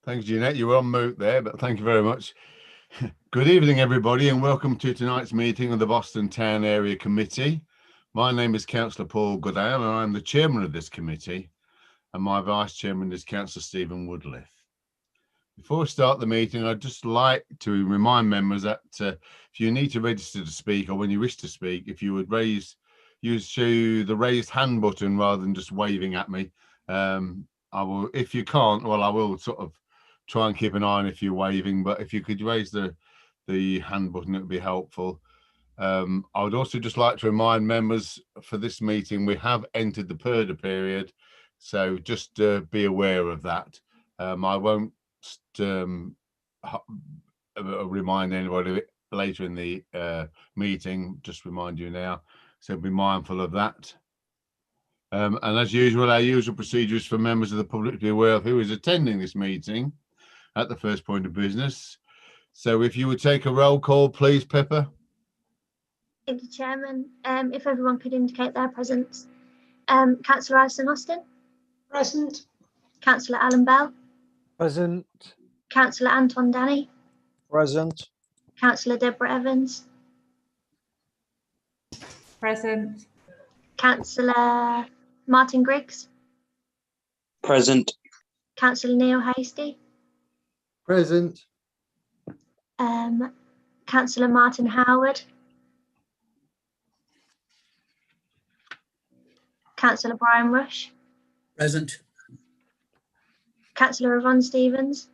Thanks, Jeanette. You were on mute there, but thank you very much. Good evening, everybody, and welcome to tonight's meeting of the Boston Town Area Committee. My name is Councillor Paul Goodale, and I'm the chairman of this committee, and my vice chairman is Councillor Stephen Woodliff. Before we start the meeting, I'd just like to remind members that if you need to register to speak or when you wish to speak, if you would use the raised hand button rather than just waving at me. I will, if you can't, well, I will sort of try and keep an eye on if you're waving, but if you could raise the hand button, it would be helpful. I would also just like to remind members for this meeting, we have entered the purdah period, so just be aware of that. I won't remind anybody later in the meeting, just remind you now, so be mindful of that. And as usual, our usual procedure is for members of the public to be aware of who is attending this meeting at the first point of business. So if you would take a roll call, please, Pippa. Thank you, Chairman. If everyone could indicate their presence. Councillor Alison Austin. Present. Councillor Alan Bell. Present. Councillor Anton Danny. Present. Councillor Deborah Evans. Present. Councillor Martin Griggs. Present. Councillor Neil Hasty. Present. Councillor Martin Howard. Councillor Brian Rush. Present. Councillor Yvonne Stevens.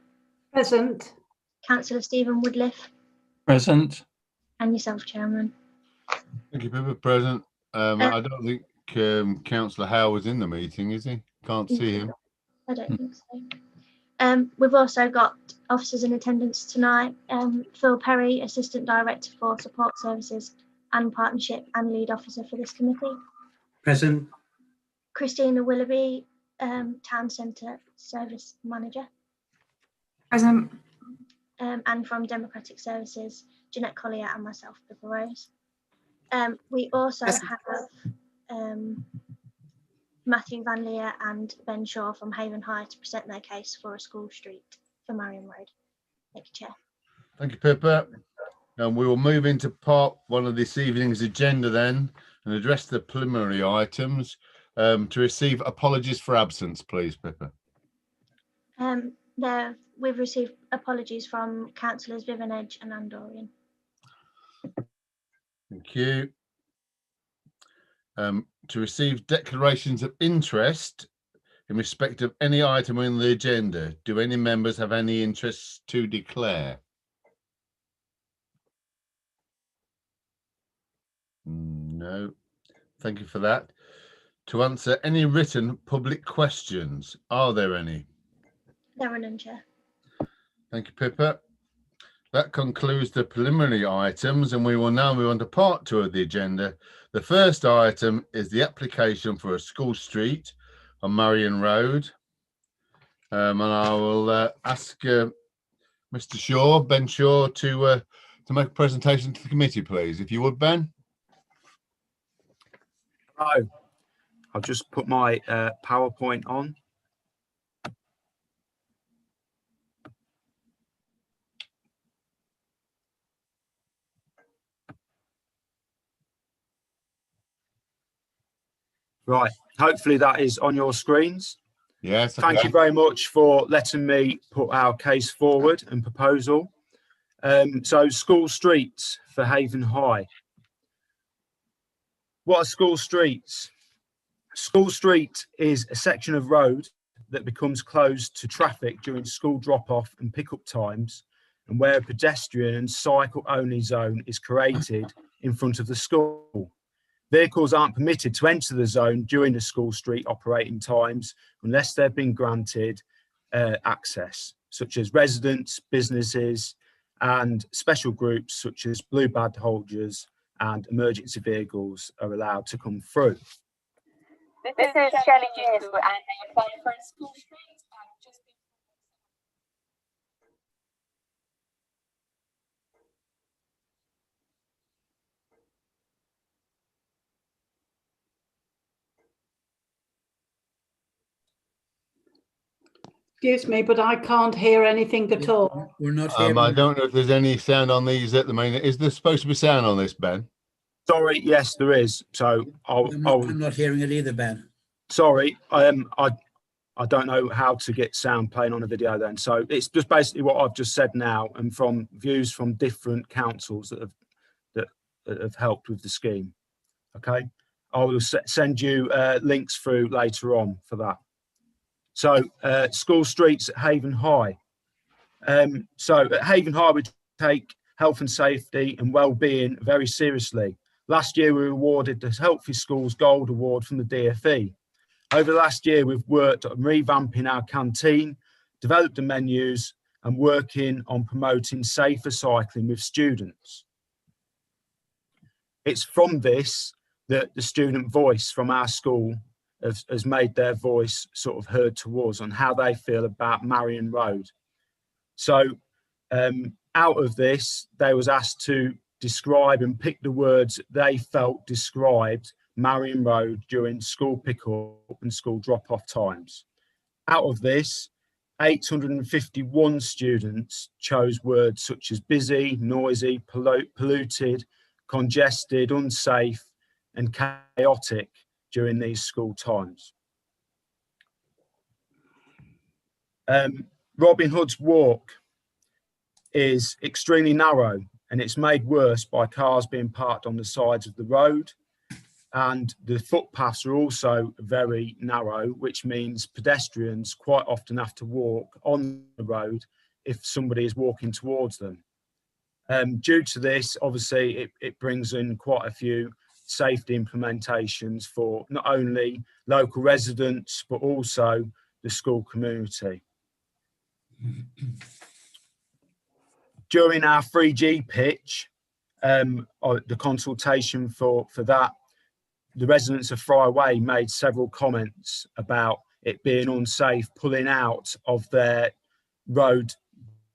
Present. Councillor Stephen Woodliff. Present. And yourself, Chairman. Thank you, Pippa. Present. I don't think Councillor Howard's in the meeting, is he? Can't see him. I don't think so. We've also got officers in attendance tonight. Phil Perry, Assistant Director for Support Services and Partnership and Lead Officer for this committee. Present. Christina Willoughby, Town Centre Service Manager. Present. And from Democratic Services, Jeanette Collier and myself, Pippa Rose. We also have Matthew Van Leer and Ben Shaw from Haven High to present their case for a school street for Marian Road. Thank you, Chair. Thank you, Pippa. And we will move into part one of this evening's agenda then and address the preliminary items. To receive apologies for absence, please, Pippa. We've received apologies from Councillors Vivian Edge and Andorian. Thank you. To receive declarations of interest in respect of any item on the agenda. Do any members have any interests to declare? No. Thank you for that. To answer any written public questions, are there any? There are none, Chair. Thank you, Pippa. That concludes the preliminary items, and we will now move on to part two of the agenda. The first item is the application for a school street on Marian Road. And I will ask Mr. Shaw, Ben Shaw, to make a presentation to the committee, please. If you would, Ben. Hello. I'll just put my PowerPoint on. Right, hopefully that is on your screens. Yes. Okay. Thank you very much for letting me put our case forward and proposal. So school streets for Haven High. What are school streets? School street is a section of road that becomes closed to traffic during school drop-off and pick-up times, and where a pedestrian and cycle-only zone is created in front of the school. Vehicles aren't permitted to enter the zone during the school street operating times unless they've been granted access, such as residents, businesses, and special groups such as blue badge holders and emergency vehicles are allowed to come through. This is Shelley Junior School, and they apply for a school street. Excuse me, but I can't hear anything at all. We're not hearing. I don't know if there's any sound on these at the moment. Is there supposed to be sound on this, Ben? Sorry, yes, there is. So I'm not hearing it either, Ben. sorry, I don't know how to get sound playing on a video then. So it's just basically what I've just said now, and from views from different councils that have helped with the scheme. Okay, I will send you links through later on for that. So school streets at Haven High. So at Haven High, we take health and safety and well-being very seriously. Last year, we were awarded the Healthy Schools Gold Award from the DfE. Over the last year, we've worked on revamping our canteen, developed the menus, and working on promoting safer cycling with students. It's from this that the student voice from our school has made their voice sort of heard towards on how they feel about Marian Road. So out of this, they was asked to describe and pick the words they felt described Marian Road during school pickup and school drop-off times. Out of this, 851 students chose words such as busy, noisy, polluted, congested, unsafe, and chaotic during these school times. Robin Hood's Walk is extremely narrow, and it's made worse by cars being parked on the sides of the road. And the footpaths are also very narrow, which means pedestrians quite often have to walk on the road if somebody is walking towards them. Due to this, obviously, it brings in quite a few safety implementations for not only local residents, but also the school community. During our 3G pitch, the consultation for that, the residents of Friarway made several comments about it being unsafe pulling out of their road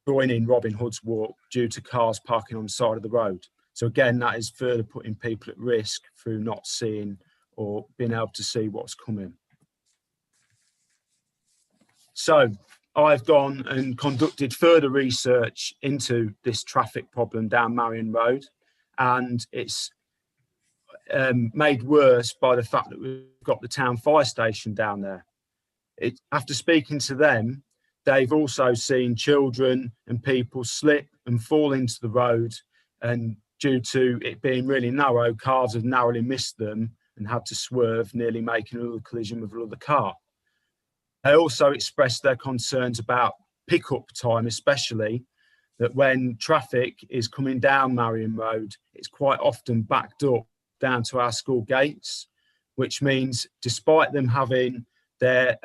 joining Robin Hood's Walk due to cars parking on the side of the road. So again, that is further putting people at risk through not seeing or being able to see what's coming. So I've gone and conducted further research into this traffic problem down Marian Road, and it's made worse by the fact that we've got the town fire station down there. After speaking to them, they've also seen children and people slip and fall into the road, and due to it being really narrow, cars have narrowly missed them and had to swerve, nearly making another collision with another car. They also expressed their concerns about pickup time, especially that when traffic is coming down Marian Road, it's quite often backed up down to our school gates, which means despite them having their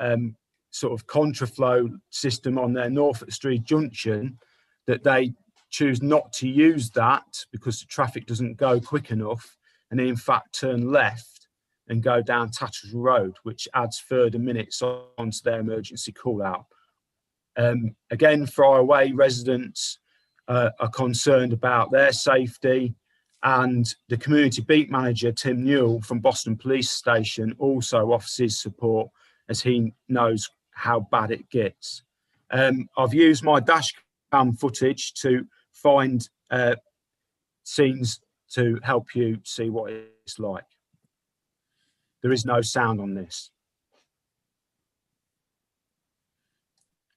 sort of contraflow system on their Norfolk Street junction, that they choose not to use that because the traffic doesn't go quick enough, and they in fact turn left and go down Tattersall Road, which adds further minutes onto their emergency call out. Again, Friarway residents are concerned about their safety, and the community beat manager, Tim Newell from Boston Police Station, also offers his support as he knows how bad it gets. I've used my dash cam footage to find scenes to help you see what it's like. There is no sound on this.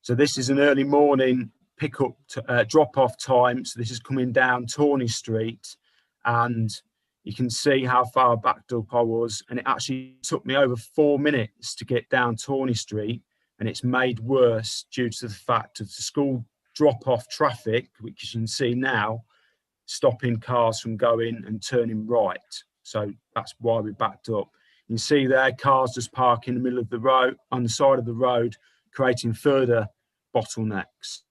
So this is an early morning pickup drop-off time. So this is coming down Tawney Street, and you can see how far backed up I was. And it actually took me over 4 minutes to get down Tawney Street, and it's made worse due to the fact of the school drop-off traffic, which you can see now, stopping cars from going and turning right. So that's why we backed up. You can see there, cars just park in the middle of the road, on the side of the road, creating further bottlenecks.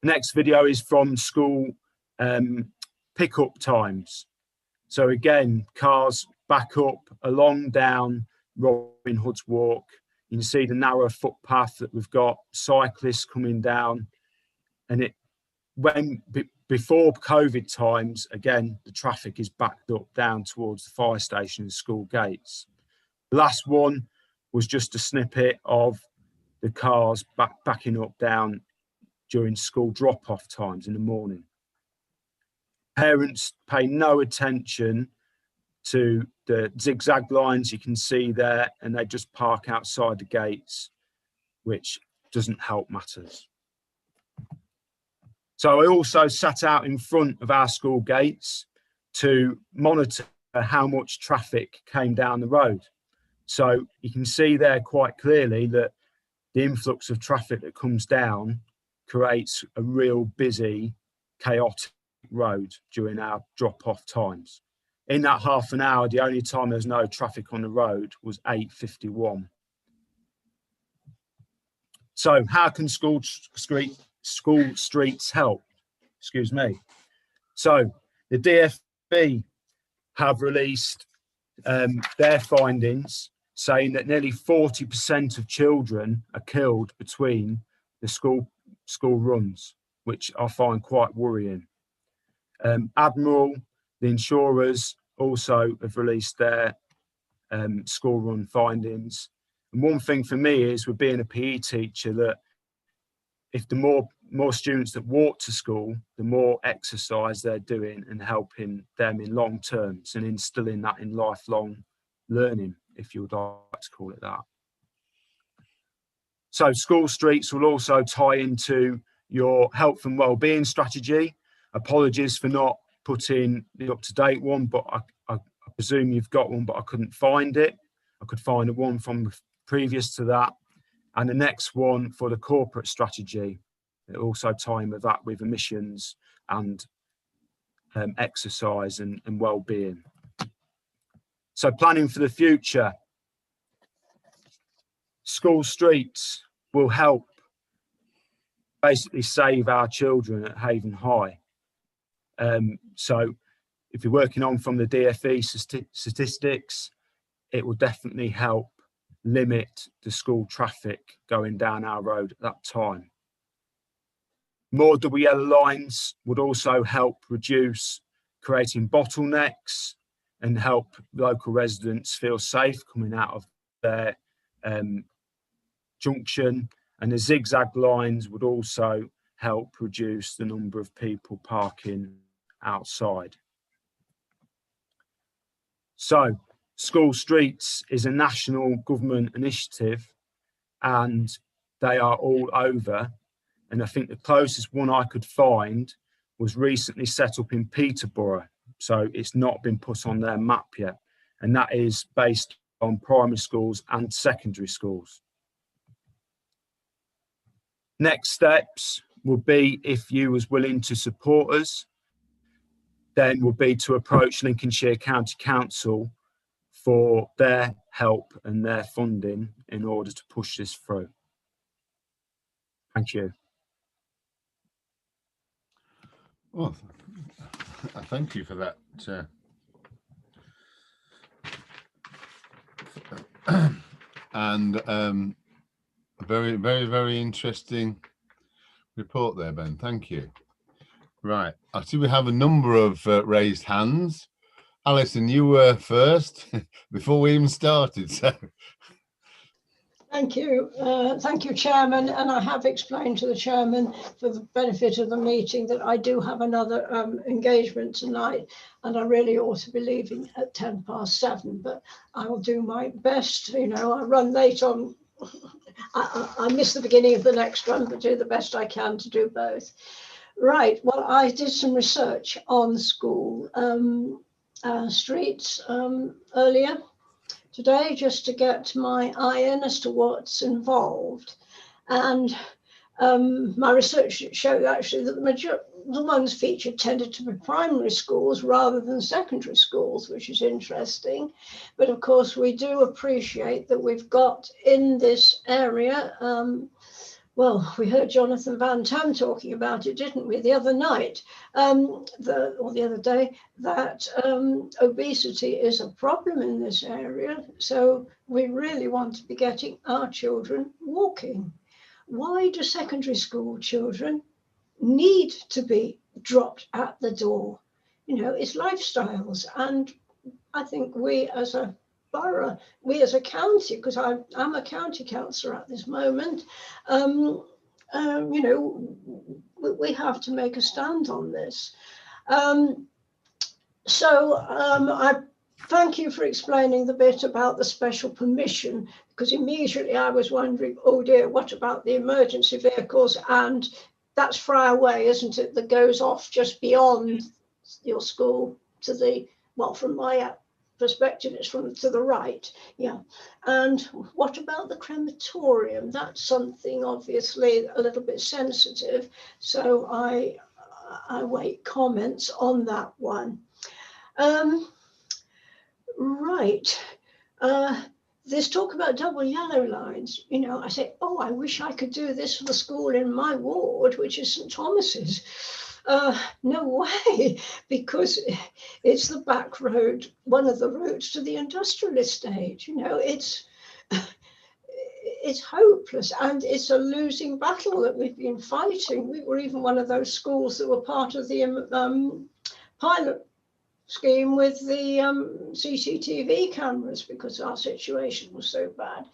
The next video is from school pickup times. So again, cars back up along down Robin Hood's Walk. You can see the narrow footpath that we've got, cyclists coming down, and before COVID times, again, the traffic is backed up down towards the fire station and school gates. The last one was just a snippet of the cars backing up down during school drop-off times in the morning. Parents pay no attention to the zigzag lines you can see there, and they just park outside the gates, which doesn't help matters. So I also sat out in front of our school gates to monitor how much traffic came down the road. So you can see there quite clearly that the influx of traffic that comes down creates a real busy, chaotic road during our drop-off times. In that half an hour, the only time there's no traffic on the road was 8:51. So how can school streets help? Excuse me. So the DFE have released their findings, saying that nearly 40% of children are killed between the school runs, which I find quite worrying. Admiral, the insurers, also have released their school run findings. And one thing for me is, with being a PE teacher, that if the more students that walk to school, the more exercise they're doing and helping them in long terms and instilling that in lifelong learning, if you would like to call it that. So school streets will also tie into your health and wellbeing strategy. Apologies for not putting the up-to-date one, but I presume you've got one, but I couldn't find it. I could find one from previous to that. And the next one for the corporate strategy. It also tie in with that, with emissions and exercise and well-being. So planning for the future. School streets will help basically save our children at Haven High. So if you're working on from the DFE statistics, it will definitely help limit the school traffic going down our road at that time. More double yellow lines would also help reduce creating bottlenecks and help local residents feel safe coming out of their junction. And the zigzag lines would also help reduce the number of people parking outside. So school streets is a national government initiative, and they are all over. And I think the closest one I could find was recently set up in Peterborough. So it's not been put on their map yet. And that is based on primary schools and secondary schools. Next steps would be, if you was willing to support us, then would be to approach Lincolnshire County Council for their help and their funding in order to push this through. Thank you. Well, thank you for that. And very, very, very interesting report there, Ben. Thank you. Right, I see we have a number of raised hands. Alison, you were first before we even started. So. Thank you, Chairman. And I have explained to the Chairman, for the benefit of the meeting, that I do have another engagement tonight, and I really ought to be leaving at 7:10. But I will do my best. You know, I run late on. I miss the beginning of the next one, but do the best I can to do both. Right. Well, I did some research on school streets earlier today, just to get my eye in as to what's involved. And my research showed actually that the ones featured tended to be primary schools rather than secondary schools, which is interesting. But of course, we do appreciate that we've got in this area, well, we heard Jonathan Van Tam talking about it, didn't we, the other night, or the other day, that obesity is a problem in this area. So we really want to be getting our children walking. Why do secondary school children need to be dropped at the door? You know, it's lifestyles. And I think we as a borough, we as a county, because I'm a county councillor at this moment, you know, we have to make a stand on this. I thank you for explaining the bit about the special permission, because immediately I was wondering, oh dear, what about the emergency vehicles? And that's Friar Way, isn't it, that goes off just beyond your school to the, well, from my perspective, it's from to the right, yeah. And what about the crematorium? That's something obviously a little bit sensitive, so I await comments on that one. Right. There's talk about double yellow lines. You know, I say, oh, I wish I could do this for the school in my ward, which is St Thomas's. No way, because it's the back road, one of the roads to the industrial estate. You know, it's hopeless, and it's a losing battle that we've been fighting. We were even one of those schools that were part of the pilot scheme with the CCTV cameras, because our situation was so bad.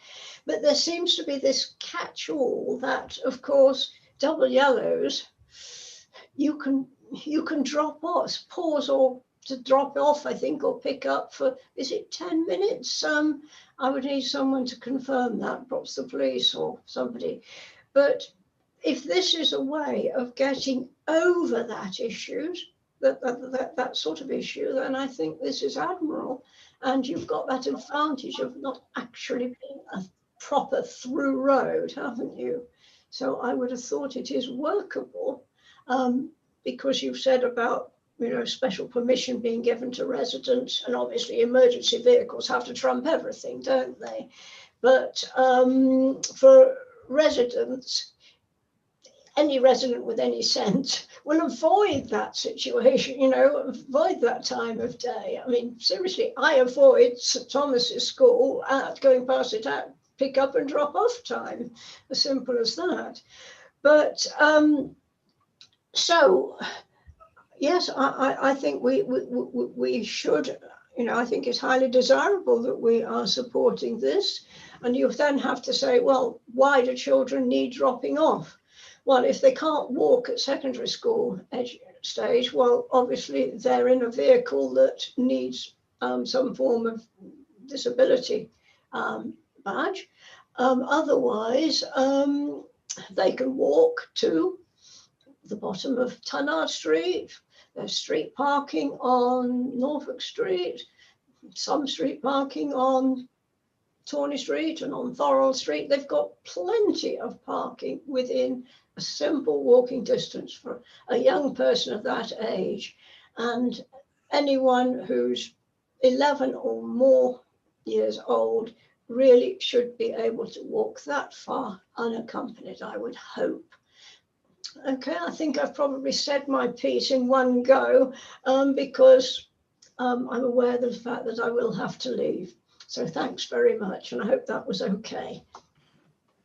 But there seems to be this catch-all that, of course, double yellows, you can drop off, pause or to drop off, I think, or pick up for, is it 10 minutes? I would need someone to confirm that, perhaps the police or somebody. But if this is a way of getting over that issue, that sort of issue, then I think this is admirable. And you've got that advantage of not actually being a proper through road, haven't you? So I would have thought it is workable, because you've said about, you know, special permission being given to residents, and obviously emergency vehicles have to trump everything, don't they? But for residents, any resident with any sense will avoid that situation, you know, avoid that time of day. I mean, seriously, I avoid St Thomas's school at going past it at pick up and drop off time, as simple as that. But so, yes, I think we should, you know, I think it's highly desirable that we are supporting this. And you then have to say, well, why do children need dropping off? Well, if they can't walk at secondary school stage, well, obviously they're in a vehicle that needs some form of disability badge. Otherwise, they can walk to the bottom of Tunnard Street. There's street parking on Norfolk Street, some street parking on Tawney Street and on Thorold Street. They've got plenty of parking within a simple walking distance for a young person of that age. And anyone who's 11 or more years old really should be able to walk that far unaccompanied, I would hope. Okay, I think I've probably said my piece in one go, because I'm aware of the fact that I will have to leave. So thanks very much, and I hope that was okay.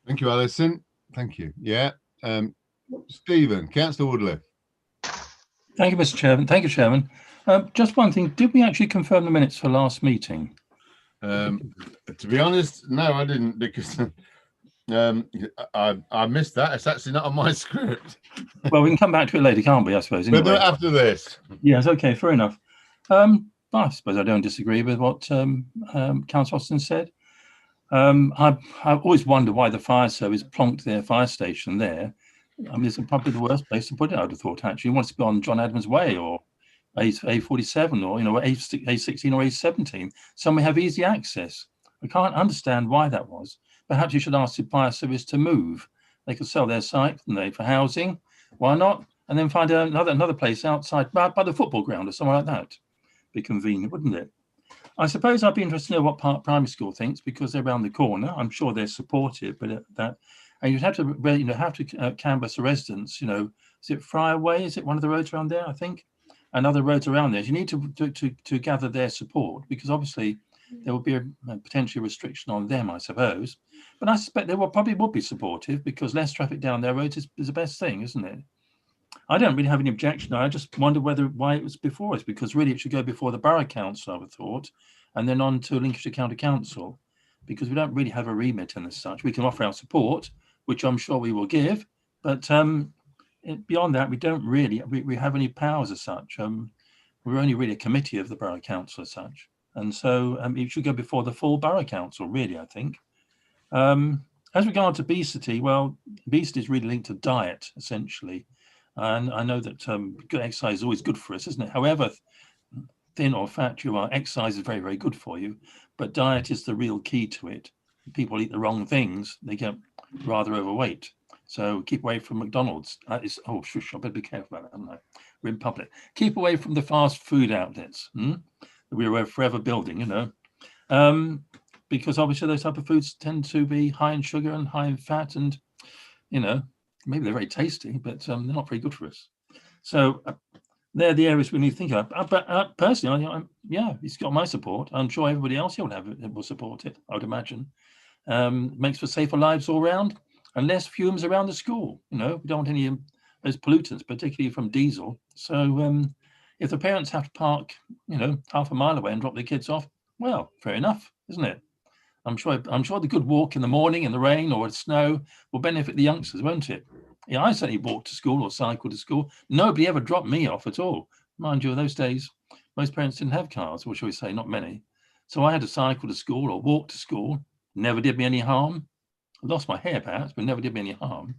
Thank you, Alison. Thank you. Yeah. Stephen, Councillor Woodley. Thank you, Mr. Chairman. Thank you, Chairman. Just one thing, did we actually confirm the minutes for last meeting? To be honest, no, I didn't, because I missed that. It's actually not on my script. Well, we can come back to it later, can't we, I suppose? Anyway. We'll do it after this. Yes, okay, fair enough. I suppose I don't disagree with what Councillor Austin said. I always wonder why the fire service plonked their fire station there. I mean, it's probably the worst place to put it, I would have thought, actually. It wants to be on John Adams Way or A47 or, you know, A16 or A17. Somewhere have easy access. I can't understand why that was. Perhaps you should ask the fire service to move. They could sell their site, couldn't they, for housing? Why not? And then find another place outside by the football ground or somewhere like that. Be convenient, wouldn't it? I suppose I'd be interested to know what Park Primary School thinks, because they're around the corner. I'm sure they're supportive, but and you'd have to, you know, canvass the residents. You know, is it Friar Way? Is it one of the roads around there? I think, and other roads around there. You need to gather their support, because obviously there will be a potential restriction on them, I suppose. But I suspect they probably would be supportive, because less traffic down their roads is the best thing, isn't it? I don't really have any objection. I just wonder why it was before us, because really it should go before the Borough Council, I would have thought, and then on to Lincolnshire County Council, because we don't really have a remit in as such. We can offer our support, which I'm sure we will give, but beyond that, we don't really we have any powers as such. We're only really a committee of the Borough Council as such, and so it should go before the full Borough Council, really, I think. As regards obesity, well, obesity is really linked to diet, essentially. And I know that good exercise is always good for us, isn't it? However thin or fat you are, exercise is very, very good for you. But diet is the real key to it. People eat the wrong things, they get rather overweight. So keep away from McDonald's. Oh, shush, I better be careful about that, haven't I? We're in public. Keep away from the fast food outlets that we're forever building, you know. Because obviously those type of foods tend to be high in sugar and high in fat, and you know, maybe they're very tasty, but they're not very good for us. So they're the areas we need to think about. But personally, yeah, it's got my support. I'm sure everybody else here will support it, I would imagine. Makes for safer lives all around and less fumes around the school. You know, we don't want any of those pollutants, particularly from diesel. So if the parents have to park, you know, half a mile away and drop their kids off, well, fair enough, isn't it? I'm sure the good walk in the morning in the rain or snow will benefit the youngsters, won't it? Yeah, I certainly walked to school or cycled to school. Nobody ever dropped me off at all. Mind you, in those days, most parents didn't have cars, or shall we say, not many. So I had to cycle to school or walk to school. Never did me any harm. I lost my hair perhaps, but never did me any harm.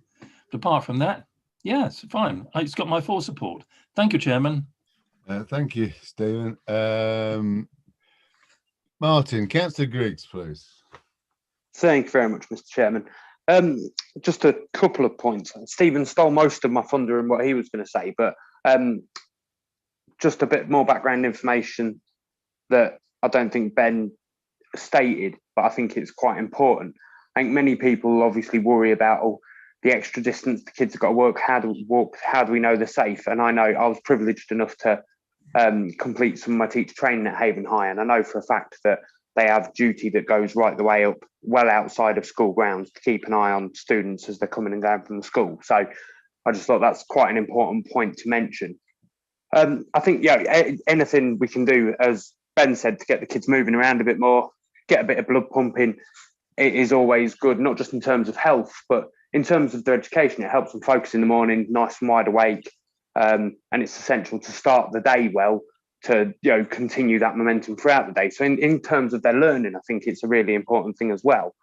But apart from that, yes, fine. It's got my full support. Thank you, Chairman. Thank you, Stephen. Martin, Councillor Griggs, please. Thank you very much, Mr. Chairman. Just a couple of points. Stephen stole most of my thunder and what he was going to say, but just a bit more background information that I don't think Ben stated, but I think it's quite important. I think many people obviously worry about the extra distance the kids have got to walk. How do we know they're safe? And I know I was privileged enough to complete some of my teacher training at Haven High, and I know for a fact that they have duty that goes right the way up, well outside of school grounds, to keep an eye on students as they're coming and going from the school. So I just thought that's quite an important point to mention. I think, yeah, anything we can do, as Ben said, to get the kids moving around a bit more, get a bit of blood pumping, it is always good, not just in terms of health, but in terms of their education. It helps them focus in the morning, nice and wide awake, and it's essential to start the day well, to continue that momentum throughout the day. So in terms of their learning, I think it's a really important thing as well.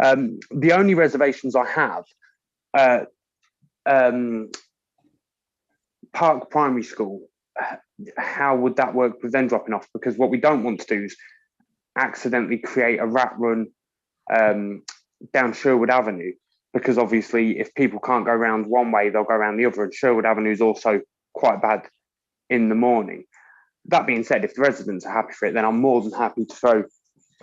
The only reservations I have, Park Primary School, how would that work with them dropping off? Because what we don't want to do is accidentally create a rat run down Sherwood Avenue, because obviously if people can't go around one way, they'll go around the other, and Sherwood Avenue is also quite bad in the morning. That being said, if the residents are happy for it, then I'm more than happy to throw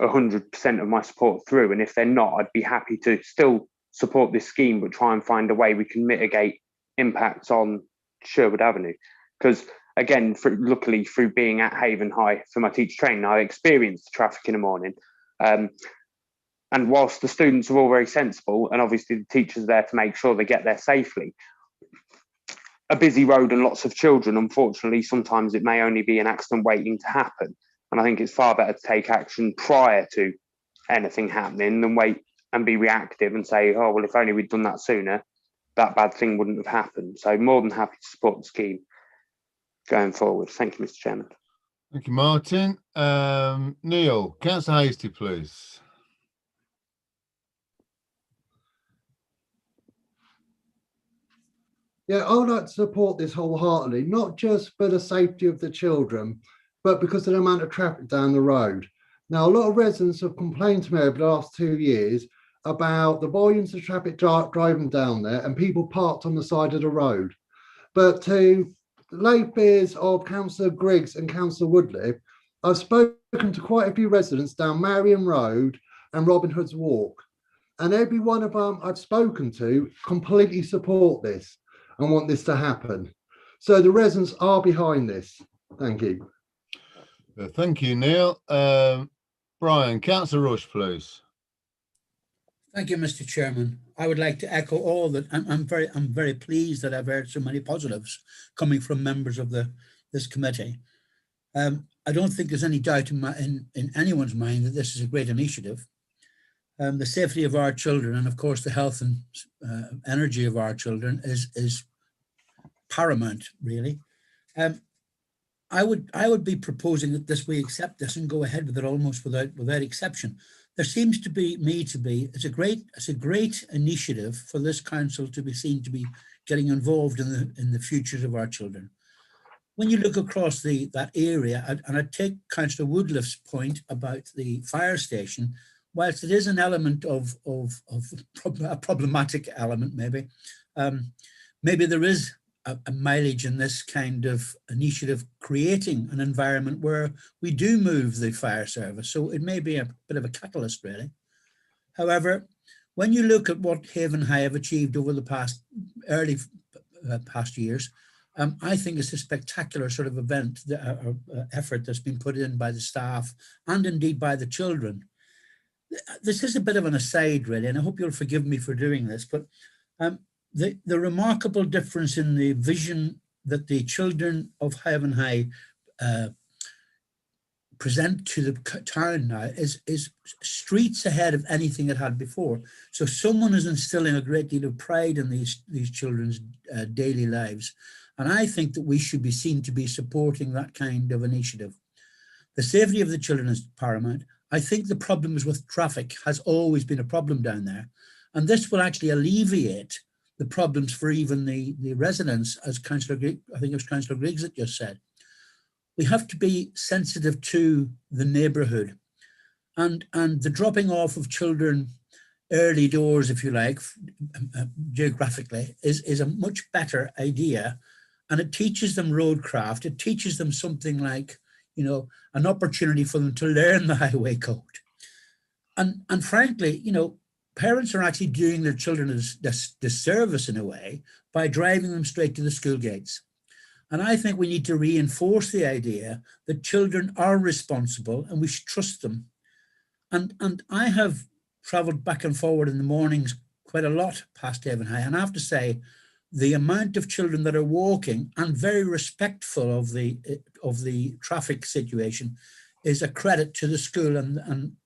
100% of my support through. And if they're not, I'd be happy to still support this scheme, but try and find a way we can mitigate impacts on Sherwood Avenue. Because again, luckily through being at Haven High for my teacher training, I experienced the traffic in the morning. And whilst the students are all very sensible, and obviously the teachers are there to make sure they get there safely, a busy road and lots of children, unfortunately, sometimes it may only be an accident waiting to happen. And I think it's far better to take action prior to anything happening than wait and be reactive and say, oh, well, if only we'd done that sooner, that bad thing wouldn't have happened. So more than happy to support the scheme going forward. Thank you, Mr. Chairman. Thank you, Martin. Neil, Councillor Hasty, please. Yeah, I would like to support this wholeheartedly, not just for the safety of the children, but because of the amount of traffic down the road. Now, a lot of residents have complained to me over the last 2 years about the volumes of traffic driving down there and people parked on the side of the road. But to lay fears of Councillor Griggs and Councillor Woodliffe, I've spoken to quite a few residents down MARIAN Road and Robin Hood's Walk. And every one of them I've spoken to completely support this and want this to happen. So the residents are behind this. Thank you. Thank you, Neil. Brian, Councillor Rush, please. Thank you, Mr. Chairman. I would like to echo all that. I'm very pleased that I've heard so many positives coming from members of this committee. I don't think there's any doubt in anyone's mind that this is a great initiative. The safety of our children, and of course the health and energy of our children, is paramount, really. I would be proposing that we accept this and go ahead with it almost without exception. There seems to be it's a great initiative for this council to be seen to be getting involved in the futures of our children. When you look across that area, and I take Councillor Woodliffe's point about the fire station, whilst it is an element of a problematic element, maybe there is a mileage in this kind of initiative, creating an environment where we do move the fire service. So it may be a bit of a catalyst, really. However, when you look at what Haven High have achieved over the past years, I think it's a spectacular sort of event, effort that's been put in by the staff and indeed by the children. This is a bit of an aside, really, and I hope you'll forgive me for doing this, but the remarkable difference in the vision that the children of Haven High present to the town now is streets ahead of anything it had before. So someone is instilling a great deal of pride in these children's daily lives. And I think that we should be seen to be supporting that kind of initiative. The safety of the children is paramount. I think the problems with traffic has always been a problem down there. And this will actually alleviate the problems for even the residents, as Councillor Griggs, I think it was Councillor Griggs that just said. We have to be sensitive to the neighbourhood, and the dropping off of children early doors, if you like, geographically, is a much better idea, and it teaches them roadcraft. It teaches them something like, you know, an opportunity for them to learn the highway code, and frankly, you know, parents are actually doing their children a disservice in a way by driving them straight to the school gates. And I think we need to reinforce the idea that children are responsible and we should trust them. And I have travelled back and forward in the mornings quite a lot past Haven High, and I have to say the amount of children that are walking and very respectful of the traffic situation is a credit to the school and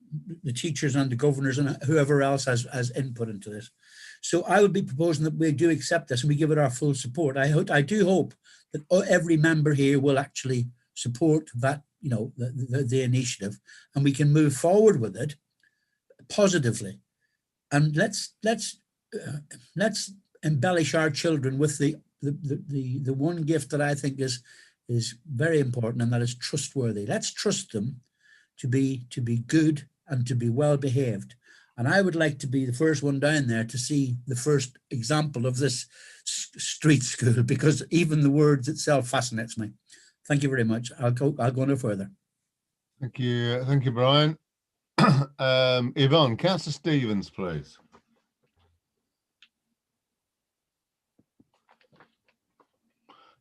the teachers and the governors and whoever else has input into this. So I would be proposing that we do accept this and we give it our full support. I do hope that every member here will actually support that, you know, the initiative, and we can move forward with it positively. And let's embellish our children with the one gift that I think is very important, and that is trustworthy. Let's trust them to be good and to be well behaved. And I would like to be the first one down there to see the first example of this street school, because even the words itself fascinates me. Thank you very much. I'll go no further. Thank you, Brian. Yvonne, Councillor Stevens, please.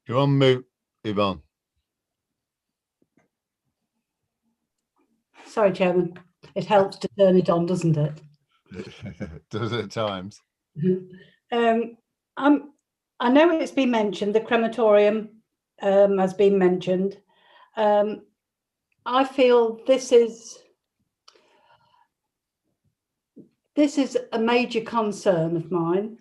You're on mute, Yvonne. Sorry, Chairman. It helps to turn it on, doesn't it? Does it at times. I know it's been mentioned, the crematorium has been mentioned. I feel this is a major concern of mine,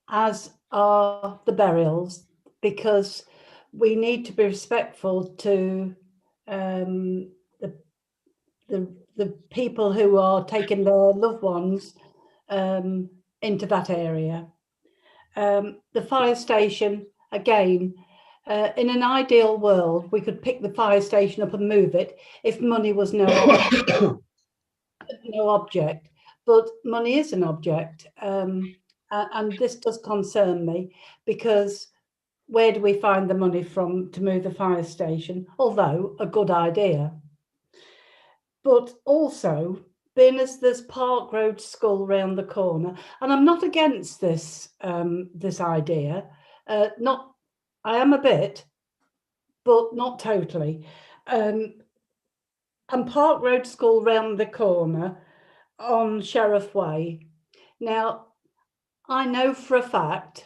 as are the burials, because we need to be respectful to the people who are taking their loved ones into that area. The fire station, again, in an ideal world, we could pick the fire station up and move it if money was no object. But money is an object, and this does concern me, because where do we find the money from to move the fire station? Although a good idea. But also, being as there's Park Road School round the corner, and I'm not against this this idea. I am a bit, but not totally. And Park Road School round the corner on Sheriff Way. Now, I know for a fact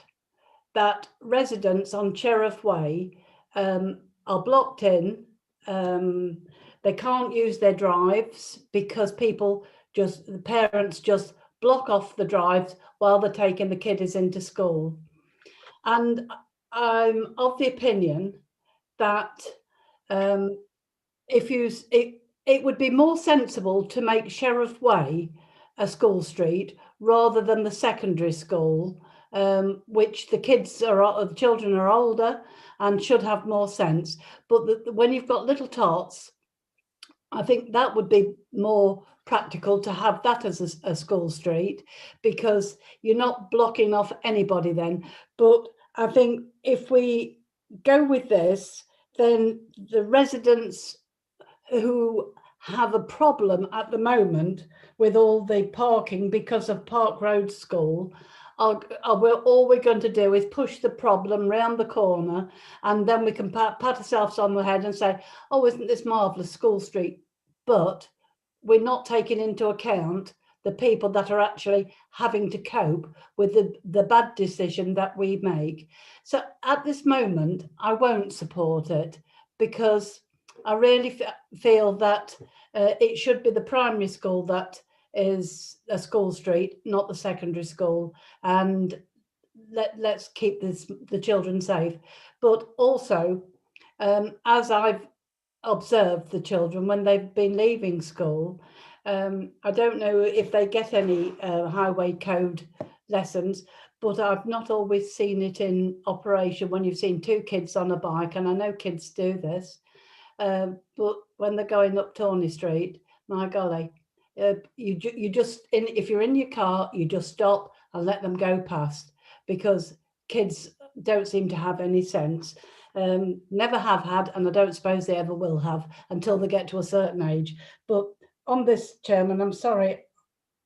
that residents on Sheriff Way are blocked in. They can't use their drives because the parents just block off the drives while they're taking the kiddies into school. And I'm of the opinion that it would be more sensible to make Sheriff Way a school street rather than the secondary school, which the children are older and should have more sense. But when you've got little tots, I think that would be more practical to have that as a school street, because you're not blocking off anybody then. But I think if we go with this, then the residents who have a problem at the moment with all the parking because of Park Road School, all we're going to do is push the problem round the corner, and then we can pat ourselves on the head and say, oh, isn't this marvellous school street? But we're not taking into account the people that are actually having to cope with the bad decision that we make. So at this moment, I won't support it, because I really feel that it should be the primary school that is a school street, not the secondary school, and let's keep the children safe. But also, as I've observed the children when they've been leaving school, I don't know if they get any highway code lessons, but I've not always seen it in operation when you've seen two kids on a bike, and I know kids do this, but when they're going up Tawney Street, my golly, you just, if you're in your car, you just stop and let them go past, because kids don't seem to have any sense. Never have had, and I don't suppose they ever will have until they get to a certain age. But on this, Chairman, I'm sorry,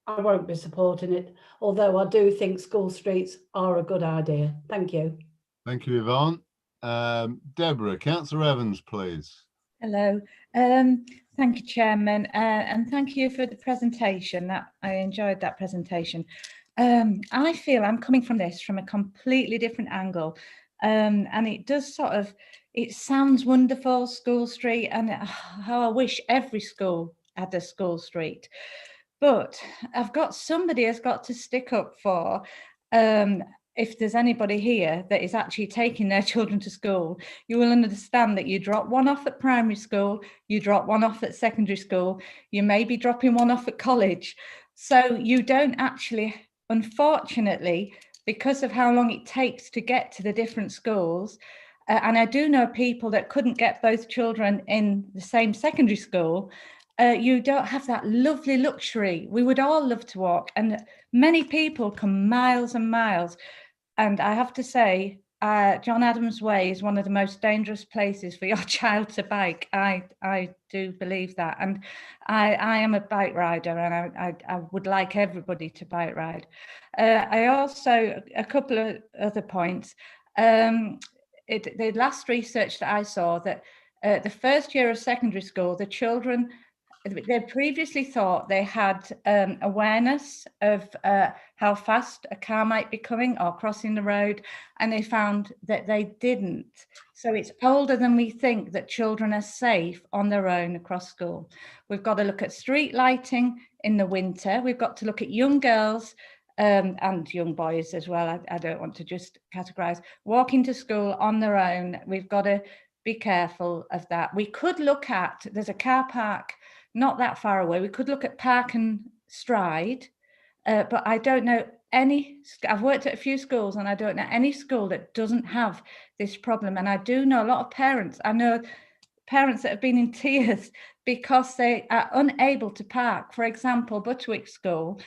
I won't be supporting it, although I do think school streets are a good idea. Thank you. Thank you, Yvonne. Deborah, Councillor Evans, please. Hello. Thank you, Chairman, and thank you for the presentation. I enjoyed that presentation. I feel I'm coming from this from a completely different angle, and it does it sounds wonderful, school street, and how I wish every school had a school street. But I've got somebody has got to stick up for if there's anybody here that is actually taking their children to school. You will understand that you drop one off at primary school, you drop one off at secondary school, you may be dropping one off at college. So you don't actually, unfortunately, because of how long it takes to get to the different schools, and I do know people that couldn't get both children in the same secondary school, you don't have that lovely luxury. We would all love to walk, and many people come miles and miles. And I have to say, John Adams Way is one of the most dangerous places for your child to bike. I do believe that. And I am a bike rider, and I would like everybody to bike ride. I also, a couple of other points. The last research that I saw, that the first year of secondary school, the children, they previously thought they had awareness of how fast a car might be coming or crossing the road, and they found that they didn't. So it's older than we think that children are safe on their own across school. We've got to look at street lighting in the winter. We've got to look at young girls and young boys as well. I don't want to just categorize, walking to school on their own. We've got to be careful of that. We could look at, there's a car park not that far away. We could look at Park and Stride, but I don't know any, I've worked at a few schools and I don't know any school that doesn't have this problem. And I do know a lot of parents. I know parents that have been in tears because they are unable to park. For example, Butterwick School,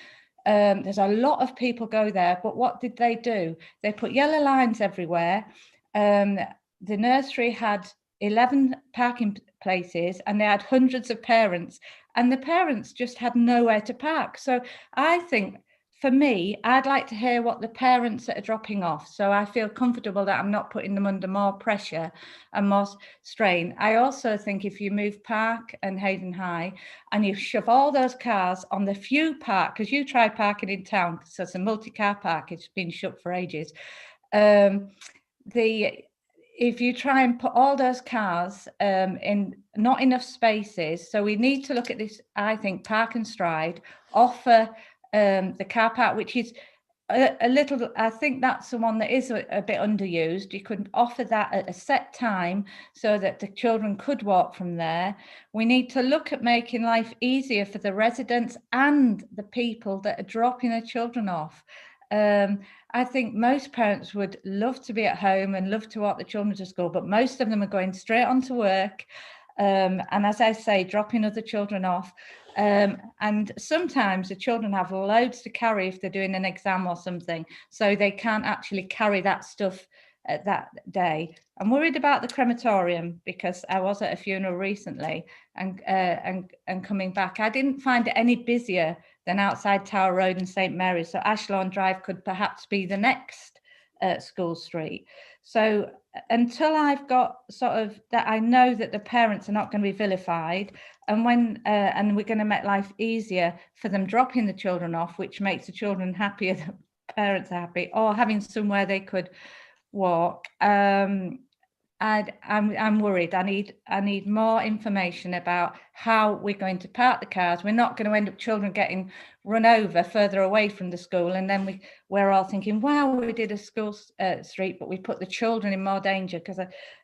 there's a lot of people go there, but what did they do? They put yellow lines everywhere. The nursery had 11 parking places and they had hundreds of parents, and the parents just had nowhere to park. So I think for me, I'd like to hear what the parents that are dropping off, so I feel comfortable that I'm not putting them under more pressure and more strain. I also think if you move Park and Hayden High and you shove all those cars on the few park, because you try parking in town, so it's a multi-car park, it's been shut for ages. If you try and put all those cars in not enough spaces, so we need to look at this, I think, Park and Stride, offer the car park, which is a little, I think that's the one that is a bit underused. You could offer that at a set time so that the children could walk from there. We need to look at making life easier for the residents and the people that are dropping their children off. I think most parents would love to be at home and love to walk the children to school, but most of them are going straight on to work. And as I say, dropping other children off. And sometimes the children have loads to carry if they're doing an exam or something, so they can't actually carry that stuff at that day. I'm worried about the crematorium because I was at a funeral recently and coming back, I didn't find it any busier than outside Tower Road and St Mary's. So Ashlawn Drive could perhaps be the next school street. So until I've got sort of that, I know that the parents are not going to be vilified, and when and we're going to make life easier for them dropping the children off, which makes the children happier, the parents are happy, or having somewhere they could walk. I'm worried. I need more information about how we're going to park the cars. We're not going to end up children getting run over further away from the school, and then we're all thinking, wow, we did a school street, but we put the children in more danger, because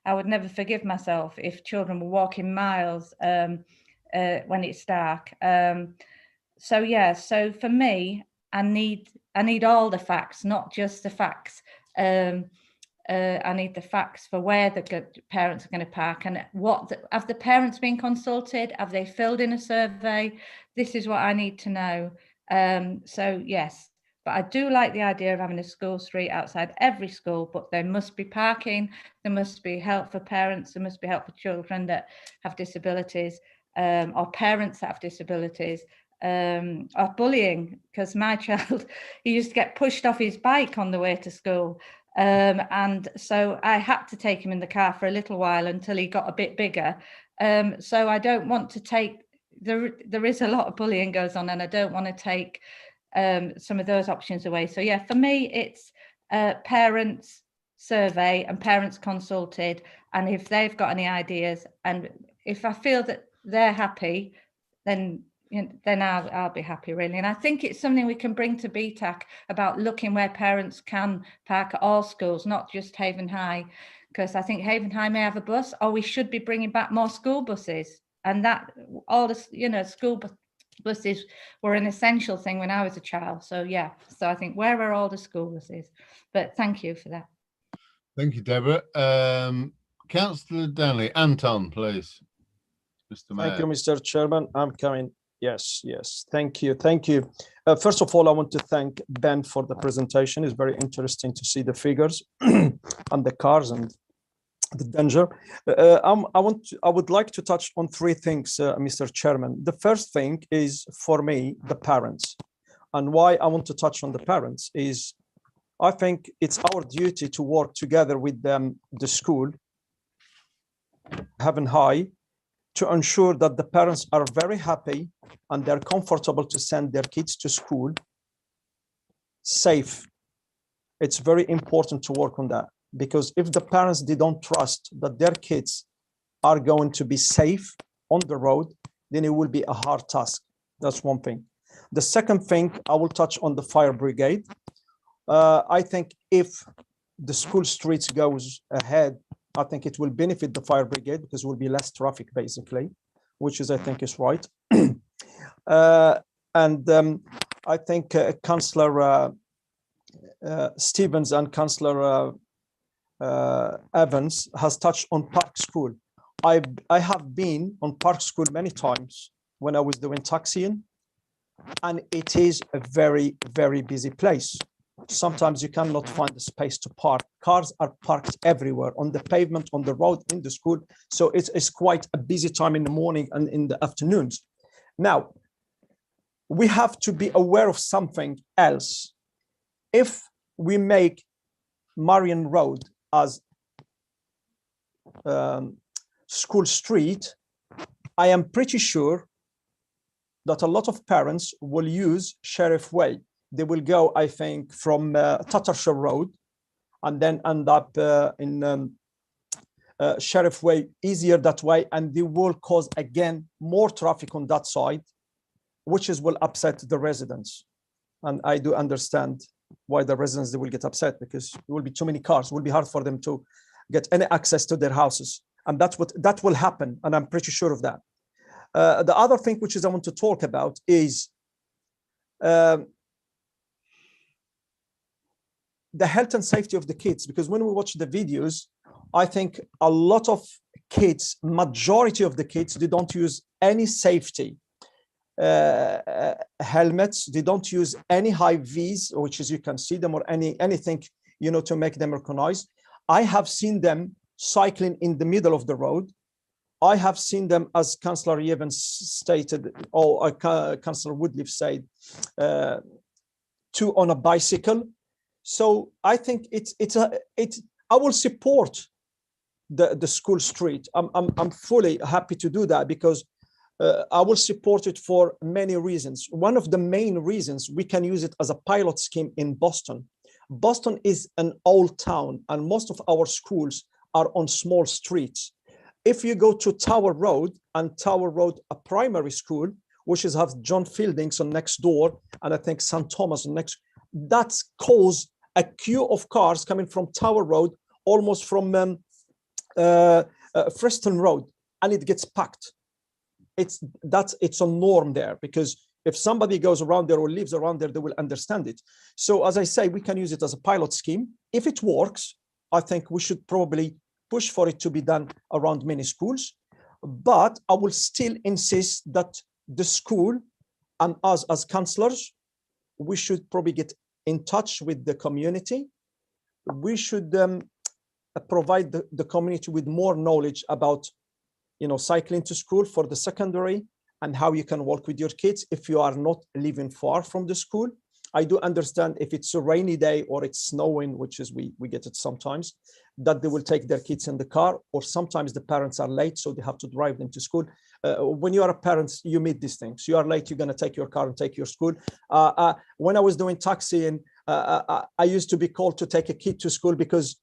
I would never forgive myself if children were walking miles when it's dark. So yeah, so for me, I need all the facts, not just the facts. I need the facts for where the parents are going to park, and have the parents been consulted? Have they filled in a survey? This is what I need to know. So yes, but I do like the idea of having a school street outside every school, but there must be parking, there must be help for parents, there must be help for children that have disabilities, or parents that have disabilities, or bullying, because my child, he used to get pushed off his bike on the way to school. And so I had to take him in the car for a little while until he got a bit bigger. So I don't want to take, there is a lot of bullying goes on, and I don't want to take some of those options away. So yeah, for me, it's parents survey and parents consulted. And if they've got any ideas, and if I feel that they're happy, then I'll be happy, really. And I think it's something we can bring to BTAC about looking where parents can park at all schools, not just Haven High, because I think Haven High may have a bus, or we should be bringing back more school buses. And that all the school buses were an essential thing when I was a child. So yeah, so I think where are all the school buses? But thank you for that. Thank you, Deborah. Councillor Danley, Anton, please. Mr. Mayor. Thank you, Mr. Chairman. I'm coming. Yes. Thank you. First of all, I want to thank Ben for the presentation. It's very interesting to see the figures and the cars and the danger. I would like to touch on three things, Mr. Chairman. The first thing is, for me, the parents. And why I want to touch on the parents is, I think it's our duty to work together with them, the school, Haven High, to ensure that the parents are very happy and they're comfortable to send their kids to school safe. It's very important to work on that, because if the parents, they don't trust that their kids are going to be safe on the road, then it will be a hard task. That's one thing. The second thing, I will touch on the fire brigade. I think if the school streets goes ahead, I think it will benefit the fire brigade, because it will be less traffic, basically, which is, I think, is right. I think Councillor Stevens and Councillor Evans has touched on Park School. I have been on Park School many times when I was doing taxiing, and it is a very, very busy place. Sometimes you cannot find the space to park. Cars are parked everywhere, on the pavement, on the road, in the school. So it's quite a busy time in the morning and in the afternoons. Now, we have to be aware of something else. If we make Marian Road as school street, I am pretty sure that a lot of parents will use Sheriff Way. They will go, I think, from Tattershall Road and then end up in Sheriff Way, easier that way, and they will cause again more traffic on that side, which will upset the residents. And I do understand why the residents, they will get upset, because there will be too many cars. It will be hard for them to get any access to their houses, and that will happen, and I'm pretty sure of that. The other thing which is I want to talk about is the health and safety of the kids, because when we watch the videos, I think a lot of kids, majority of the kids, they don't use any safety helmets. They don't use any high V's, which is you can see them, or anything, you know, to make them recognized. I have seen them cycling in the middle of the road. I have seen them, as Councillor Evans stated, or Councillor Woodliff said, two on a bicycle. So I think I will support the school street. I'm fully happy to do that, because I will support it for many reasons. One of the main reasons, we can use it as a pilot scheme in Boston. Boston is an old town, and most of our schools are on small streets. If you go to Tower Road, and Tower Road, a primary school, which is have John Fielding's on next door, and I think St. Thomas on next, that's caused a queue of cars coming from Tower Road, almost from Freston Road, and it gets packed. It's a norm there, because if somebody goes around there or lives around there, they will understand it. So as I say, we can use it as a pilot scheme. If it works, I think we should probably push for it to be done around many schools. But I will still insist that the school and us as councillors, we should probably get in touch with the community. We should provide the community with more knowledge about, you know, cycling to school for the secondary, and how you can walk with your kids if you are not living far from the school. I do understand if it's a rainy day or it's snowing, which is we get it sometimes, that they will take their kids in the car, or sometimes the parents are late, so they have to drive them to school. When you are a parent, you meet these things. You are late, you're going to take your car and take your school. When I was doing taxiing, I used to be called to take a kid to school because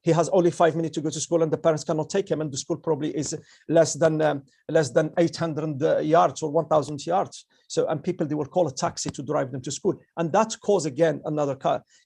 he has only 5 minutes to go to school, and the parents cannot take him, and the school probably is less than 800 yards or 1,000 yards. So, and people, they will call a taxi to drive them to school, and that cause again another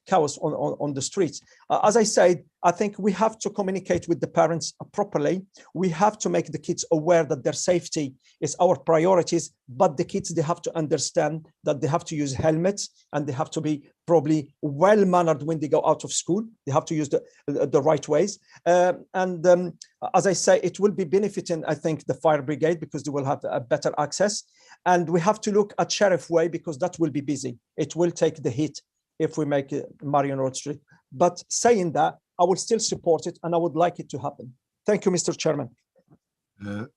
chaos on the streets. As I said, I think we have to communicate with the parents properly. We have to make the kids aware that their safety is our priorities, but the kids, they have to understand that they have to use helmets, and they have to be probably well-mannered when they go out of school. They have to use the right ways. As I say, it will be benefiting, I think, the fire brigade, because they will have a better access. And we have to look at Sheriff Way, because that will be busy. It will take the hit if we make Marian Road Street. But saying that, I will still support it, and I would like it to happen. Thank you, Mr. Chairman.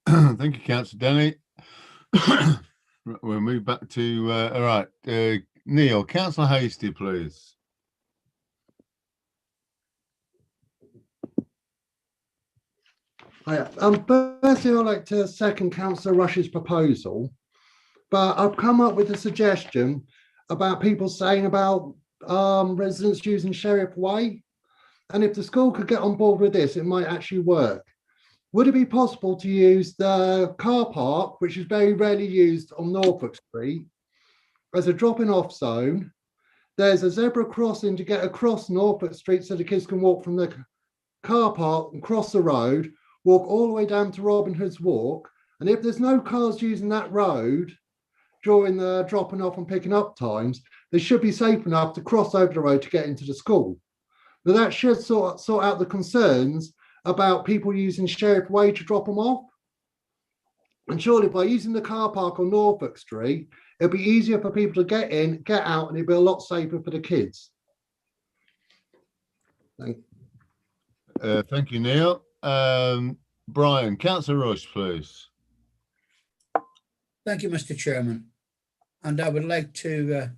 Thank you, Councillor Denny. We'll move back to, all right, Neil, Councillor Hasty, please. Firstly, I'd like to second Councillor Rush's proposal, but I've come up with a suggestion about people saying about residents using Sheriff Way. And if the school could get on board with this, it might actually work. Would it be possible to use the car park, which is very rarely used on Norfolk Street, as a dropping off zone? There's a zebra crossing to get across Norfolk Street so the kids can walk from the car park and cross the road, walk all the way down to Robin Hood's Walk. And if there's no cars using that road during the dropping off and picking up times, they should be safe enough to cross over the road to get into the school. But that should sort out the concerns about people using Sheriff Way to drop them off. And surely by using the car park on Norfolk Street, it'll be easier for people to get in, get out, and it'll be a lot safer for the kids. Thank you, Neil. Brian, Councillor Rush, please. Thank you, Mr. Chairman. and I would like to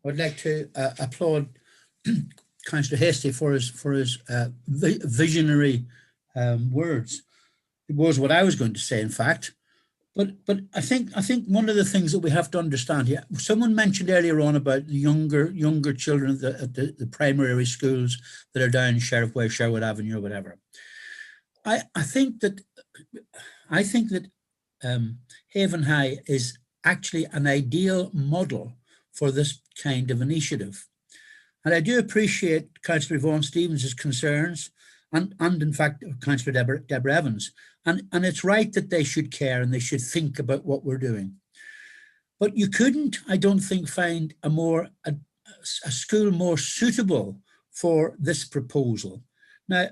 applaud Councillor Hasty for his visionary words. It was what I was going to say, in fact. But I think one of the things that we have to understand here, someone mentioned earlier on about the younger children at the primary schools that are down Sheriff Way, Sherwood Avenue, or whatever. I think that Haven High is actually an ideal model for this kind of initiative. And I do appreciate Councillor Vaughan Stevens' concerns and in fact, Councillor Deborah Evans. And it's right that they should care and they should think about what we're doing. But you couldn't, I don't think, find a school more suitable for this proposal. Now,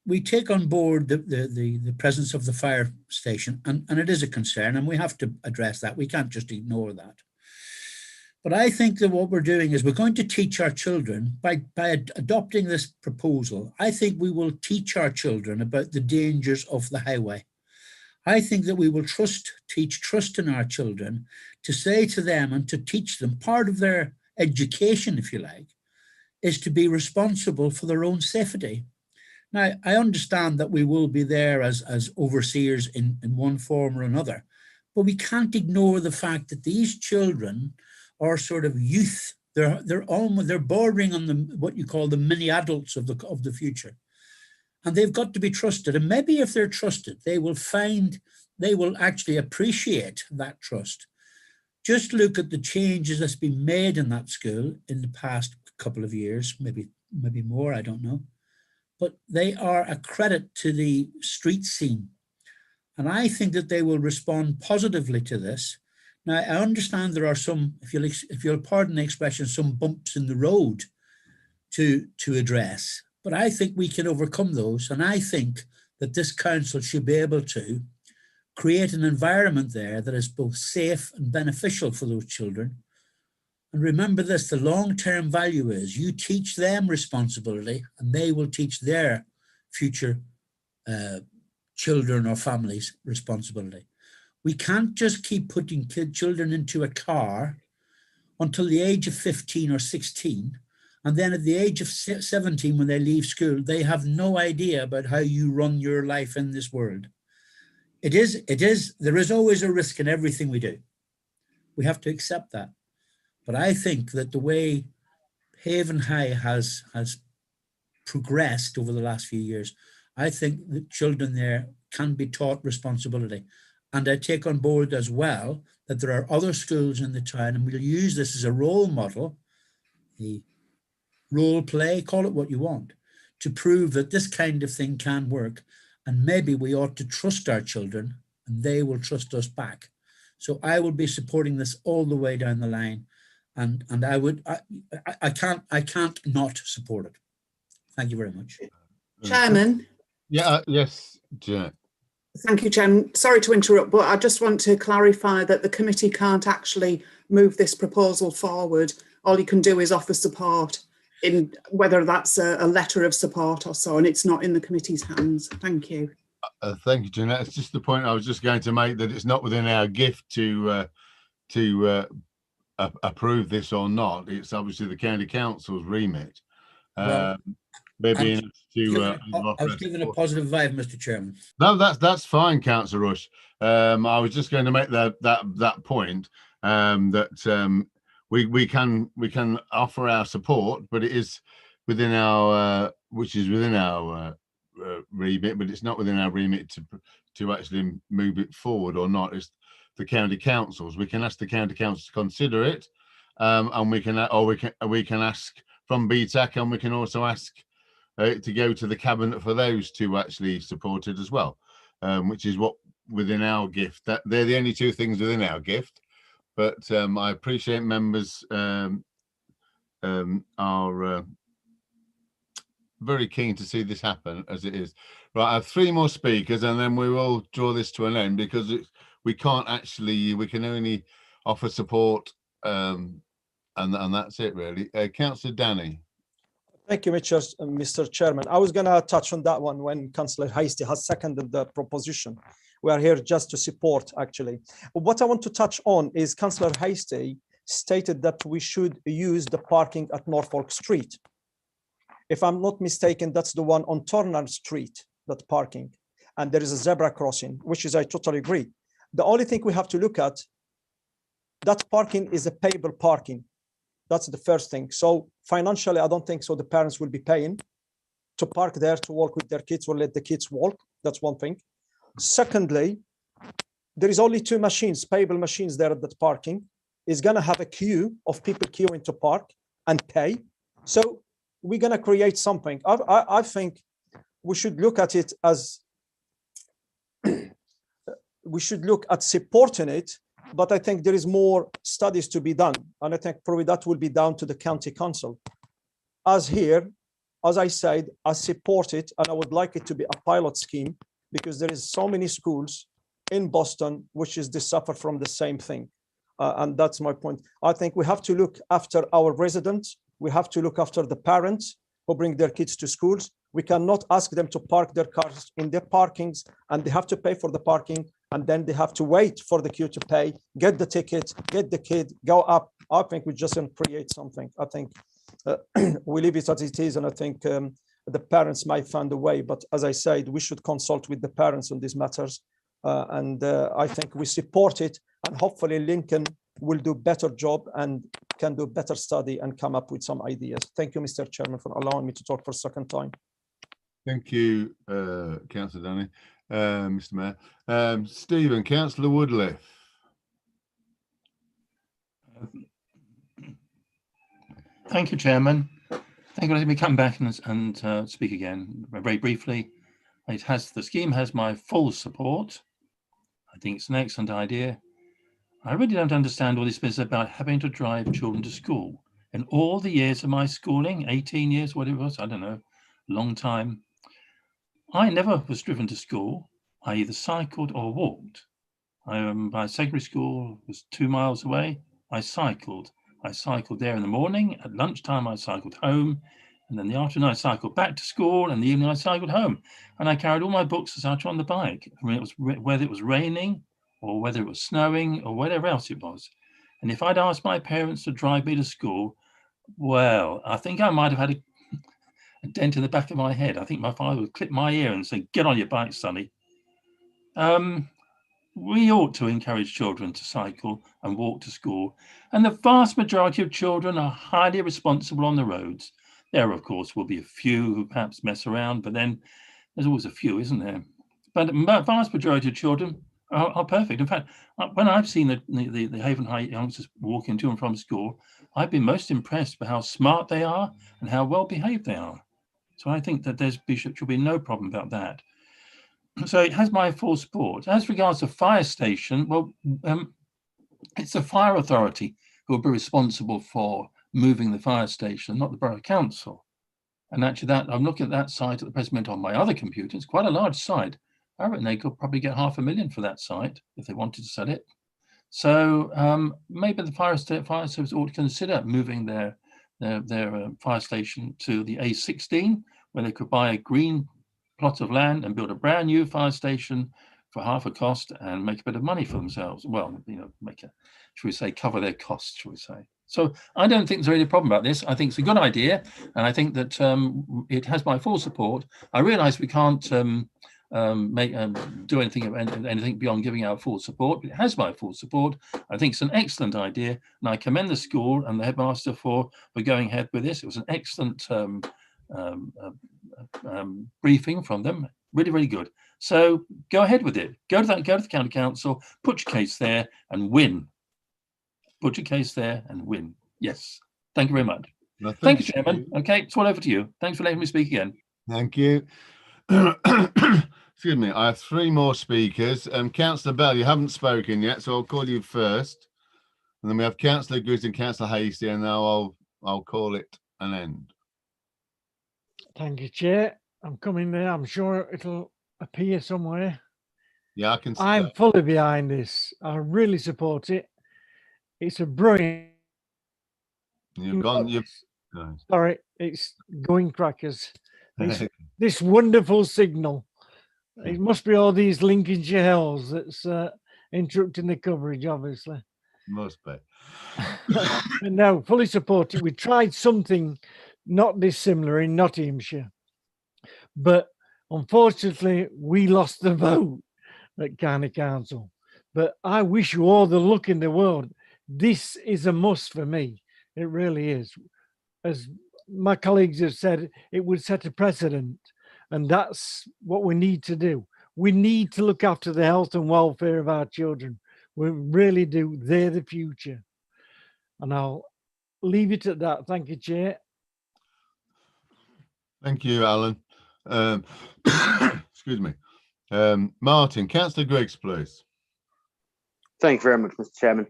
we take on board the presence of the fire station, and it is a concern, and we have to address that. We can't just ignore that. But I think that what we're doing is we're going to teach our children, by adopting this proposal, I think we will teach our children about the dangers of the highway. I think that we will teach trust in our children, to say to them and to teach them, part of their education, if you like, is to be responsible for their own safety. Now, I understand that we will be there as overseers in one form or another, but we can't ignore the fact that these children are sort of youth. They're bordering on what you call the mini adults of the future, and they've got to be trusted. And maybe if they're trusted, they will actually appreciate that trust. Just look at the changes that's been made in that school in the past couple of years, maybe more, I don't know. But they are a credit to the street scene. And I think that they will respond positively to this. Now, I understand there are some, if you'll pardon the expression, some bumps in the road to address, but I think we can overcome those. And I think that this council should be able to create an environment there that is both safe and beneficial for those children. And remember this, the long-term value is you teach them responsibility and they will teach their future children or families responsibility. We can't just keep putting children into a car until the age of 15 or 16. And then at the age of 17, when they leave school, they have no idea about how you run your life in this world. There is always a risk in everything we do. We have to accept that. But I think that the way Haven High has progressed over the last few years, I think that children there can be taught responsibility. And I take on board as well that there are other schools in the town, and we'll use this as a role model, the role play, call it what you want, to prove that this kind of thing can work. And maybe we ought to trust our children and they will trust us back. So I will be supporting this all the way down the line. And I can't not support it. Thank you very much. Chairman. Yeah, yes, Janet. Thank you, Chairman. Sorry to interrupt, but I just want to clarify that the committee can't actually move this proposal forward. All you can do is offer support, in whether that's a letter of support or so, and it's not in the committee's hands. Thank you. Thank you, Jeanette. It's just the point I was just going to make, that it's not within our gift to approve this or not. It's obviously the county council's remit. Maybe I was given a positive vibe, Mr. Chairman. No, that's fine, Councillor Rush. I was just going to make that point, that we can offer our support, but it is within our remit, but it's not within our remit to actually move it forward or not. It's the county councils. We can ask the county council to consider it, and we can ask from BTAC, and we can also ask to go to the cabinet for those to actually support it as well, which is what within our gift. That they're the only two things within our gift. But I appreciate members are very keen to see this happen as it is. Right, I have three more speakers, and then we will draw this to an end, because we can only offer support, and that's it really. Councillor Danny. Thank you, Mr. Chairman. I was going to touch on that one when Councillor Hastie has seconded the proposition. We are here just to support, actually. What I want to touch on is Councillor Hastie stated that we should use the parking at Norfolk Street. If I'm not mistaken, that's the one on Turner Street, that parking. And there is a zebra crossing, which is, I totally agree. The only thing we have to look at, that parking is a payable parking. That's the first thing. So financially, I don't think so the parents will be paying to park there to walk with their kids or let the kids walk. That's one thing. Secondly, there is only 2 machines, payable machines there at that parking. Is going to have a queue of people queuing to park and pay. So we're going to create something. I think we should look at it as, we should look at supporting it, but I think there is more studies to be done. And I think probably that will be down to the county council. As here, as I said, I support it and I would like it to be a pilot scheme because there is so many schools in Boston which is they suffer from the same thing. And that's my point. I think we have to look after our residents. We have to look after the parents who bring their kids to schools. We cannot ask them to park their cars in their parkings and they have to pay for the parking and then they have to wait for the queue to pay, get the ticket, get the kid, go up. I think we just create something. I think we leave it as it is and I think the parents might find a way. But as I said, we should consult with the parents on these matters. And I think we support it and hopefully Lincoln will do better job and can do better study and come up with some ideas. Thank you, Mr. Chairman, for allowing me to talk for a second time. Thank you, Councillor Danny, Mr. Mayor. Stephen, Councillor Woodliffe. Thank you, Chairman. Thank you for letting me come back and speak again. Very briefly, the scheme has my full support. I think it's an excellent idea. I really don't understand all this business about having to drive children to school. In all the years of my schooling, 18 years, what it was, I don't know, long time, I never was driven to school. I either cycled or walked. My secondary school was 2 miles away. I cycled. I cycled there in the morning. At lunchtime, I cycled home. And then in the afternoon, I cycled back to school. And in the evening, I cycled home. And I carried all my books as such on the bike. I mean, it was whether it was raining or whether it was snowing or whatever else it was. And if I'd asked my parents to drive me to school, well, I think I might have had a dent in the back of my head. I think my father would clip my ear and say, "Get on your bike, sonny." We ought to encourage children to cycle and walk to school. And the vast majority of children are highly responsible on the roads. There, of course, will be a few who perhaps mess around, but then there's always a few, isn't there? But the vast majority of children are perfect. In fact, when I've seen the Haven High youngsters walking to and from school, I've been most impressed by how smart they are and how well behaved they are. So I think that there should be no problem about that. So it has my full support. As regards to fire station, well, it's the fire authority who will be responsible for moving the fire station, not the borough council. And actually, I'm looking at that site at the present moment on my other computer. It's quite a large site. I reckon they could probably get $500,000 for that site if they wanted to sell it. So maybe the fire service ought to consider moving their fire station to the A16, where they could buy a green plot of land and build a brand new fire station for half a cost and make a bit of money for themselves. Well, should we say, cover their costs, shall we say. So I don't think there's really a problem about this. I think it's a good idea. And I think that it has my full support. I realize we can't do anything beyond giving our full support, but it has my full support. I think it's an excellent idea. And I commend the school and the headmaster for going ahead with this. It was an excellent briefing from them. Really, really good. So go ahead with it. Go to the county council, put your case there and win. Put your case there and win. Yes. Thank you very much. No, thank you, Chairman. Okay, it's all over to you. Thanks for letting me speak again. Thank you. Excuse me. I have 3 more speakers. Councillor Bell, you haven't spoken yet, so I'll call you first. And then we have Councillor Good and Councillor Hastie, and now I'll call it an end. Thank you, Chair. I'm coming there. I'm sure it'll appear somewhere. Yeah, I can see I'm that. fully behind this. I really support it. It's a brilliant. You've gone. Sorry, it's going crackers. This wonderful signal. It must be all these Lincolnshire hills that's interrupting the coverage, obviously. Must be. No, fully support it. We tried something not dissimilar in Nottinghamshire, but unfortunately we lost the vote at County Council. But I wish you all the luck in the world. This is a must for me. It really is. As my colleagues have said, it would set a precedent, and that's what we need to do. We need to look after the health and welfare of our children. We really do. They're the future. And I'll leave it at that. Thank you, Chair. Thank you, Alan. Excuse me. Martin, Councillor Griggs, please. Thank you very much, Mr. Chairman.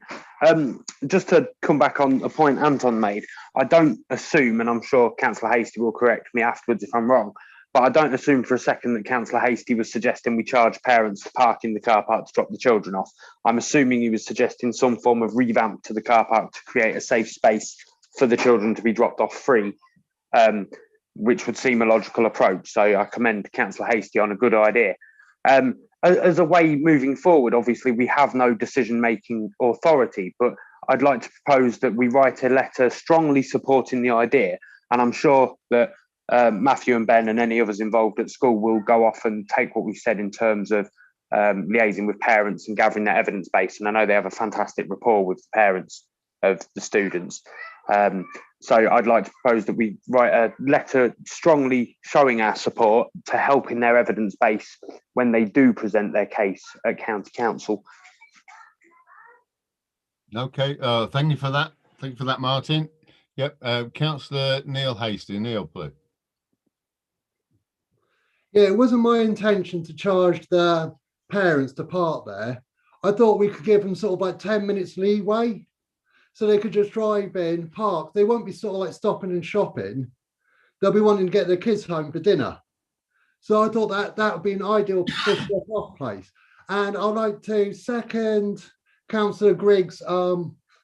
Just to come back on a point Anton made, I don't assume, and I'm sure Councillor Hastie will correct me afterwards if I'm wrong, but I don't assume for a second that Councillor Hastie was suggesting we charge parents for parking the car park to drop the children off. I'm assuming he was suggesting some form of revamp to the car park to create a safe space for the children to be dropped off free, which would seem a logical approach. So I commend Councillor Hastie on a good idea. As a way moving forward, obviously we have no decision-making authority, but I'd like to propose that we write a letter strongly supporting the idea, and I'm sure that Matthew and Ben and any others involved at school will go off and take what we've said in terms of liaising with parents and gathering that evidence base, and I know they have a fantastic rapport with the parents of the students. So I'd like to propose that we write a letter strongly showing our support to help in their evidence base when they do present their case at County Council. Okay, thank you for that. Thank you for that, Martin. Yep, Councillor Neil Hastie. Neil, please. Yeah, it wasn't my intention to charge the parents to park there. I thought we could give them sort of like 10 minutes leeway, so they could just drive in, park. They won't be sort of like stopping and shopping. They'll be wanting to get their kids home for dinner. So I thought that would be an ideal off place. And I'd like to second Councillor Griggs'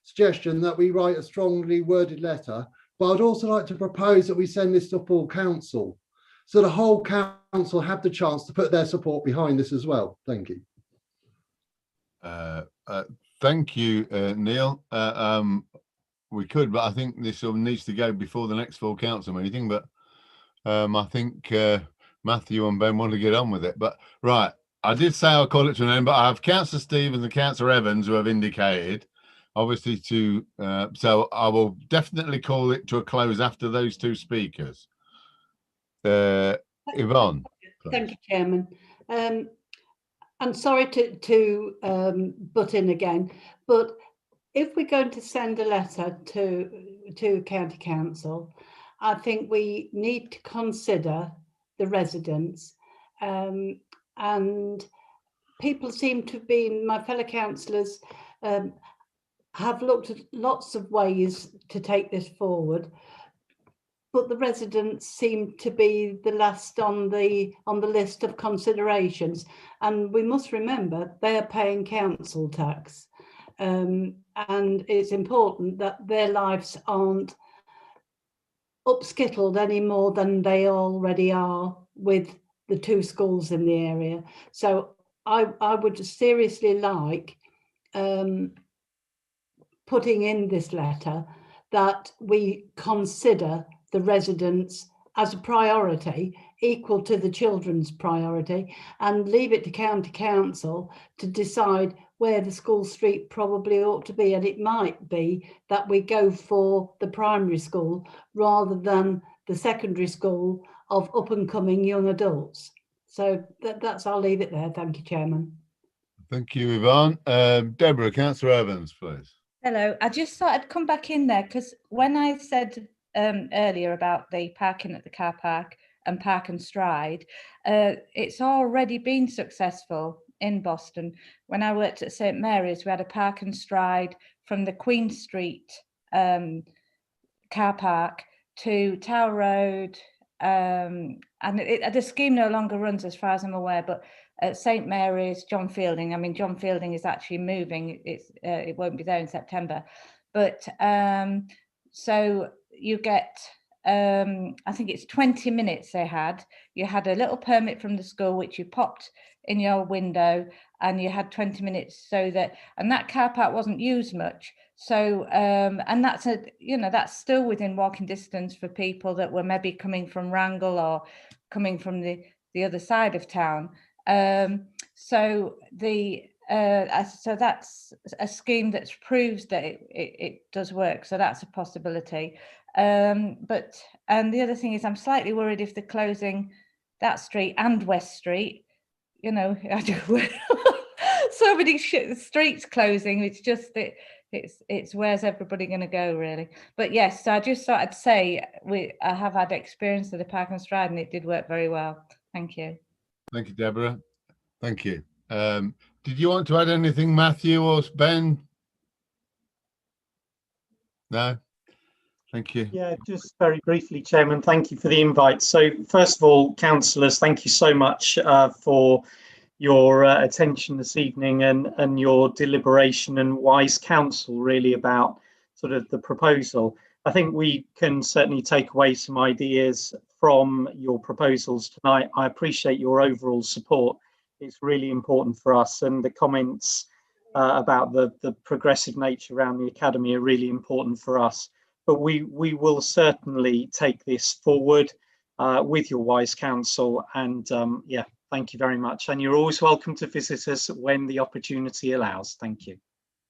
suggestion that we write a strongly worded letter. But I'd also like to propose that we send this to full council, so the whole council have the chance to put their support behind this as well. Thank you. Thank you, Neil. We could, but I think this needs to go before the next full council meeting. But I think Matthew and Ben want to get on with it. But right, I did say I'll call it to an end, but I have Councillor Stevens and Councillor Evans who have indicated, obviously, to so I will definitely call it to a close after those two speakers. Yvonne. Thank you, Chairman. I'm sorry to butt in again, but if we're going to send a letter to County Council, I think we need to consider the residents, and people seem to be, my fellow councillors have looked at lots of ways to take this forward, but the residents seem to be the last on the list of considerations, and we must remember they are paying council tax, and it's important that their lives aren't upskittled any more than they already are with the two schools in the area. So I would seriously like putting in this letter that we consider the residents as a priority equal to the children's priority, and leave it to County Council to decide where the school street probably ought to be. And it might be that we go for the primary school rather than the secondary school of up and coming young adults. So that's, I'll leave it there. Thank you, Chairman. Thank you, Yvonne. Deborah, Councillor Evans, please. Hello, I just thought I'd come back in there because when I said earlier about the parking at the car park and park and stride, it's already been successful in Boston. When I worked at St Mary's, we had a park and stride from the Queen Street car park to Tower Road, and the scheme no longer runs as far as I'm aware, but at St Mary's, John Fielding, I mean, John Fielding is actually moving. It won't be there in September, but so you get I think it's 20 minutes they had. You had a little permit from the school, which you popped in your window, and you had 20 minutes, so that, and that car park wasn't used much. So, and that's that's still within walking distance for people that were maybe coming from Wrangle or coming from the other side of town. So that's a scheme that proves that it does work. So that's a possibility. And the other thing is, I'm slightly worried if they're closing that street and West Street. So many streets closing. It's just that it's where's everybody going to go, really? But yes, I just thought I'd say I have had experience of the Park and Stride, and it did work very well. Thank you. Thank you, Deborah. Thank you. Did you want to add anything, Matthew or Ben? No? Thank you. Yeah, just very briefly, Chairman, thank you for the invite. So first of all, councillors, thank you so much for your attention this evening and your deliberation and wise counsel really about sort of the proposal. I think we can certainly take away some ideas from your proposals tonight. I appreciate your overall support. It's really important for us, and the comments about the progressive nature around the academy are really important for us. But we will certainly take this forward with your wise counsel, and yeah, thank you very much. And you're always welcome to visit us when the opportunity allows. Thank you.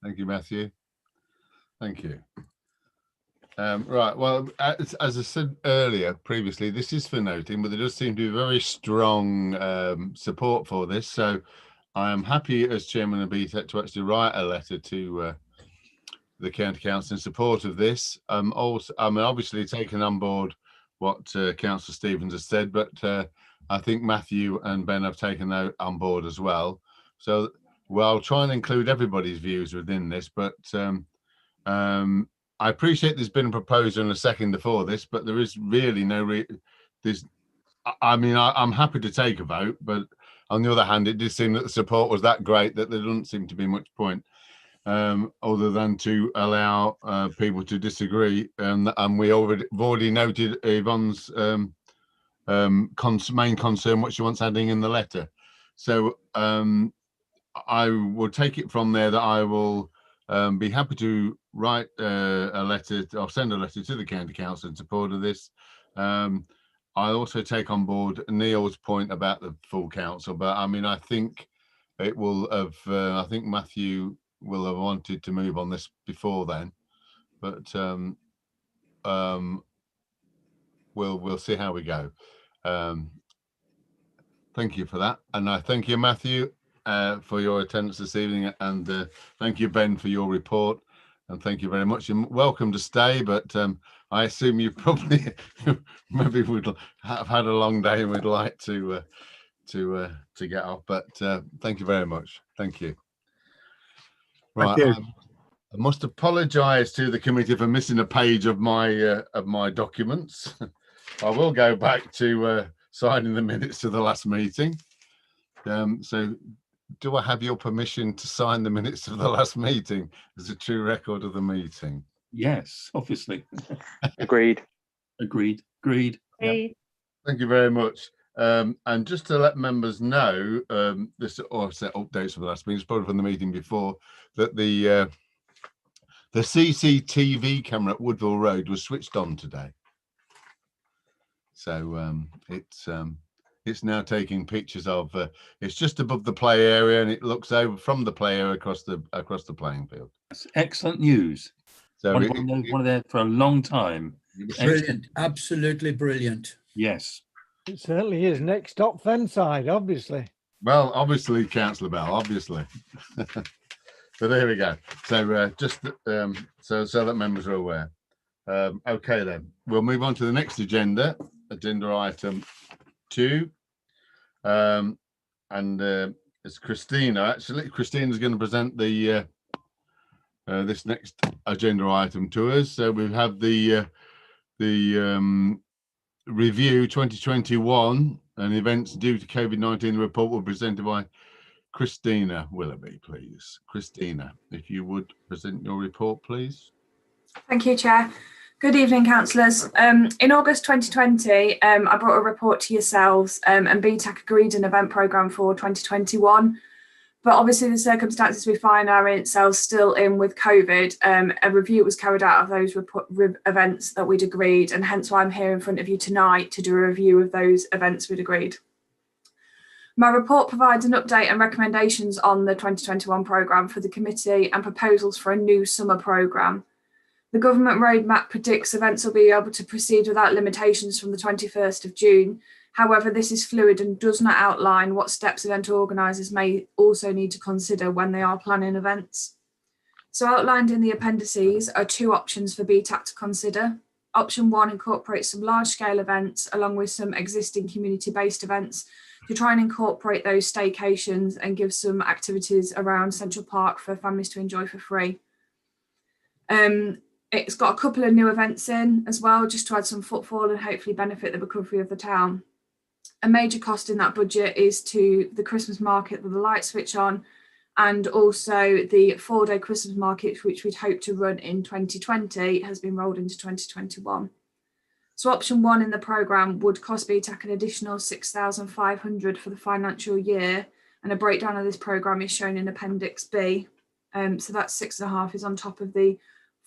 Thank you, Matthew. Thank you. Right, well, as I said earlier previously, this is for noting, but there does seem to be very strong support for this. So I am happy as chairman of BTAC to actually write a letter to the County Council in support of this. Also, I'm obviously taking on board what Councillor Stevens has said, but I think Matthew and Ben have taken that on board as well. So I'll try and include everybody's views within this, but I appreciate there's been a proposal and a second for this, but there is really no I'm happy to take a vote, but on the other hand, it did seem that the support was that great that there doesn't seem to be much point other than to allow people to disagree. And we've already noted Yvonne's main concern, what she wants adding in the letter. So I will take it from there that I will be happy to write a letter, or send a letter to the County Council in support of this. I also take on board Neil's point about the full council, but I mean, I think it will have, I think Matthew will have wanted to move on this before then, but we'll see how we go. Thank you for that, and I thank you, Matthew, for your attendance this evening, and thank you, Ben, for your report, and thank you very much. You're welcome to stay, but I assume you probably maybe would have had a long day and would like to get off. But thank you very much. Thank you. Right, Thank you. I must apologise to the committee for missing a page of my documents. I will go back to signing the minutes of the last meeting. So, do I have your permission to sign the minutes of the last meeting as a true record of the meeting? Yes, obviously. Agreed. Agreed. Yep. Thank you very much. And just to let members know, this or set updates for the last meeting, probably from the meeting before, that the CCTV camera at Woodville Road was switched on today. So it's now taking pictures of. It's just above the play area, and it looks over from the play area across the playing field. That's excellent news. So one of there for a long time. Brilliant, absolutely brilliant. Yes, it certainly is. Next stop, Fenside, obviously. Well, obviously, Councillor Bell, obviously. So there we go. So just so that members are aware. Okay, then we'll move on to the next agenda item 2. And it's Christina. Actually, Christina's going to present the this next agenda item to us. So we have the review 2021 and events due to COVID-19. The report will be presented by Christina Willoughby, please. Christina, if you would present your report, please. Thank you, Chair. Good evening, councillors. In August 2020, I brought a report to yourselves and BTAC agreed an event programme for 2021. But obviously the circumstances we find ourselves still in with COVID, a review was carried out of those events that we'd agreed, and hence why I'm here in front of you tonight to do a review of those events we'd agreed. My report provides an update and recommendations on the 2021 programme for the committee and proposals for a new summer programme. The government roadmap predicts events will be able to proceed without limitations from the 21st of June. However, this is fluid and does not outline what steps event organisers may also need to consider when they are planning events. So outlined in the appendices are two options for BTAC to consider. Option 1 incorporates some large-scale events along with some existing community-based events to try and incorporate those staycations and give some activities around Central Park for families to enjoy for free. It's got a couple of new events in as well, just to add some footfall and hopefully benefit the recovery of the town. A major cost in that budget is to the Christmas market with the light switch on, and also the 4-day Christmas market, which we'd hoped to run in 2020, has been rolled into 2021. So option 1 in the programme would cost BTAC an additional £6,500 for the financial year, and a breakdown of this programme is shown in Appendix B. So that 6.5 is on top of the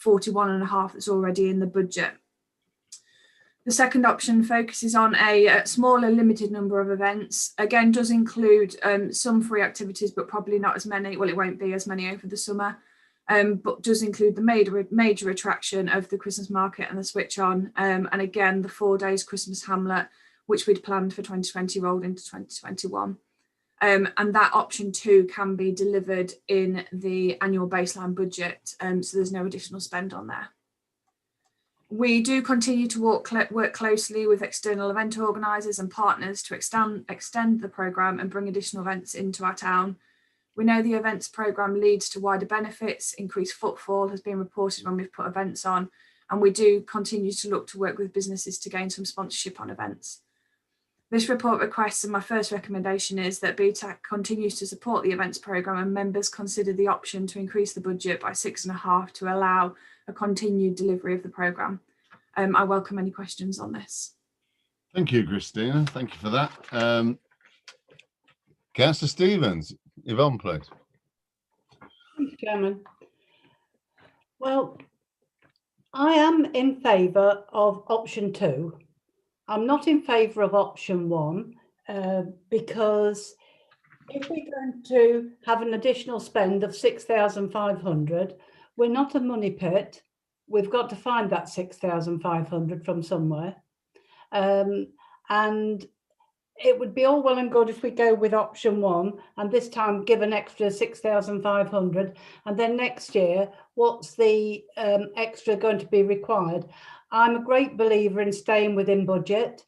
41.5 that's already in the budget. The second option focuses on a smaller, limited number of events. Again, does include some free activities, but probably not as many. Well, it won't be as many over the summer, but does include the major attraction of the Christmas market and the switch on. And again, the 4 days Christmas Hamlet, which we'd planned for 2020, rolled into 2021. And that option 2 can be delivered in the annual baseline budget, so there's no additional spend on there. We do continue to work closely with external event organisers and partners to extend the programme and bring additional events into our town. We know the events programme leads to wider benefits, increased footfall has been reported when we've put events on, and we do continue to look to work with businesses to gain some sponsorship on events. This report requests, and my first recommendation is that BTAC continues to support the events programme and members consider the option to increase the budget by 6.5 to allow a continued delivery of the programme. I welcome any questions on this. Thank you, Christina. Thank you for that. Councillor Stevens, Yvonne, please. Thank you, Chairman. Well, I am in favour of option 2. I'm not in favour of option 1 because if we're going to have an additional spend of 6,500, we're not a money pit. We've got to find that 6,500 from somewhere. And it would be all well and good if we go with option 1 and this time give an extra 6,500, and then next year, what's the extra going to be required? I'm a great believer in staying within budget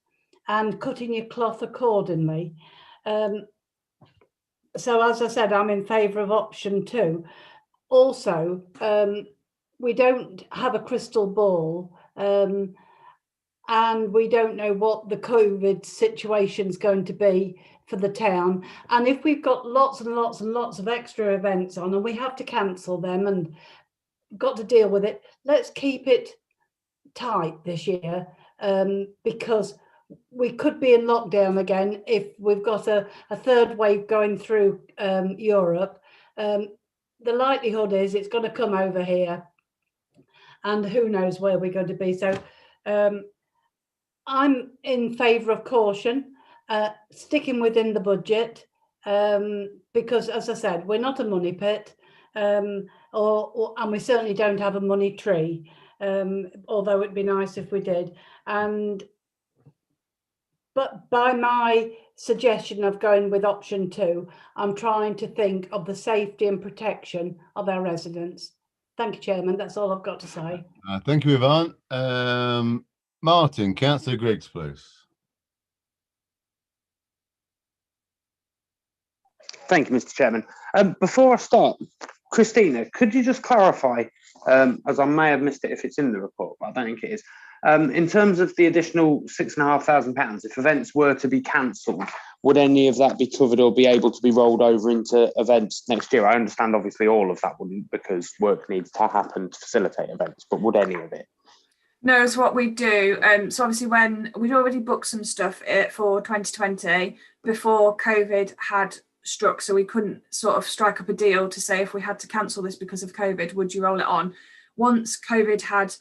and cutting your cloth accordingly. So as I said, I'm in favour of option 2. Also, we don't have a crystal ball and we don't know what the COVID situation is going to be for the town. And if we've got lots and lots and lots of extra events on and we have to cancel them and got to deal with it, let's keep it tight this year because we could be in lockdown again if we've got a third wave going through Europe. The likelihood is it's going to come over here and who knows where we're going to be. So I'm in favour of caution, sticking within the budget because, as I said, we're not a money pit and we certainly don't have a money tree. Although it'd be nice if we did. But by my suggestion of going with option 2, I'm trying to think of the safety and protection of our residents. Thank you, Chairman. That's all I've got to say. Thank you, Yvonne. Martin, Councillor Griggs, please. Thank you, Mr. Chairman. Before I start, Christina, could you just clarify, as I may have missed it if it's in the report, but I don't think it is, in terms of the additional £6,500, if events were to be cancelled, would any of that be covered or be able to be rolled over into events next year? I understand obviously all of that wouldn't because work needs to happen to facilitate events, but would any of it? No, it's what we do. So obviously when we'd already booked some stuff for 2020 before COVID had struck, so we couldn't sort of strike up a deal to say if we had to cancel this because of COVID, would you roll it on? Once COVID had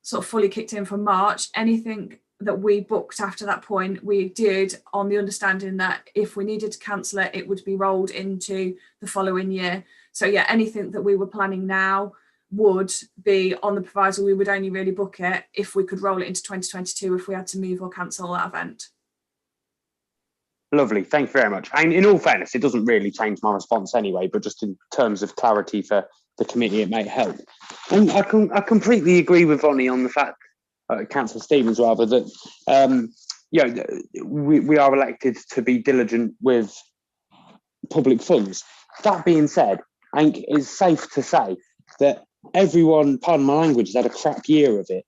sort of fully kicked in from March, anything that we booked after that point, we did on the understanding that if we needed to cancel it, it would be rolled into the following year. So yeah, anything that we were planning now would be on the proviso we would only really book it if we could roll it into 2022 if we had to move or cancel that event. Lovely, thank you very much. And in all fairness, it doesn't really change my response anyway, but just in terms of clarity for the committee, it may help. And I completely agree with Vonnie on the fact, Councillor Stevens rather, that you know, we are elected to be diligent with public funds. That being said, I think it's safe to say that everyone, pardon my language, has had a crap year of it.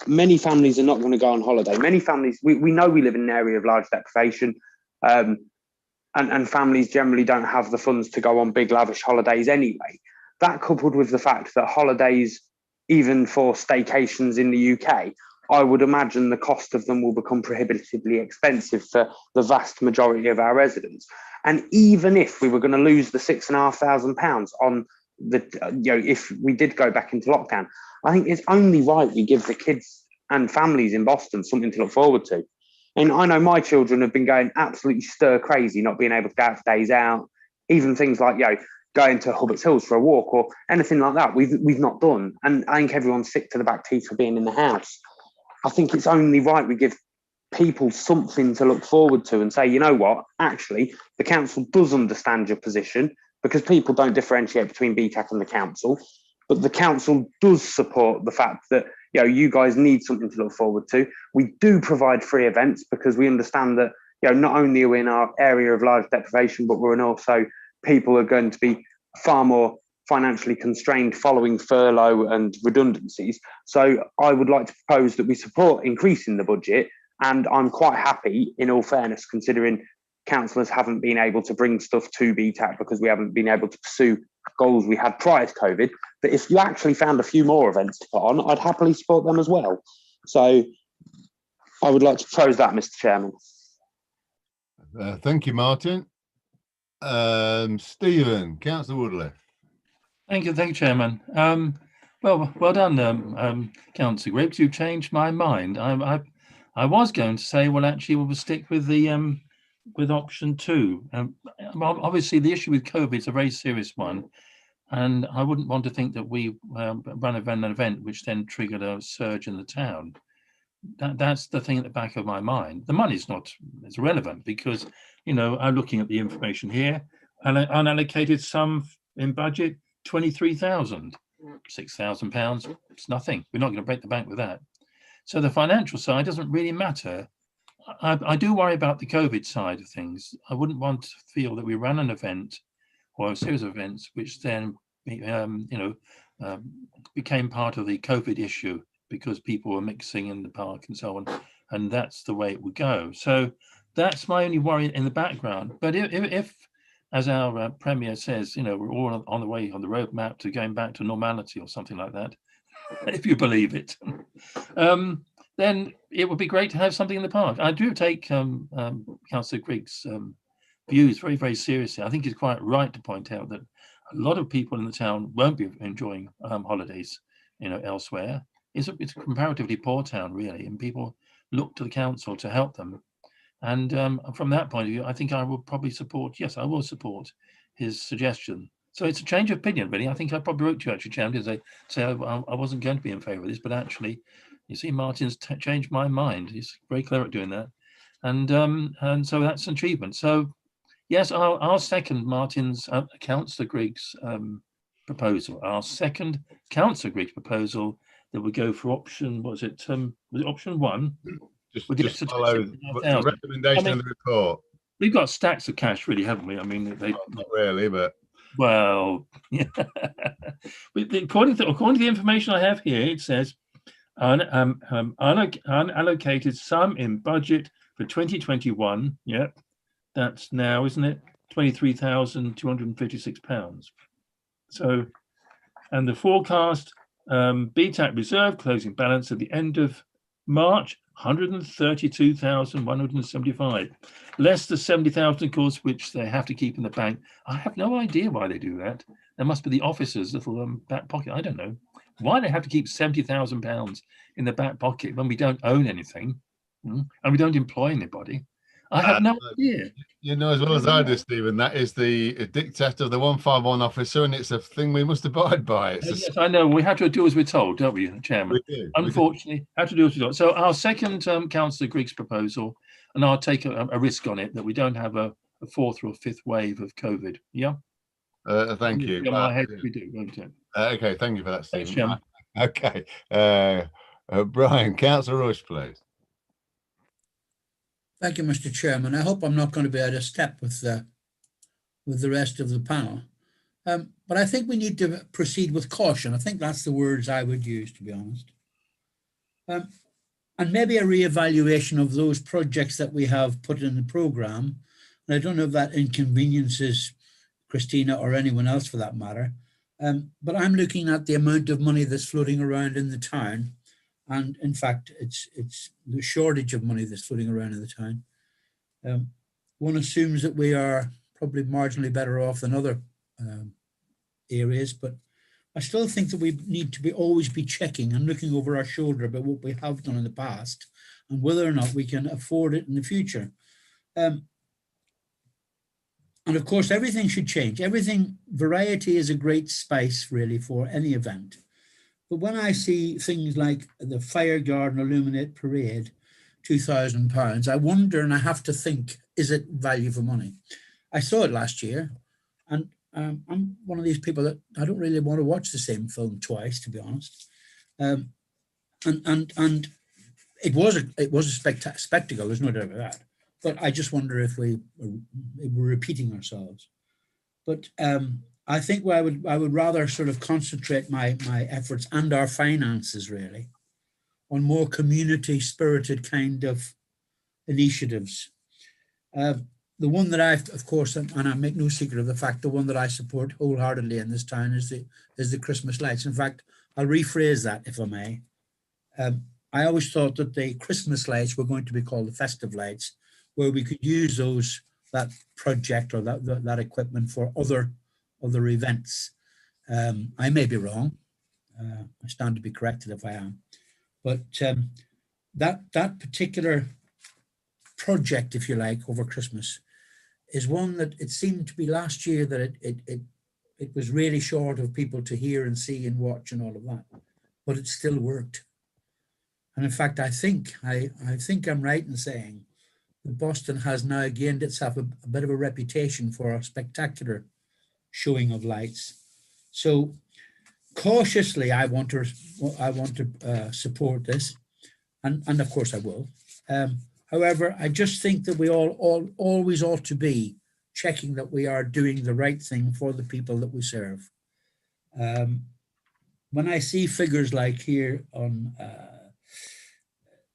Many families are not going to go on holiday. Many families, we know we live in an area of large deprivation, and families generally don't have the funds to go on big lavish holidays anyway. That coupled with the fact that holidays, even for staycations in the UK, I would imagine the cost of them will become prohibitively expensive for the vast majority of our residents. And even if we were going to lose the £6,500 on the, you know, if we did go back into lockdown, I think it's only right we give the kids and families in Boston something to look forward to. And I know my children have been going absolutely stir crazy, not being able to go out for days out, even things like, you know, going to Hubbards Hills for a walk or anything like that. We've not done. And I think everyone's sick to the back teeth for being in the house. I think it's only right we give people something to look forward to and say, you know what, actually, the council does understand your position, because people don't differentiate between BTAC and the council, but the council does support the fact that, you know, you guys need something to look forward to. We do provide free events because we understand that, you know, not only are we in our area of large deprivation, but we're also people are going to be far more financially constrained following furlough and redundancies. So I would like to propose that we support increasing the budget, and I'm quite happy, in all fairness, considering councillors haven't been able to bring stuff to BTAC because we haven't been able to pursue goals we had prior to COVID, that if you actually found a few more events to put on, I'd happily support them as well. So I would like to propose that, Mr. Chairman. Thank you, Martin. Stephen, Councillor Woodley. Thank you, Chairman. Well done, Councillor Griggs. You changed my mind. I was going to say, well, actually, we'll stick with the with option 2. Obviously, the issue with COVID is a very serious one, and I wouldn't want to think that we run an event which then triggered a surge in the town. That's the thing at the back of my mind. The money's not, it's relevant because, you know, I'm looking at the information here, and unallocated sum in budget, 23,000, £6,000. It's nothing. We're not going to break the bank with that. So the financial side doesn't really matter. I do worry about the COVID side of things. I wouldn't want to feel that we ran an event or a series of events which then, became part of the COVID issue because people were mixing in the park and so on, and that's the way it would go. So that's my only worry in the background. But if as our Premier says, you know, we're all on the way on the roadmap to going back to normality or something like that, if you believe it, then it would be great to have something in the park. I do take Councillor Griggs' views very, very seriously. I think he's quite right to point out that a lot of people in the town won't be enjoying holidays, you know, elsewhere. It's a comparatively poor town, really, and people look to the council to help them. And from that point of view, I think I will probably support, yes, I will support his suggestion. So it's a change of opinion, really. I think I probably wrote to you, actually, Chairman, to say I wasn't going to be in favour of this, but actually, you see, Martin's changed my mind. He's very clever at doing that. And so that's an achievement. So, yes, I'll second Martin's Councillor Griggs' proposal. I'll second Councillor Griggs' proposal that we go for option, was it option 1? Just follow the recommendation of the report. We've got stacks of cash, really, haven't we? I mean, not really, but well, yeah. according to the information I have here, it says unallocated sum in budget for 2021. Yeah, that's now, isn't it? £23,256. So, and the forecast BTAC reserve closing balance at the end of March, 132,175. Less the 70,000, of course, which they have to keep in the bank. I have no idea why they do that. There must be the officers' little back pocket. I don't know why they have to keep £70,000 in the back pocket when we don't own anything and we don't employ anybody. I have no idea. You know as well as I do, Stephen, that is the diktat of the 151 officer, and it's a thing we must abide by. Yes, I know. We have to do as we're told, don't we, Chairman? We do. Unfortunately, have to do as we're told. So our second Councillor Griggs proposal, and I'll take a risk on it that we don't have a fourth or fifth wave of COVID. Yeah. Thank you. On my head, we do, won't it? Okay, thank you for that, Stephen. Thanks, Chairman. Okay, Brian, Councillor Rush, please. Thank you, Mr. Chairman. I hope I'm not going to be out of step with the rest of the panel. But I think we need to proceed with caution. I think that's the words I would use, to be honest. And maybe a reevaluation of those projects that we have put in the programme. And I don't know if that inconveniences Christina or anyone else for that matter. But I'm looking at the amount of money that's floating around in the town. And in fact, it's the shortage of money that's floating around in the town. One assumes that we are probably marginally better off than other areas, but I still think that we need to always be checking and looking over our shoulder about what we have done in the past and whether or not we can afford it in the future. And of course, everything should change. Variety is a great spice really for any event. But when I see things like the Fire Garden Illuminate Parade, £2,000, I wonder and I have to think, is it value for money? I saw it last year, and I'm one of these people that I don't really want to watch the same film twice, to be honest. And it was a spectacle, there's no doubt about that. But I just wonder if we're repeating ourselves. But I think I would rather sort of concentrate my efforts and our finances really on more community spirited kind of initiatives. The one that of course, and I make no secret of the fact, the one that I support wholeheartedly in this town is the Christmas lights. In fact, I'll rephrase that if I may. I always thought that the Christmas lights were going to be called the festive lights, where we could use that project or that equipment for other events. I may be wrong. I stand to be corrected if I am. But that particular project, if you like, over Christmas is one that it seemed to be last year that it was really short of people to hear and see and watch and all of that, but it still worked. And in fact, I think I'm right in saying that Boston has now gained itself a bit of a reputation for a spectacular showing of lights. So cautiously, I want to support this, and of course I will. However, I just think that we all always ought to be checking that we are doing the right thing for the people that we serve. When I see figures like here on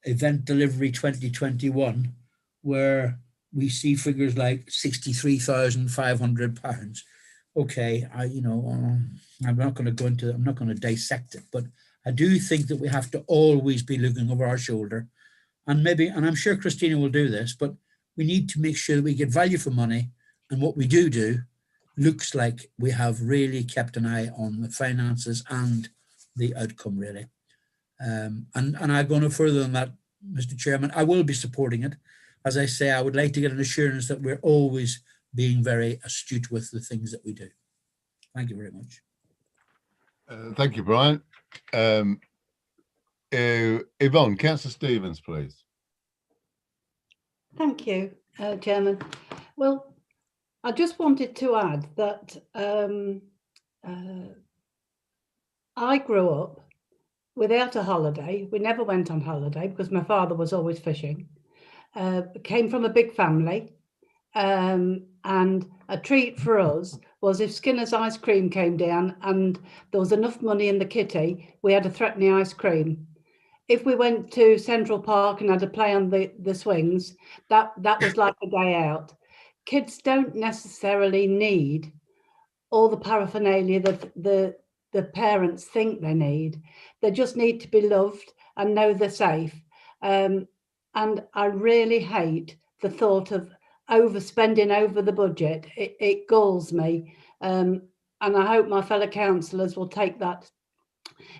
Event Delivery 2021, where we see figures like £63,500. Okay, I'm not going to go into, I'm not going to dissect it, but I do think that we have to always be looking over our shoulder, and I'm sure Christina will do this, but we need to make sure that we get value for money, and what we do looks like we have really kept an eye on the finances and the outcome really. And I go no further than that, Mr. Chairman. I will be supporting it. As I say, I would like to get an assurance that we're always being very astute with the things that we do. Thank you very much. Thank you, Brian. Yvonne, Councillor Stevens, please. Thank you, Chairman. Well, I just wanted to add that I grew up without a holiday. We never went on holiday because my father was always fishing. Came from a big family, and a treat for us was if Skinner's ice cream came down and there was enough money in the kitty, we had a threepenny ice cream. If we went to Central Park and had to play on the swings, that was like a day out. Kids don't necessarily need all the paraphernalia that the the parents think they need. They just need to be loved and know they're safe. And I really hate the thought of overspending over the budget. It galls me. And I hope my fellow councillors will take that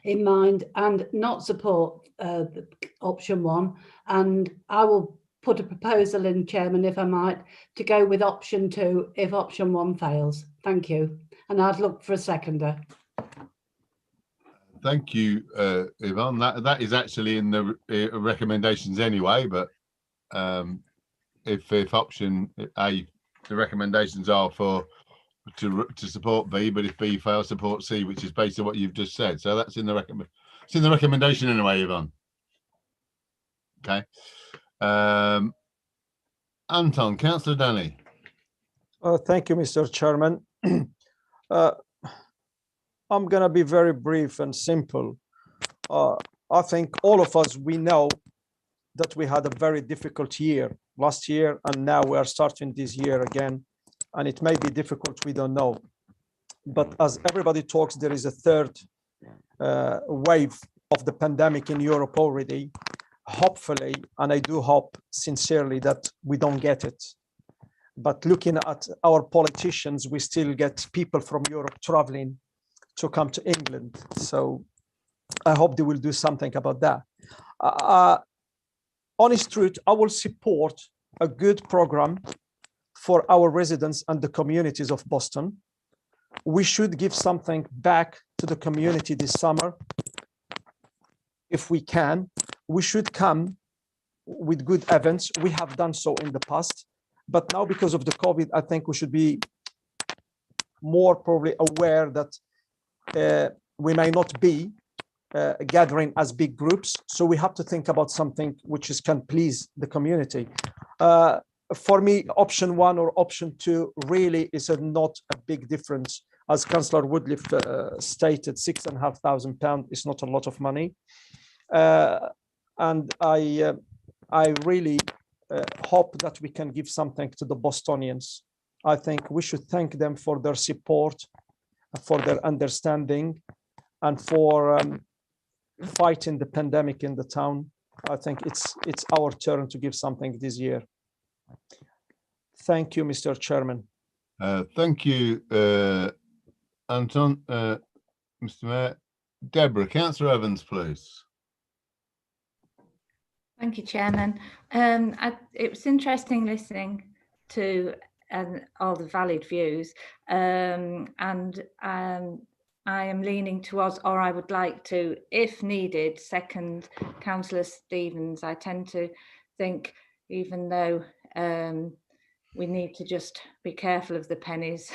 in mind and not support option 1. And I will put a proposal in, Chairman, if I might, to go with option 2 if option 1 fails. Thank you. And I'd look for a seconder. Thank you, Yvonne. That is actually in the recommendations anyway, but if option A, the recommendations are to support B, but if B fails, support C, which is basically what you've just said. So that's in the recommendation anyway, Yvonne. Okay. Anton, Councillor Danny. Thank you, Mr. Chairman. I'm going to be very brief and simple. I think all of us, we know that we had a very difficult year last year, and now we are starting this year again, and it may be difficult, we don't know. But as everybody talks, there is a third wave of the pandemic in Europe already. Hopefully, and I do hope sincerely that we don't get it. But looking at our politicians, we still get people from Europe traveling to come to England. So I hope they will do something about that. Honest truth, I will support a good program for our residents and the communities of Boston. We should give something back to the community this summer. If we can, we should come with good events. We have done so in the past, but now because of the COVID, I think we should be more probably aware that we may not be gathering as big groups. So we have to think about something which can please the community. For me, option 1 or option 2 really is not a big difference. As Councillor Woodliff stated, £6,500 is not a lot of money. And I really hope that we can give something to the Bostonians. I think we should thank them for their support, for their understanding, and for fighting the pandemic in the town. I think it's our turn to give something this year. Thank you, Mr. Chairman. Thank you, Anton. Mr. Mayor. Deborah, Councillor Evans, please. Thank you, Chairman. It was interesting listening to all the valid views, and I am leaning towards, or I would like to, if needed, second Councillor Stevens. I tend to think, even though we need to just be careful of the pennies,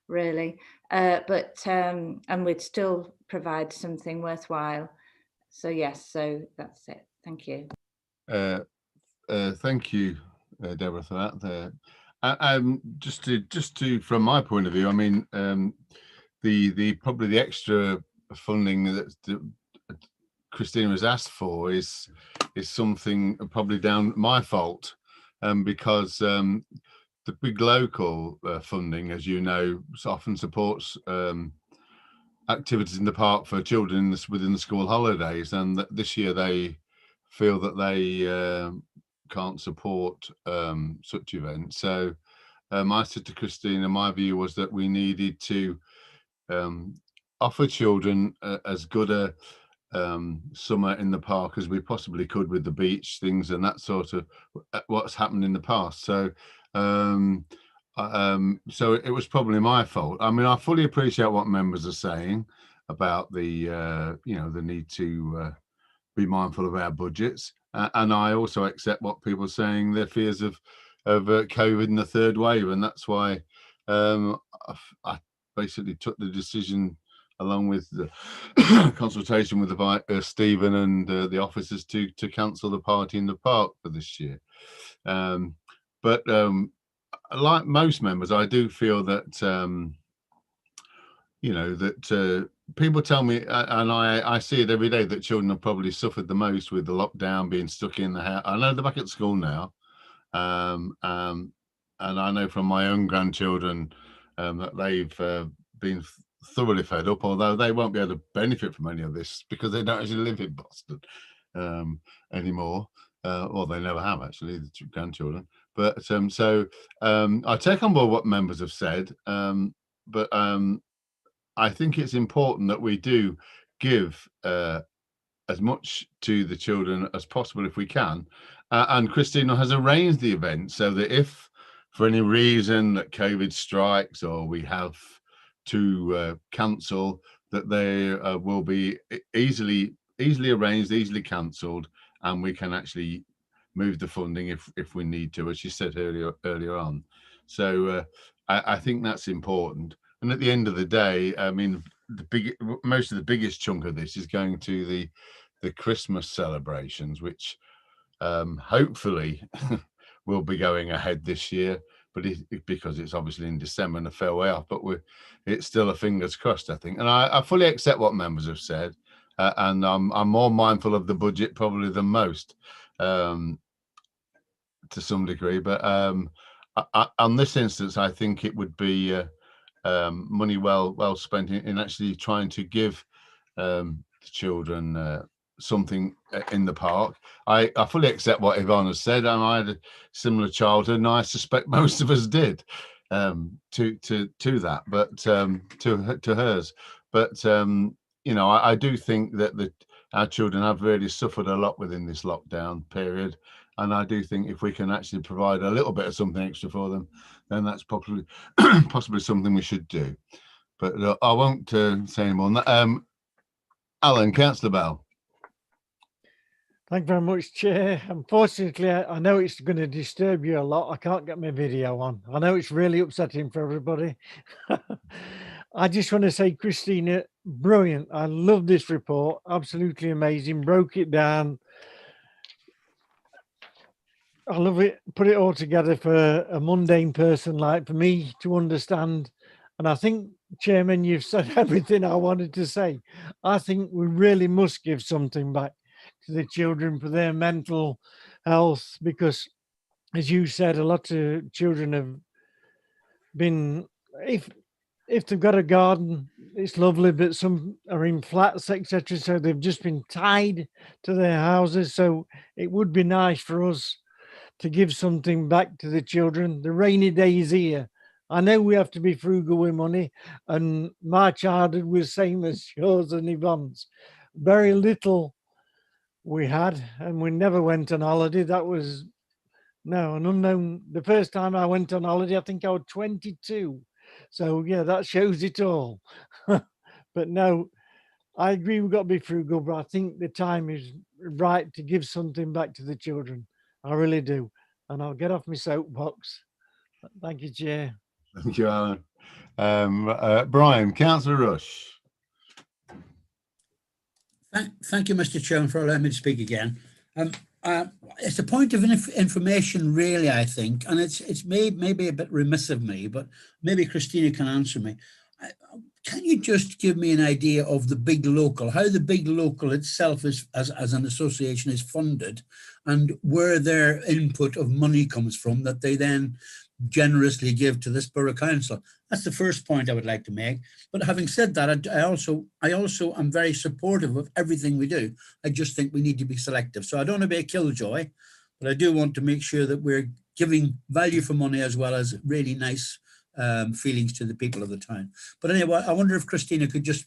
really, and we'd still provide something worthwhile. So yes, so that's it. Thank you. Thank you, Deborah, for that. Just to, from my point of view, I mean, probably the extra funding that Christina has asked for is something probably down my fault, because the big local funding, as you know, often supports activities in the park for children within the school holidays, and this year they feel that they can't support such events. So I said to Christina, my view was that we needed to offer children as good a summer in the park as we possibly could, with the beach things and that sort of what's happened in the past. So so it was probably my fault. I mean, I fully appreciate what members are saying about the the need to be mindful of our budgets, and I also accept what people are saying, their fears of COVID and the third wave, and that's why I basically took the decision, along with the consultation with the Stephen and the officers, to cancel the party in the park for this year. But like most members, I do feel that that people tell me, and I see it every day, that children have probably suffered the most with the lockdown, being stuck in the house. I know they're back at school now, and I know from my own grandchildren that they've been thoroughly fed up, although they won't be able to benefit from any of this because they don't actually live in Boston anymore, or they never have actually, the grandchildren. But I take on board what members have said, but I think it's important that we do give as much to the children as possible if we can. And Christina has arranged the event so that if for any reason that COVID strikes or we have to cancel, that they will be easily arranged, easily cancelled, and we can actually move the funding if we need to, as you said earlier on. So I think that's important. And at the end of the day, I mean, most of the biggest chunk of this is going to the Christmas celebrations, which hopefully will be going ahead this year, but because it's obviously in December and a fair way off, but it's still a fingers crossed, I think. And I fully accept what members have said, and I'm more mindful of the budget probably than most, to some degree. But on this instance, I think it would be money well spent in actually trying to give the children something in the park. I fully accept what Yvonne has said, and I had a similar childhood, and I suspect most of us did to that, but to hers. But you know, I do think that our children have really suffered a lot within this lockdown period, and I do think if we can actually provide a little bit of something extra for them, then that's possibly something we should do. But I won't say any more on that. Alan, Councillor Bell. Thank you very much, Chair. Unfortunately, I know it's going to disturb you a lot. I can't get my video on. I know it's really upsetting for everybody. I just want to say, Christina, brilliant. I love this report. Absolutely amazing. Broke it down. I love it. Put it all together for a mundane person like for me to understand. And I think, Chairman, you've said everything I wanted to say. I think we really must give something back to the children for their mental health, because as you said, a lot of children have been, if they've got a garden, it's lovely, but some are in flats, etc., so they've just been tied to their houses. So it would be nice for us to give something back to the children. The rainy day is here. I know we have to be frugal with money, and my childhood was same as yours and Yvonne's. Very little we had, and we never went on holiday. That was an unknown. The first time I went on holiday, I think I was 22. So yeah, that shows it all. But no, I agree we've got to be frugal, but I think the time is right to give something back to the children. I really do. And I'll get off my soapbox. Thank you, Chair. Thank you, Alan. Brian, Councillor Rush. Thank you, Mr. Chairman, for allowing me to speak again. It's a point of information, really, I think, and it's maybe a bit remiss of me, but maybe Christina can answer me. Can you just give me an idea of the big local, how the big local itself is, as an association, is funded, and where their input of money comes from that they then generously give to this borough council? That's the first point I would like to make. But having said that, I also am very supportive of everything we do. I just think we need to be selective. So I don't want to be a killjoy, but I do want to make sure that we're giving value for money as well as really nice feelings to the people of the town. But anyway, I wonder if Christina could just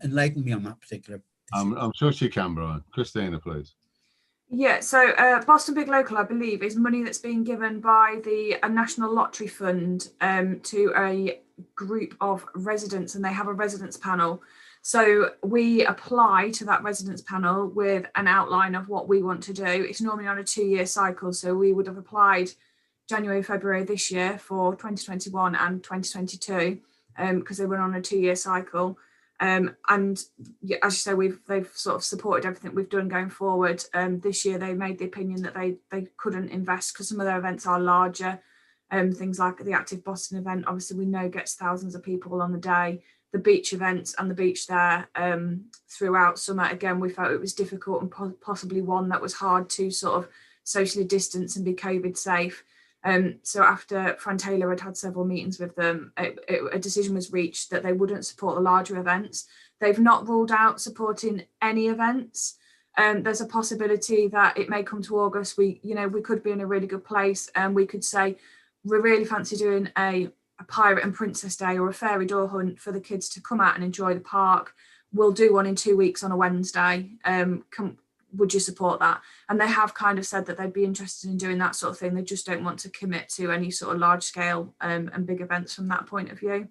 enlighten me on that particular issue. I'm sure she can, Brian. Christina, please. Yeah, so Boston Big Local, I believe, is money that's being given by the National Lottery Fund to a group of residents, and they have a residents panel. So we apply to that residents panel with an outline of what we want to do. It's normally on a 2-year cycle, so we would have applied January, February this year for 2021 and 2022 because they went on a 2-year cycle. And as you say, they've sort of supported everything we've done going forward. This year they made the opinion that they couldn't invest because some of their events are larger. Things like the Active Boston event, obviously we know gets thousands of people on the day. The beach events and the beach there throughout summer, again, we felt it was difficult and possibly one that was hard to sort of socially distance and be COVID safe. So after Fran Taylor had had several meetings with them, a decision was reached that they wouldn't support the larger events. They've not ruled out supporting any events. There's a possibility that it may come to August. We could be in a really good place, and we could say we really fancy doing a Pirate and Princess Day or a fairy door hunt for the kids to come out and enjoy the park. We'll do one in 2 weeks on a Wednesday. Would you support that? And they have kind of said that they'd be interested in doing that sort of thing. They just don't want to commit to any sort of large scale and big events from that point of view.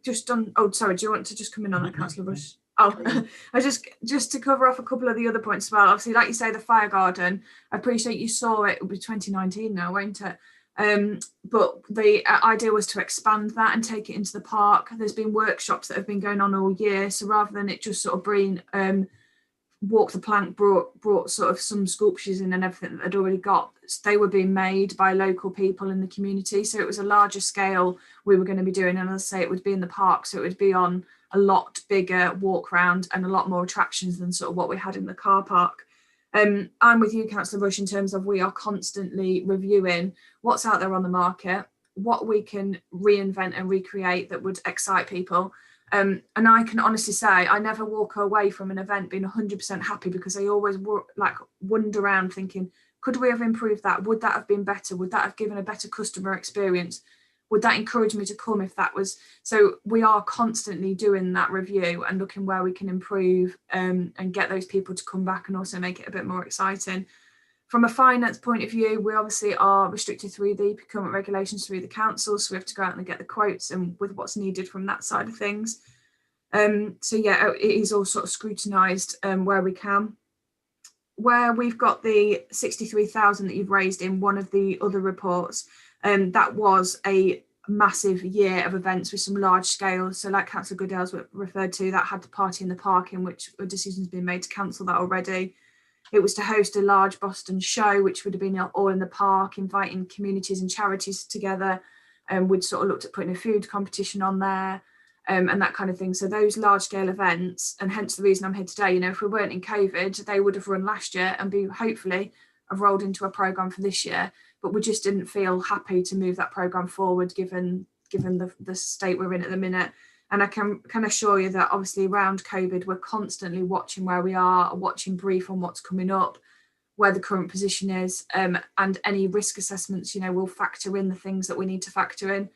Just on, oh, sorry, do you want to just come in on that, Councillor Bush? Oh, I just to cover off a couple of the other points as well. Obviously, like you say, the fire garden, I appreciate you saw it. It'll be 2019 now, won't it? But the idea was to expand that and take it into the park. There's been workshops that have been going on all year. So rather than it just sort of being Walk the Plank brought sort of some sculptures in and everything that they'd already got, they were being made by local people in the community. So it was a larger scale we were going to be doing. And as I say, it would be in the park. So it would be on a lot bigger walk round and a lot more attractions than sort of what we had in the car park. I'm with you, Councillor Bush, in terms of we are constantly reviewing what's out there on the market, what we can reinvent and recreate that would excite people. And I can honestly say I never walk away from an event being 100% happy, because I always wander around thinking, could we have improved that? Would that have been better? Would that have given a better customer experience? Would that encourage me to come if that was? So we are constantly doing that review and looking where we can improve and get those people to come back and also make it a bit more exciting. From a finance point of view, we obviously are restricted through the procurement regulations through the council, so we have to go out and get the quotes and with what's needed from that side of things. So yeah, it is all sort of scrutinised where we can. Where we've got the 63,000 that you've raised in one of the other reports, that was a massive year of events with some large scale. So like Councillor Goodell's referred to, that had the party in the park, in which a decision's been made to cancel that already. It was to host a large Boston show, which would have been all in the park, inviting communities and charities together. And we'd sort of looked at putting a food competition on there and that kind of thing. So those large scale events, and hence the reason I'm here today, if we weren't in COVID, they would have run last year and hopefully have rolled into a programme for this year. But we just didn't feel happy to move that programme forward given the state we're in at the minute. And I can assure you that obviously around COVID, we're constantly watching where we are, watching brief on what's coming up, where the current position is, and any risk assessments, we'll factor in the things that we need to factor in.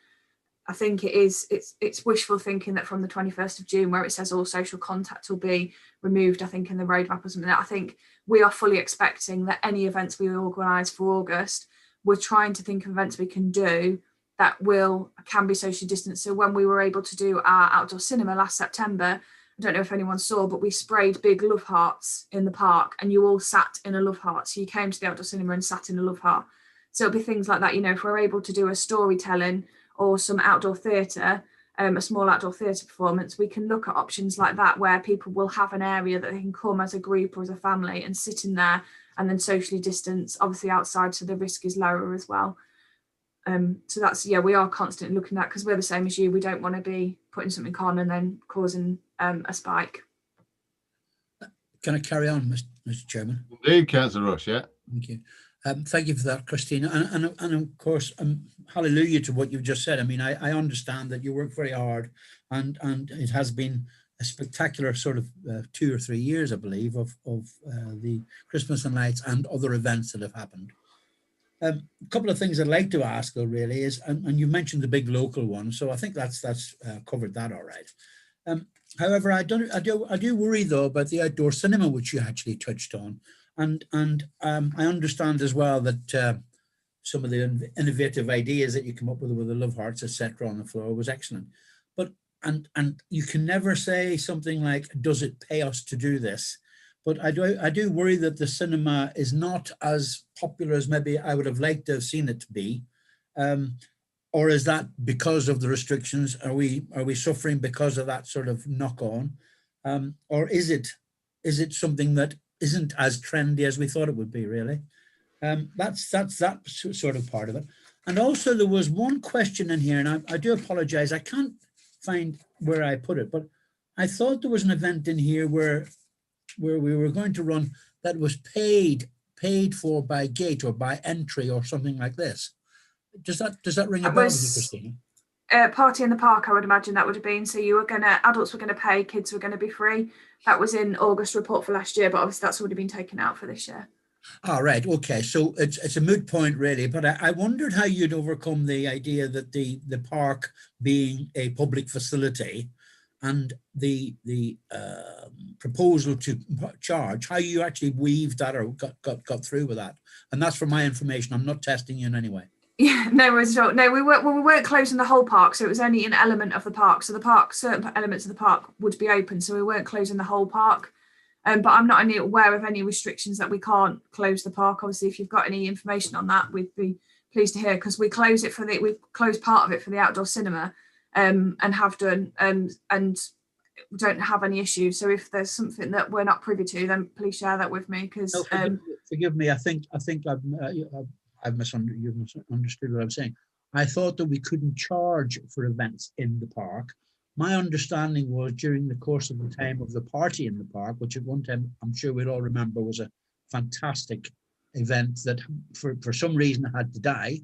I think it's wishful thinking that from the 21st of June, where it says all social contact will be removed, I think in the roadmap or something, I think we are fully expecting that any events we organise for August, we're trying to think of events we can do that can be socially distanced. So when we were able to do our outdoor cinema last September, I don't know if anyone saw, but we sprayed big love hearts in the park and you all sat in a love heart. So you came to the outdoor cinema and sat in a love heart. So it'll be things like that, if we're able to do a storytelling or some outdoor theatre, a small outdoor theatre performance, we can look at options like that where people will have an area that they can come as a group or as a family and sit in there and then socially distance, obviously outside, so the risk is lower as well. So that's, we are constantly looking at, because we're the same as you, we don't want to be putting something on and then causing a spike. Can I carry on, Mr. Chairman? Indeed, Councillor Rush, yeah. Thank you. Thank you for that, Christina. And of course, hallelujah to what you've just said. I mean, I understand that you work very hard and it has been a spectacular sort of 2 or 3 years, I believe, of the Christmas and Lights and other events that have happened. A couple of things I'd like to ask, though, really is, and you mentioned the big local one, so I think that's covered that all right. However, I do worry though about the outdoor cinema, which you actually touched on, and I understand as well that some of the innovative ideas that you come up with the love hearts, etc., on the floor was excellent. But and you can never say something like, "Does it pay us to do this?" But I do worry that the cinema is not as popular as maybe I would have liked to have seen it to be. Or is that because of the restrictions? Are we suffering because of that sort of knock on? Or is it something that isn't as trendy as we thought it would be, really? That's that sort of part of it. And also there was one question in here, and I do apologize, I can't find where I put it, but I thought there was an event in here where we were going to run that was paid paid for by gate or by entry or something like this. Does that ring a bell with you, Christina? Party in the park, I would imagine that would have been. So adults were going to pay, kids were going to be free. That was in August report for last year, but obviously that's already been taken out for this year. All right, okay, so it's a moot point really, but I wondered how you'd overcome the idea that the park being a public facility and the proposal to charge, how you actually weaved that or got through with that. And that's for my information. I'm not testing you in any way. Yeah, no worries at all. No, we weren't closing the whole park, so it was only an element of the park. So the park, certain elements of the park would be open, so we weren't closing the whole park. But I'm not aware of any restrictions that we can't close the park. Obviously, if you've got any information on that, we'd be pleased to hear, because we closed part of it for the outdoor cinema, and have done, and we don't have any issues. So if there's something that we're not privy to, then please share that with me. Because forgive me, I think I've misunderstood what I'm saying. I thought that we couldn't charge for events in the park. My understanding was during the course of the time of the party in the park, which at one time I'm sure we'd all remember was a fantastic event that for some reason had to die.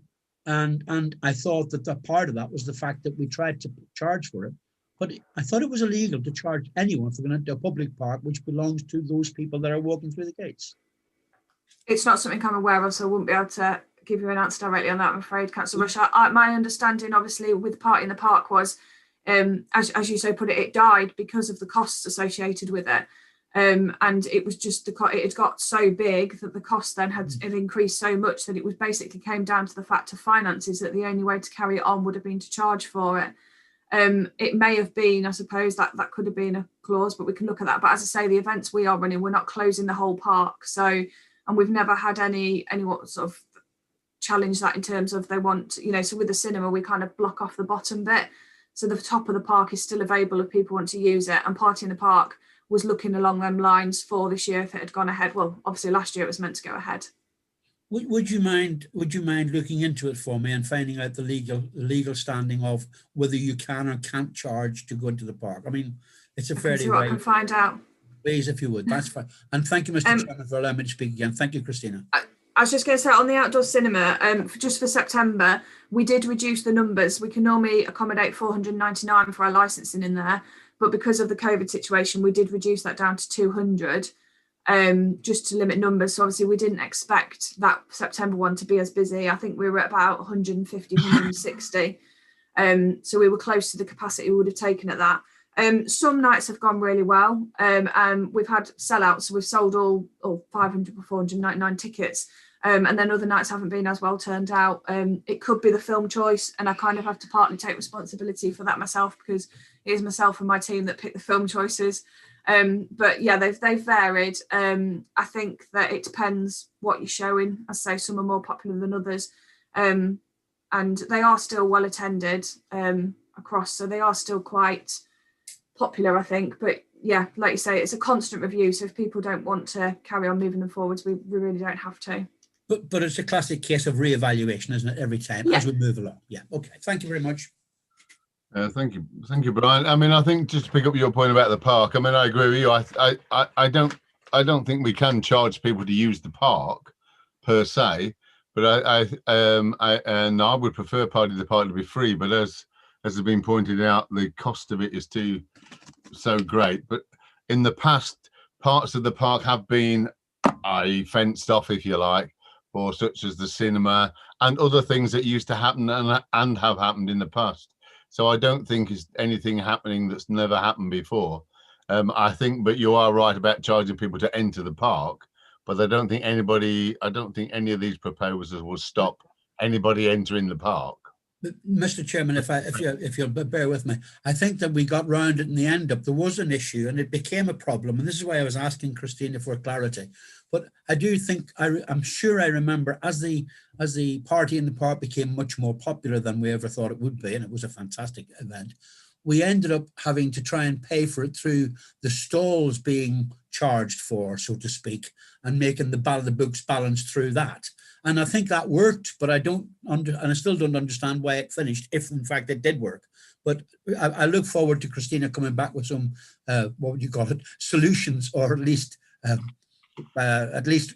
And I thought that part of that was the fact that we tried to charge for it. But I thought it was illegal to charge anyone for going into a public park, which belongs to those people that are walking through the gates. It's not something I'm aware of, so I wouldn't be able to give you an answer directly on that, I'm afraid, Councillor Rush. My understanding, obviously, with Party in the Park was, as you so put it, it died because of the costs associated with it. And it was just, it had got so big that the cost then had increased so much that it was basically came down to the fact of finances, that the only way to carry it on would have been to charge for it. It may have been, I suppose, that could have been a clause, but we can look at that. But as I say, the events we are running, we're not closing the whole park. So, and we've never had any what sort of challenge that in terms of they want, so with the cinema, we kind of block off the bottom bit. So the top of the park is still available if people want to use it. And Party in the Park was looking along them lines for this year if it had gone ahead. Well, obviously last year it was meant to go ahead. Would you mind looking into it for me and finding out the legal standing of whether you can or can't charge to go into the park? I mean, it's a fairly see what I can find out. Please, if you would, that's fine. And thank you, Mr. Chairman, for allowing me to speak again. Thank you, Christina. I was just going to say, on the outdoor cinema, just for September, we did reduce the numbers. We can normally accommodate 499 for our licensing in there, but because of the COVID situation, we did reduce that down to 200, just to limit numbers. So obviously we didn't expect that September one to be as busy. I think we were at about 150, 160. So we were close to the capacity we would have taken at that. Some nights have gone really well. We've had sellouts, so we've sold all 500 or 499 tickets. And then other nights haven't been as well turned out. It could be the film choice, and I kind of have to partly take responsibility for that myself, because it is myself and my team that pick the film choices. But yeah, they've varied. I think that it depends what you're showing. As I say, some are more popular than others, and they are still well attended across, so they are still quite popular, I think. But yeah, like you say, it's a constant review, so if people don't want to carry on moving them forwards, we really don't have to. But it's a classic case of re-evaluation, isn't it, every time as we move along? Yeah, okay, thank you very much. Thank you, Brian. I mean, I think just to pick up your point about the park, I mean, I agree with you. I don't think we can charge people to use the park per se, but I would prefer Party of the Park to be free. But as has been pointed out, the cost of it is so great. But in the past, parts of the park have been fenced off, if you like, or such as the cinema and other things that used to happen and have happened in the past. So I don't think it's anything happening that's never happened before. I think, but you are right about charging people to enter the park. But I don't think any of these proposals will stop anybody entering the park. Mr. Chairman, if you'll bear with me, I think that we got round it in the end up. There was an issue and it became a problem. And this is why I was asking Christina for clarity. But I do think, I'm sure I remember as the Party in the Park became much more popular than we ever thought it would be, and it was a fantastic event, we ended up having to try and pay for it through the stalls being charged for, so to speak, and making the books balance through that. And I think that worked, but I still don't understand why it finished, if in fact it did work. But I look forward to Christina coming back with some, what would you call it, solutions, or at least at least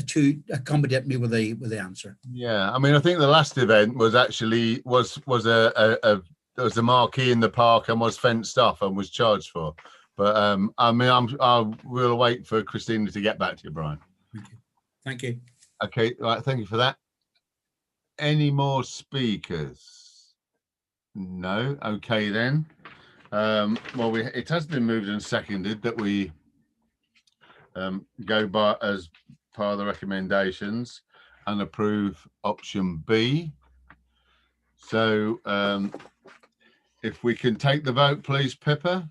to accommodate me with the answer. Yeah, I mean, I think the last event was actually was a there was a marquee in the park and was fenced off and was charged for. But I mean, we'll wait for Christina to get back to you, Brian. Thank you. Okay, right. Thank you for that. Any more speakers? No. Okay then. Well, it has been moved and seconded that we go by as part of the recommendations and approve option B. So if we can take the vote, please, Pippa.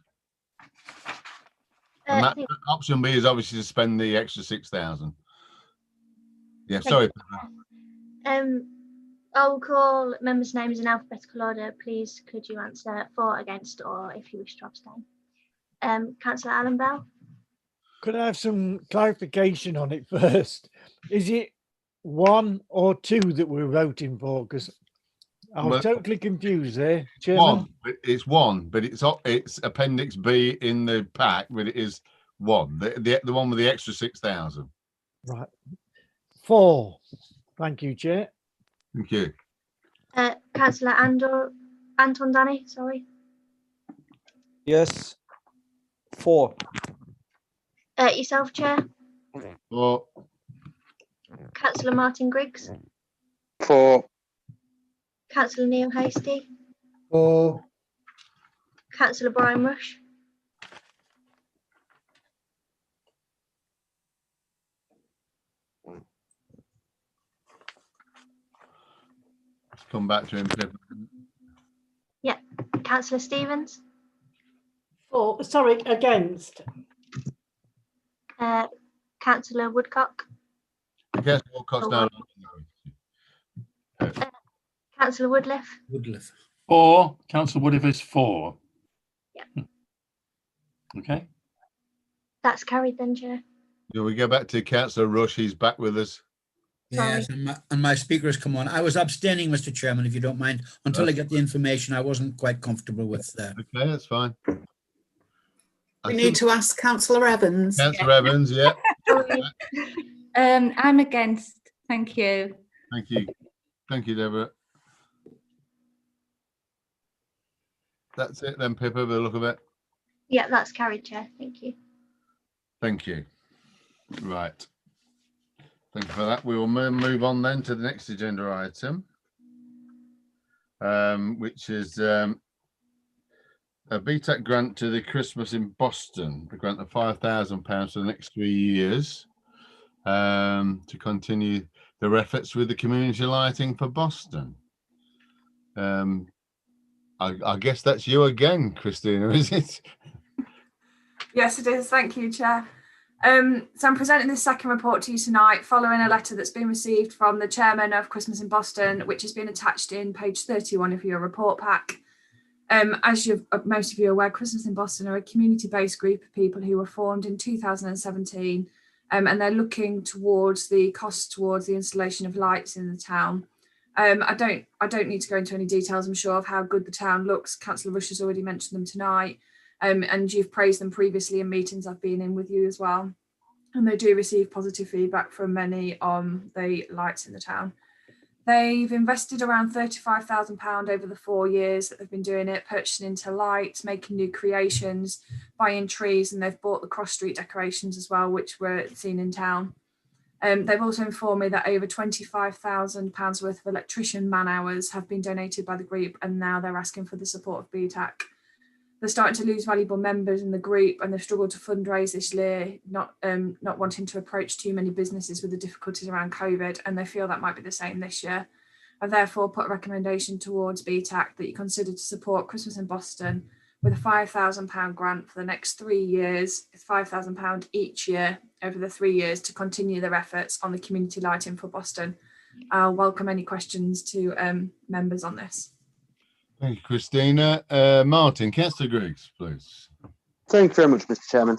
And that option B is obviously to spend the extra 6,000. Yeah, sorry. I'll call members' names in alphabetical order. Please, could you answer for, against, or if you wish to abstain? Councillor Alan Bell. Could I have some clarification on it first? Is it 1 or 2 that we're voting for? Because I was totally confused there, Chairman. It's 1, but it's Appendix B in the pack, but it is 1, the one with the extra 6,000. Right. 4. Thank you, Chair. Thank you. Councillor Anton Danny, sorry. Yes. 4. Yourself, Chair. 4. Councillor Martin Griggs. 4. Councillor Neil Hasty. 4. Councillor Brian Rush. 4. Let's come back to him. Yeah. Councillor Stevens. 4. Sorry, against. Councillor Woodcock. Against Woodcock's no longer. Councillor Woodliff. 4. Councillor Woodliff is 4. Yeah. Okay. That's carried then, Chair. Do we go back to Councillor Rush? He's back with us. Yes, and my speaker has come on. I was abstaining, Mr. Chairman, if you don't mind, until I get the information. I wasn't quite comfortable with that. Okay, that's fine. We need to ask Councillor Evans. Councillor Evans, yeah. I'm against. Thank you. Thank you. Thank you, Deborah. That's it then, Pippa, by the look of it. Yeah, that's carried, Chair. Thank you. Thank you. Right. Thank you for that. We will move on then to the next agenda item, which is a BTAC grant to the Christmas in Boston, a grant of £5,000 for the next 3 years to continue their efforts with the community lighting for Boston. I guess that's you again, Christina, is it? Yes, it is. Thank you, Chair. So I'm presenting this second report to you tonight following a letter that's been received from the chairman of Christmas in Boston, which has been attached in page 31 of your report pack. As most of you are aware, Christmas in Boston are a community-based group of people who were formed in 2017, and they're looking towards the costs towards the installation of lights in the town. I don't need to go into any details, I'm sure, of how good the town looks. Councillor Rush has already mentioned them tonight. And you've praised them previously in meetings I've been in with you as well. And they do receive positive feedback from many on the lights in the town. They've invested around £35,000 over the 4 years that they've been doing it, purchasing into lights, making new creations, buying trees, and they've bought the cross street decorations as well, which were seen in town. They've also informed me that over £25,000 worth of electrician man hours have been donated by the group, and now they're asking for the support of BTAC. They're starting to lose valuable members in the group, and they've struggled to fundraise this year, not wanting to approach too many businesses with the difficulties around COVID, and they feel that might be the same this year. I've therefore put a recommendation towards BTAC that you consider to support Christmas in Boston with a £5,000 grant for the next 3 years, £5,000 each year over the 3 years to continue their efforts on the community lighting for Boston. I'll welcome any questions to members on this. Thank you, Christina. Martin, Councillor Griggs, please. Thank you very much, Mr. Chairman.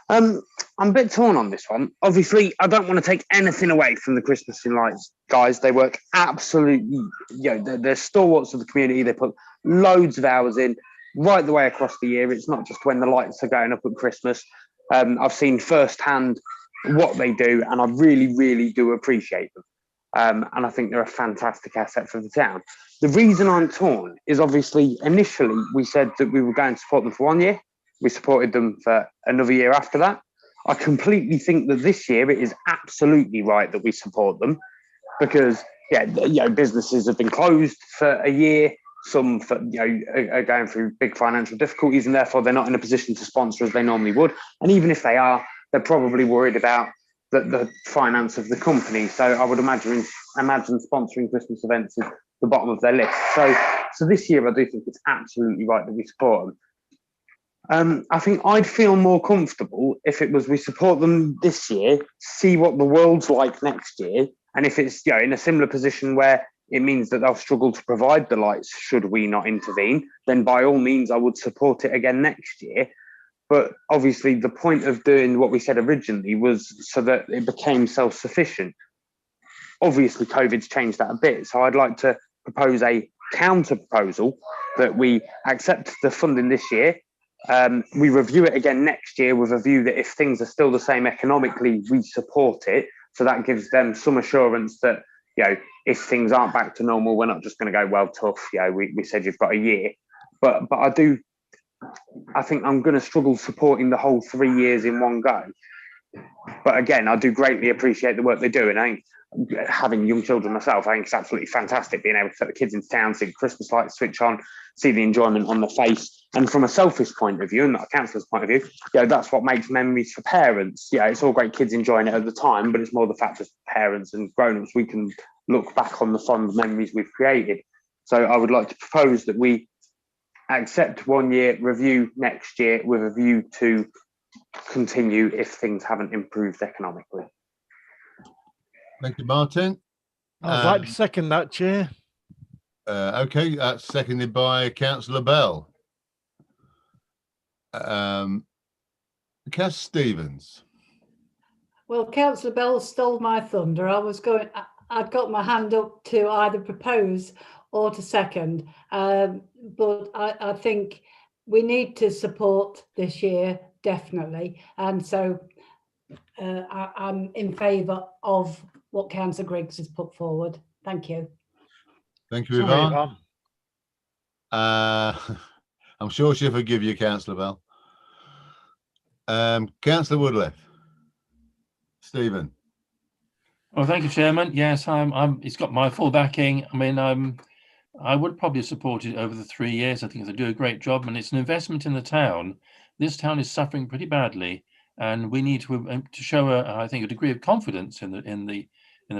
I'm a bit torn on this one. Obviously, I don't want to take anything away from the Christmas in Lights guys. They work absolutely, they're stalwarts of the community. They put loads of hours in right the way across the year. It's not just when the lights are going up at Christmas. I've seen firsthand what they do, and I really, really do appreciate them. And I think they're a fantastic asset for the town. The reason I'm torn is obviously initially we said that we were going to support them for 1 year. We supported them for another year after that. I completely think that this year it is absolutely right that we support them because, businesses have been closed for a year. Some are going through big financial difficulties and therefore they're not in a position to sponsor as they normally would. And even if they are, they're probably worried about the finance of the company. So I would imagine sponsoring Christmas events is the bottom of their list. So this year I do think it's absolutely right that we support them. I think I'd feel more comfortable if it was we support them this year, see what the world's like next year, and if it's in a similar position where it means that they'll struggle to provide the lights should we not intervene, then by all means I would support it again next year. But obviously the point of doing what we said originally was so that it became self-sufficient. Obviously COVID's changed that a bit, so I'd like to propose a counter proposal that we accept the funding this year. We review it again next year with a view that if things are still the same economically, we support it. So that gives them some assurance that, if things aren't back to normal, we're not just going to go, well, tough, we said you've got a year. But I think I'm going to struggle supporting the whole 3 years in one go. But again, I do greatly appreciate the work they do. And I think having young children myself, I think it's absolutely fantastic being able to take the kids into town, see the Christmas lights switch on, see the enjoyment on the face. And from a selfish point of view, and not a councillor's point of view, that's what makes memories for parents. It's all great kids enjoying it at the time, but it's more the fact as parents and grown-ups, we can look back on the fond memories we've created. So I would like to propose that we accept 1 year, review next year with a view to continue if things haven't improved economically. Thank you, Martin. I'd like to second that, Chair. Okay, that's seconded by Councillor Bell. Cass Stevens. Well, Councillor Bell stole my thunder. I'd got my hand up to either propose or to second, but I think we need to support this year, definitely. And so I'm in favour of what Councillor Griggs has put forward. Thank you. Thank you, Yvonne. I'm sure she'll forgive you, Councillor Bell. Councillor Woodliffe. Stephen. Well, thank you, Chairman. Yes, it's got my full backing. I mean, I would probably support it over the 3 years. I think they do a great job, and it's an investment in the town. This town is suffering pretty badly, and we need to show I think, a degree of confidence in the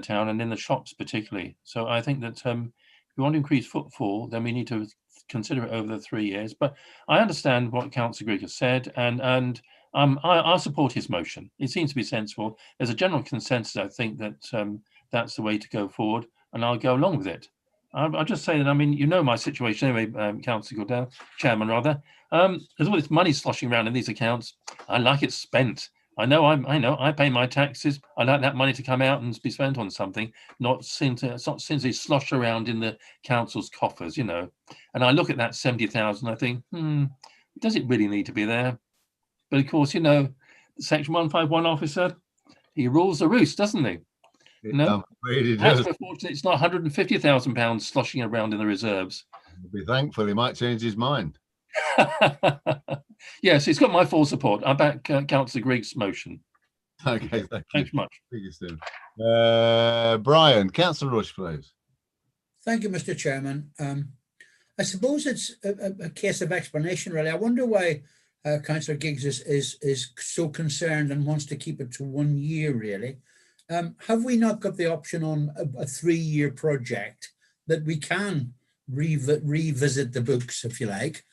town and in the shops particularly. So I think that if we want to increase footfall, then we need to consider it over the 3 years. But I understand what Councillor Grigg has said, and I'll support his motion. It seems to be sensible. There's a general consensus, I think, that that's the way to go forward, and I'll go along with it. I'll just say that, I mean, you know my situation anyway, Councillor Goodale, Chairman rather. There's all this money sloshing around in these accounts. I like it spent. I know I pay my taxes. I like that money to come out and be spent on something, not simply slosh around in the council's coffers, And I look at that 70,000, I think, does it really need to be there? But of course, the Section 151 officer, he rules the roost, doesn't he? That's unfortunate. It's not £150,000 sloshing around in the reserves. Be thankful he might change his mind. Yes, it's got my full support. I back Councillor Griggs' motion. Okay, thanks much. Thank you, Steve. Brian, Councillor Rush, please. Thank you, Mr. Chairman. I suppose it's a case of explanation, really. I wonder why Councillor Griggs is so concerned and wants to keep it to 1 year, really. Have we not got the option on a 3-year project that we can revisit the books, if you like?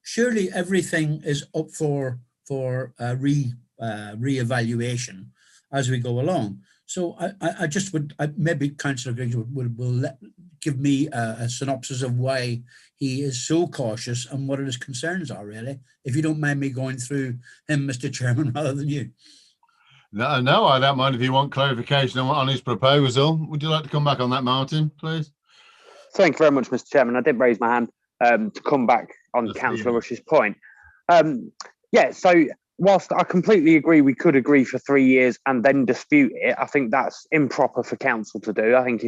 Surely everything is up for re-evaluation as we go along. So I just would, maybe Councillor Griggs will give me a synopsis of why he is so cautious and what his concerns are, really. If you don't mind me going through him, Mr. Chairman, rather than you. No, I don't mind if you want clarification on his proposal. Would you like to come back on that, Martin, please? Thank you very much, Mr. Chairman. I did raise my hand to come back on Councillor Rush's point. So whilst I completely agree we could agree for 3 years and then dispute it, I think that's improper for council to do. I think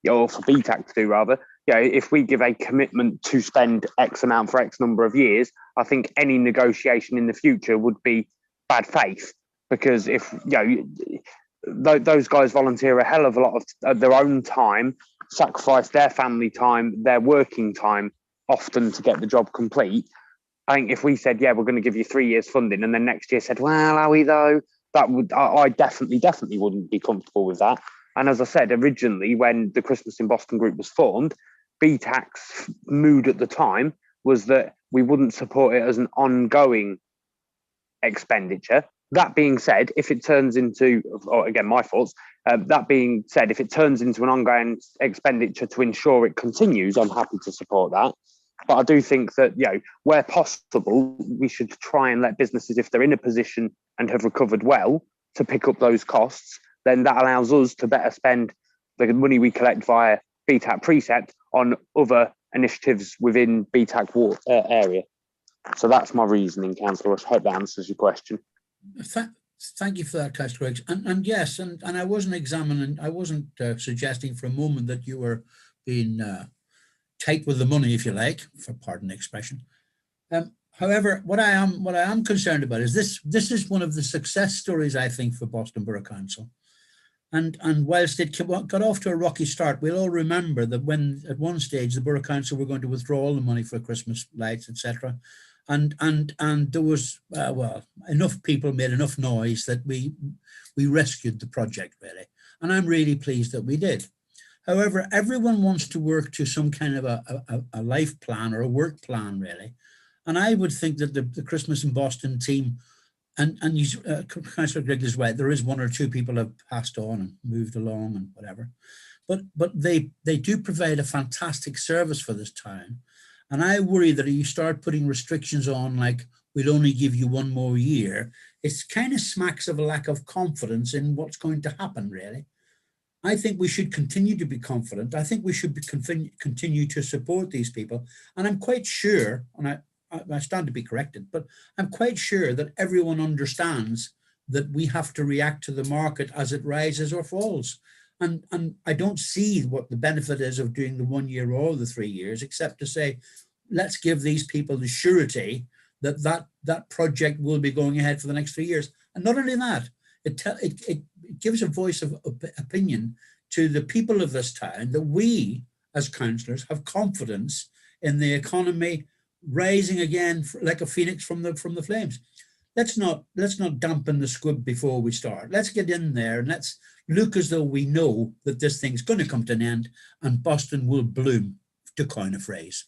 or for BTAC to do rather, if we give a commitment to spend X amount for X number of years, I think any negotiation in the future would be bad faith, because if those guys volunteer a hell of a lot of their own time, sacrifice their family time, their working time often to get the job complete. I think if we said, we're going to give you 3 years funding, and then next year said, well, are we though? That would, I definitely wouldn't be comfortable with that. And as I said, originally, when the Christmas in Boston group was formed, BTAC's mood at the time was that we wouldn't support it as an ongoing expenditure. That being said, if it turns into, or again, my thoughts, that being said, if it turns into an ongoing expenditure to ensure it continues, I'm happy to support that. But I do think that, where possible, we should try and let businesses, if they're in a position and have recovered well, to pick up those costs. Then that allows us to better spend the money we collect via BTAC Precept on other initiatives within BTAC area. So that's my reasoning, Councillor. I hope that answers your question. Thank you for that, Councillor Griggs. And yes, and I wasn't suggesting for a moment that you were being tight with the money, if you like, for pardon the expression. However, what I am concerned about is this is one of the success stories, I think, for Boston Borough Council. And whilst it got off to a rocky start, we'll all remember that when at one stage the Borough Council were going to withdraw all the money for Christmas lights, etc. And there was enough people made enough noise that we rescued the project, really. And I'm really pleased that we did. However, everyone wants to work to some kind of a life plan or a work plan, really. And I would think that the Christmas in Boston team, and Councillor Griggs is right, there is 1 or 2 people have passed on and moved along and whatever. But they do provide a fantastic service for this town. And I worry that if you start putting restrictions on, like, we'll only give you 1 more year, it's kind of smacks of a lack of confidence in what's going to happen, really. I think we should continue to be confident. I think we should continue to support these people. And I'm quite sure, and I stand to be corrected, but I'm quite sure that everyone understands that we have to react to the market as it rises or falls. And I don't see what the benefit is of doing the 1 year or the 3 years, except to say, let's give these people the surety that project will be going ahead for the next 3 years. And not only that, it gives a voice of opinion to the people of this town that we, as councillors, have confidence in the economy rising again like a phoenix from the flames. Let's not dampen the squib before we start. Let's get in there and let's look as though we know that this thing's going to come to an end and Boston will bloom, to coin a phrase.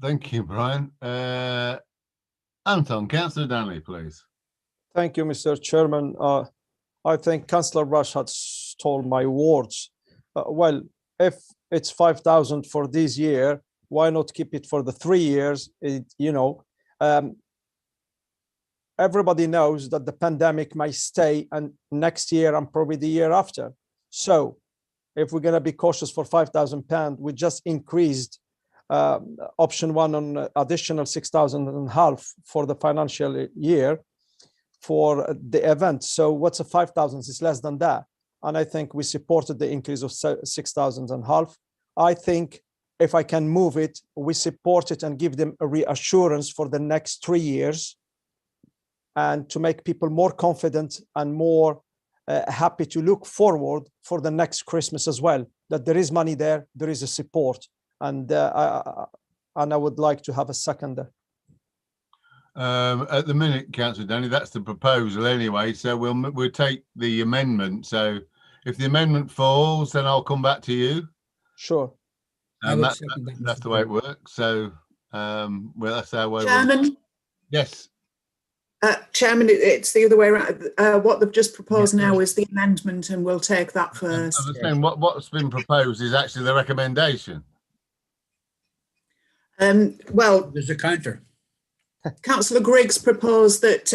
Thank you, Brian. Anton, Councillor Danley, please. Thank you, Mr. Chairman. I think Councillor Rush had stole my words. Well, if it's 5,000 for this year, why not keep it for the 3 years? Everybody knows that the pandemic may stay and next year and probably the year after. So if we're going to be cautious for £5,000, we just increased option 1 on additional 6,500 for the financial year for the event. So what's a 5,000? It's less than that. And I think we supported the increase of 6,500. I think if I can move it, we support it and give them a reassurance for the next 3 years and to make people more confident and more happy to look forward for the next Christmas as well, that there is money there, there is a support. And I would like to have a seconder. At the minute, Councillor Danny, that's the proposal anyway. So we'll take the amendment. So if the amendment falls, then I'll come back to you. Sure. And that's the way it works. So well, that's our way. Chairman. Yes. Chairman, it's the other way around. What they've just proposed now is the amendment, and we'll take that first. I was saying what's been proposed is actually the recommendation. Well, there's a counter. Councillor Griggs proposed that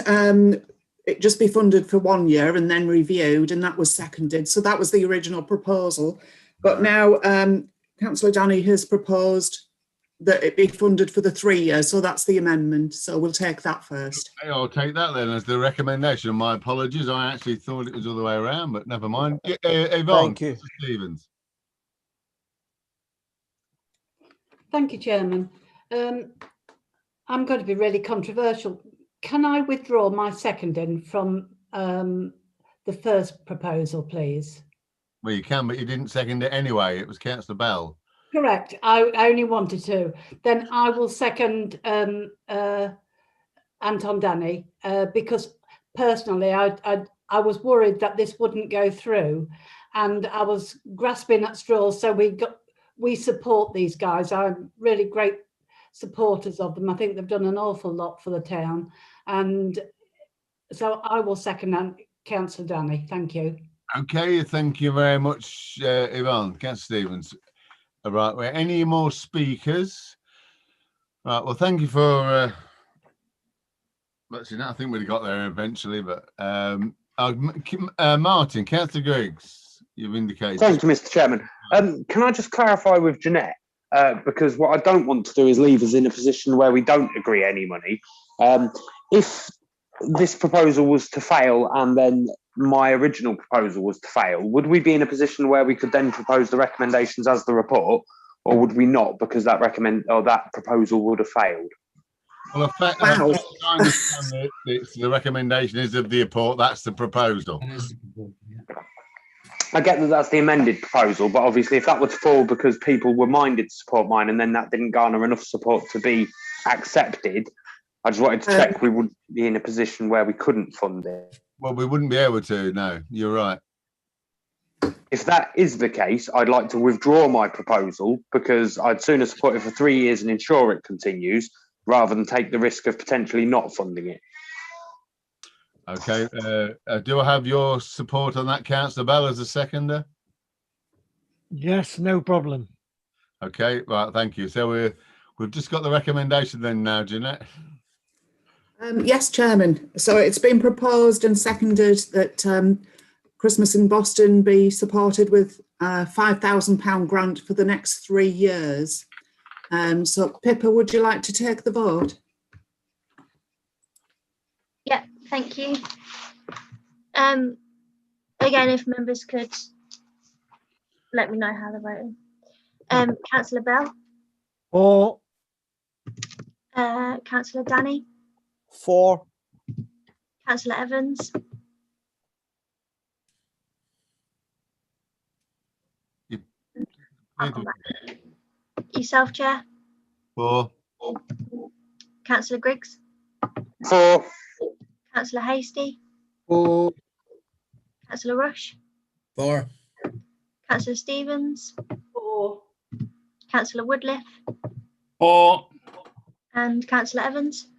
it just be funded for 1 year and then reviewed, and that was seconded. So that was the original proposal. But now Councillor Danny has proposed that it be funded for the 3 years. So that's the amendment. So we'll take that first. Okay, I'll take that then as the recommendation. My apologies. I actually thought it was all the way around, but never mind. Yvonne, Thank you. Stevens. Thank you, Chairman. I'm going to be really controversial. Can I withdraw my seconding from the first proposal, please? Well, you can, but you didn't second it anyway. It was Councillor Bell. Correct. I only wanted to. Then I will second Anton Danny because personally, I was worried that this wouldn't go through, and I was grasping at straws. So we support these guys. I'm really great supporters of them. I think they've done an awful lot for the town, and so I will second Councillor Danny. Thank you. Okay, thank you very much, Yvonne. Councillor Stevens. All right, well, any more speakers? Right, well, thank you for. Let's see, I think we'd have got there eventually, but Martin, Councillor Griggs, you've indicated. Thank you, Mr. Chairman. Can I just clarify with Jeanette? Because what I don't want to do is leave us in a position where we don't agree any money. If this proposal was to fail and then my original proposal was to fail, would we be in a position where we could then propose the recommendations as the report, or would we not, because that proposal would have failed? Well, I understand the recommendation is of the report. That's the proposal. I get that that's the amended proposal, but obviously if that were to fall because people were minded to support mine and then that didn't garner enough support to be accepted, I just wanted to check we would be in a position where we couldn't fund it. Well, we wouldn't be able to, no, you're right. If that is the case, I'd like to withdraw my proposal because I'd sooner support it for 3 years and ensure it continues rather than take the risk of potentially not funding it. Okay, do I have your support on that, Councillor Bell, as a seconder? Yes, no problem. Okay, right, thank you. So we've just got the recommendation then now, Jeanette. Yes, Chairman. So it's been proposed and seconded that Christmas in Boston be supported with a £5,000 grant for the next 3 years. So Pippa, would you like to take the vote? Yeah, thank you. Again, if members could let me know how they're voting. Councillor Bell. For. Councillor Danny. For. Councillor Evans. Yourself, Chair. For. Councillor Griggs. For. Councillor Hasty. For. Councillor Rush. For. Councillor Stevens. For. Councillor Woodliff. For. And Councillor Evans.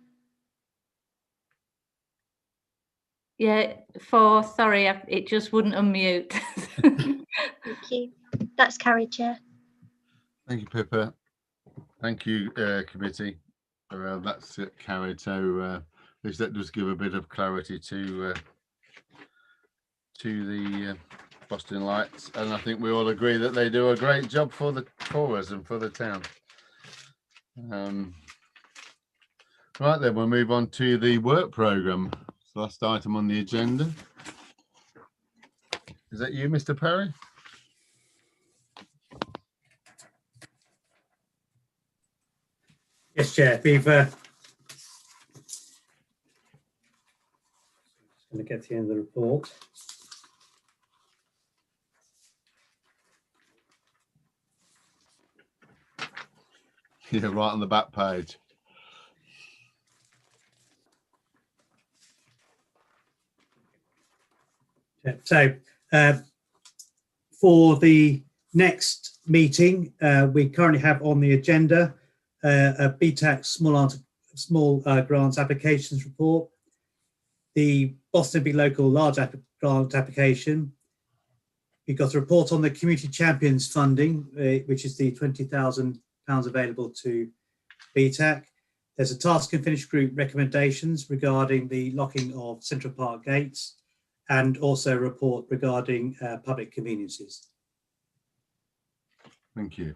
Yeah, for, sorry, it just wouldn't unmute. Thank you. That's carried, Chair. Thank you, Pippa. Thank you, committee. That's it, carried. So at least that does give a bit of clarity to the Boston Lights, and I think we all agree that they do a great job for us and for the town. Right then, we'll move on to the work programme. Last item on the agenda. Is that you, Mr. Perry? Yes, Chair. We've going to get to the end of the report. Yeah, right on the back page. So for the next meeting, we currently have on the agenda a BTAC small grants applications report, the Boston Big Local large grant application. We've got a report on the Community Champions funding, which is the £20,000 available to BTAC. There's a task and finish group recommendations regarding the locking of Central Park gates, and also a report regarding public conveniences. Thank you.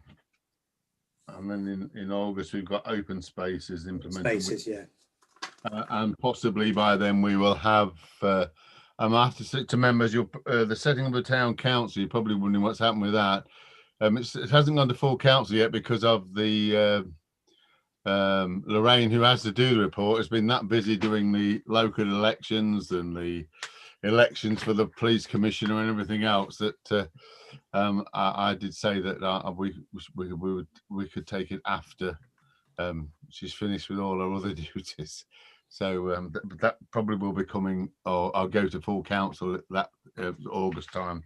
And then in August, we've got open spaces implemented. Spaces, yeah. And possibly by then we will have, I have to say to members, the setting of the town council, you're probably wondering what's happened with that. It hasn't gone to full council yet because of the Lorraine, who has to do the report, has been that busy doing the local elections and the elections for the police commissioner and everything else that I did say that we could take it after she's finished with all her other duties. So that probably will be coming, or I'll go to full council at that August time,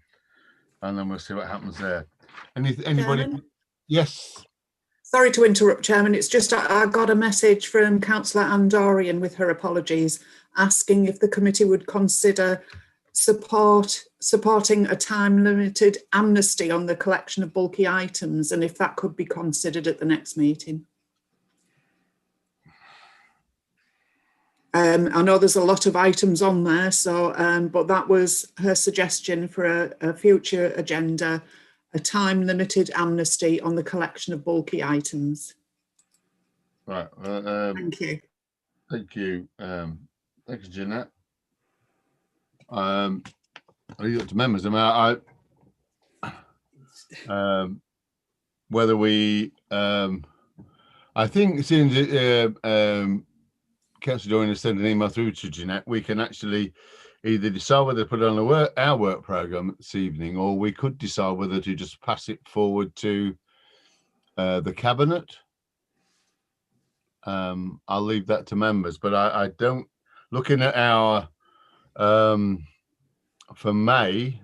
and then we'll see what happens there. Anybody? Chairman? Yes. Sorry to interrupt, Chairman. It's just I got a message from Councillor Andorian with her apologies, asking if the committee would consider supporting a time-limited amnesty on the collection of bulky items, and if that could be considered at the next meeting. I know there's a lot of items on there, so but that was her suggestion for a future agenda, a time-limited amnesty on the collection of bulky items. Right. Thank you. Thank you. Thank you, Jeanette. I leave it to members. I mean, whether we, I think since Councillor Dorian has sent an email through to Jeanette, we can actually either decide whether to put it on our work programme this evening, or we could decide whether to just pass it forward to the Cabinet. I'll leave that to members, but I don't, looking at our, for May,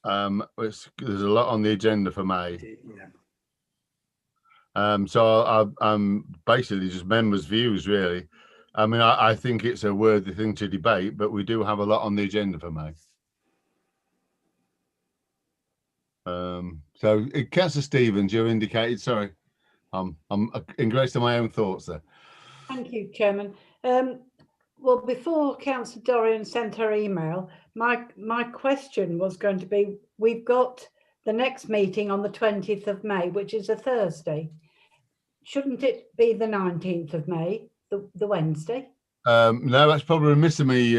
there's a lot on the agenda for May. So I'm basically just members' views, really. I mean, I think it's a worthy thing to debate, but we do have a lot on the agenda for May. So, Councillor Stevens, you indicated, sorry, I'm engrossed in my own thoughts there. Thank you, Chairman. Well, before Councillor Dorian sent her email, my question was going to be, we've got the next meeting on the 20th of May, which is a Thursday. Shouldn't it be the 19th of May, the Wednesday? No, that's probably remiss of me,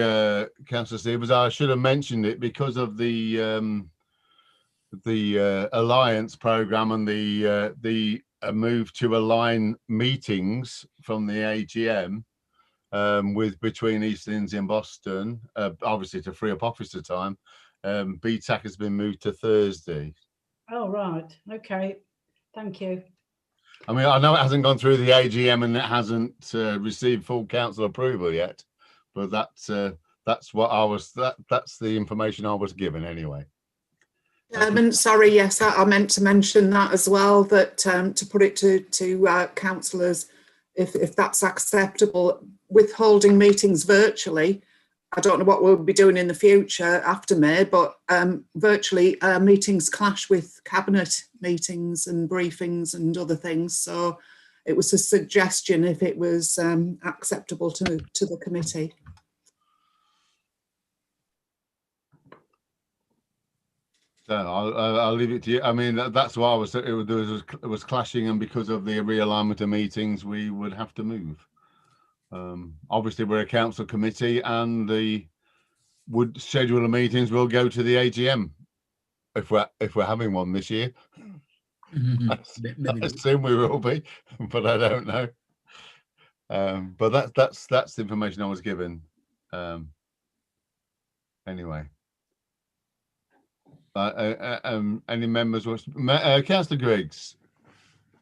Councillor Stevens. I should have mentioned it because of the Alliance programme and the move to align meetings from the AGM with between East Lindsey and Boston, obviously to free up officer time. BTAC has been moved to Thursday. Oh, right. Okay. Thank you. I mean, I know it hasn't gone through the AGM and it hasn't received full council approval yet, but that's what I was. That's the information I was given anyway. Sorry, yes, I meant to mention that as well. That to put it to councillors, if that's acceptable, withholding meetings virtually. I don't know what we'll be doing in the future after May, but virtually meetings clash with cabinet meetings and briefings and other things. So it was a suggestion if it was acceptable to the committee. So I'll leave it to you. I mean, that's why I was. It was clashing, and because of the realignment of meetings, we would have to move. Obviously, we're a council committee, and the schedule of meetings will go to the AGM if we're having one this year. I assume we will be, but I don't know. But that's the information I was given. Anyway. Any members? Councillor Griggs.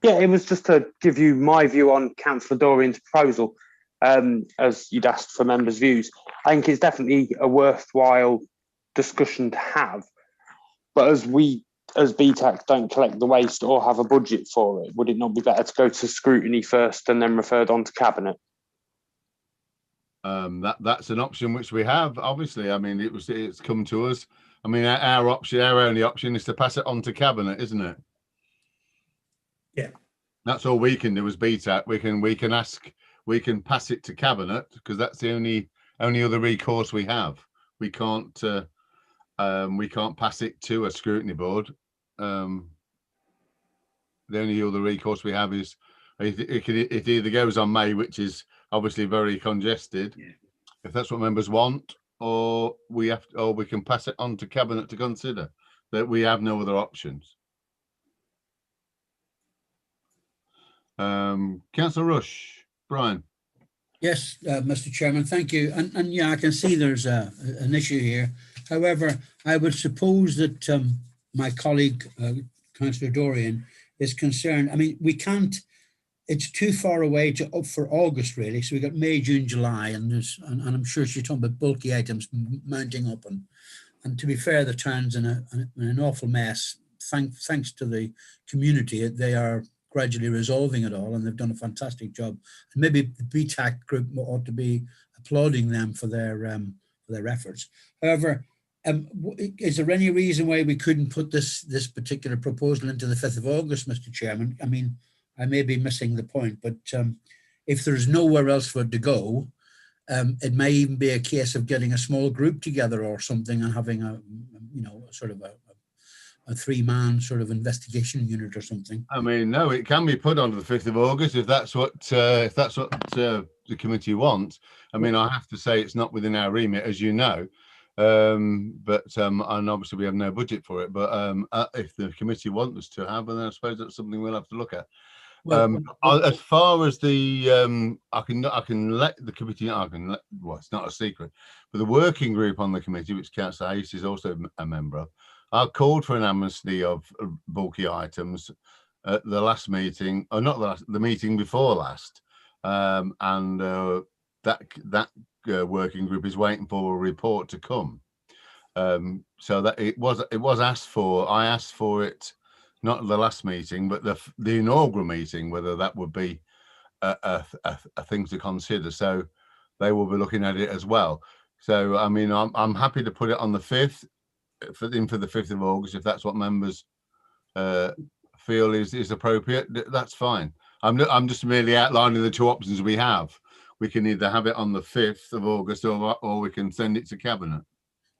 Yeah, it was just to give you my view on Councillor Dorian's proposal, as you'd asked for members' views. I think it's definitely a worthwhile discussion to have, but as BTAC don't collect the waste or have a budget for it, would it not be better to go to scrutiny first and then referred on to cabinet? That's an option which we have. Obviously, I mean, it's come to us. I mean, our only option is to pass it on to cabinet, isn't it? Yeah. That's all we can do as BTAC. We can pass it to cabinet because that's the only other recourse we have. We can't pass it to a scrutiny board. the only other recourse we have is it either goes on May, which is obviously very congested, if that's what members want, or we can pass it on to Cabinet to consider. That we have no other options. Councillor Rush, Brian. Yes, Mr. Chairman, thank you. And yeah, I can see there's an issue here. However, I would suppose that my colleague, Councillor Dorian, is concerned. I mean, we can't, it's too far away to up for August, really. So we got May, June, July, and I'm sure she's talking about bulky items mounting up. And to be fair, the town's in an awful mess. Thanks to the community, they are gradually resolving it all, and they've done a fantastic job. And maybe the BTAC group ought to be applauding them for their efforts. However, is there any reason why we couldn't put this particular proposal into the 5th of August, Mr. Chairman? I mean, I may be missing the point, but if there's nowhere else for it to go, it may even be a case of getting a small group together or something and having a sort of a 3-man sort of investigation unit or something. I mean, no, it can be put on to the 5th of August if that's what the committee wants. I mean, I have to say it's not within our remit, as you know, and obviously we have no budget for it. But if the committee want us to have, then I suppose that's something we'll have to look at. As far as the I can let the committee, well, it's not a secret, but the working group on the committee, which Councillor Hayes is also a member of, I called for an amnesty of bulky items at the last meeting, or not the meeting before last, and that working group is waiting for a report to come. So that it was asked for. I asked for it not at the last meeting, but the inaugural meeting, whether that would be a thing to consider. So they will be looking at it as well. So I mean, I'm happy to put it on the 5th. For the 5th of August, if that's what members feel is appropriate, that's fine. I'm just merely outlining the 2 options we have. We can either have it on the 5th of August or we can send it to Cabinet.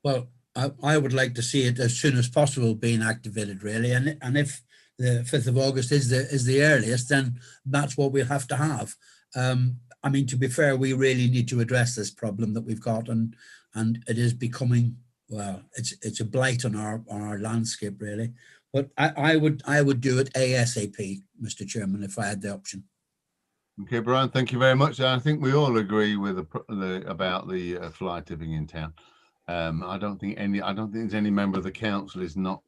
Well, I would like to see it as soon as possible being activated, really. And if the 5th of August is the earliest, then that's what we'll have to have. I mean, to be fair, we really need to address this problem that we've got, and it is becoming, well, it's a blight on our landscape, really. But I would do it ASAP, Mr. Chairman, if I had the option. Okay, Brian, thank you very much. I think we all agree with about the fly tipping in town. I don't think there's any member of the council is not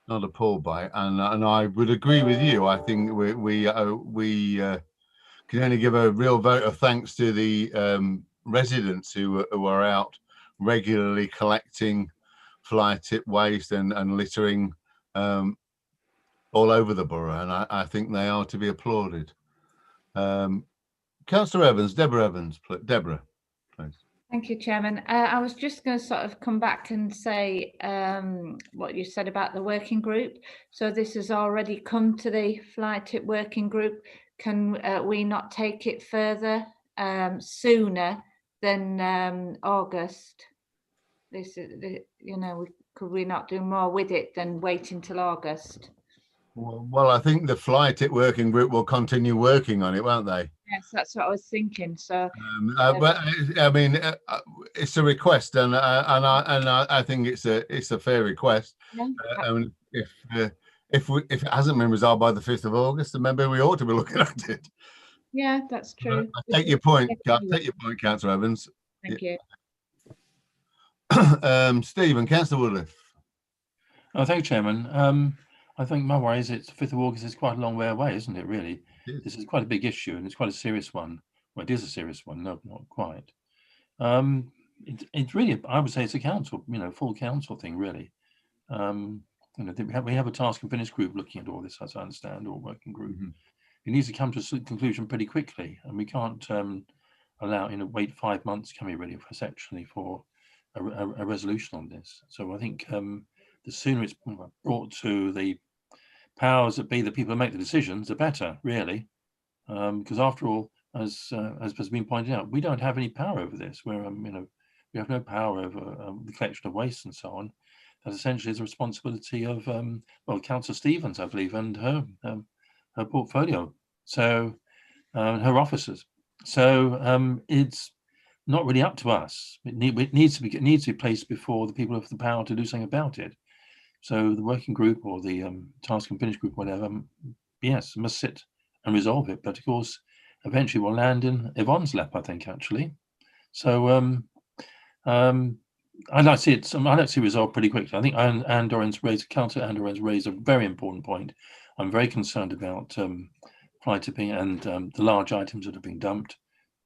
appalled by it, and I would agree with you. I think we can only give a real vote of thanks to the residents who are out regularly collecting fly tip waste and littering all over the borough, and I think they are to be applauded. Councillor Evans, Deborah Evans, Deborah, please. Thank you, Chairman. I was just going to sort of come back and say what you said about the working group. So this has already come to the fly tip working group. Can we not take it further sooner than August? This is, could we not do more with it than wait until August? Well, I think the fly tip working group will continue working on it, won't they? Yes, that's what I was thinking. So, but I mean, it's a request, and I think it's a fair request. Yeah. If it hasn't been resolved by the 5th of August, then maybe we ought to be looking at it. Yeah, that's true. I take your point. Councillor Evans. Thank you. Stephen, Councillor Woodliffe. Oh, thank you, Chairman. I think my worry is it's 5th of August is quite a long way away, isn't it, really? This is quite a big issue, and it's quite a serious one. Well, it is a serious one, no, not quite. It's really, I would say it's a council, full council thing, really. We have a task and finish group looking at all this, as I understand, or working group. Mm-hmm. It needs to come to a conclusion pretty quickly, and we can't allow, wait 5 months, can we, really, for a resolution on this. So I think the sooner it's brought to the powers that be, the people who make the decisions, the better, really, because after all, as has been pointed out, we don't have any power over this. We have no power over the collection of waste and so on. that essentially is the responsibility of well, Councillor Stevens, I believe, and her portfolio, so her officers. So it's not really up to us. It needs to be placed before the people have the power to do something about it. So the working group or the task and finish group, whatever, yes, must sit and resolve it. But of course, eventually will land in Yvonne's lap, I think, actually. So I'd like to see it. I'd like to see it resolved pretty quickly. I think Councillor Andoran's raised a very important point. I'm very concerned about fly tipping and the large items that are being dumped.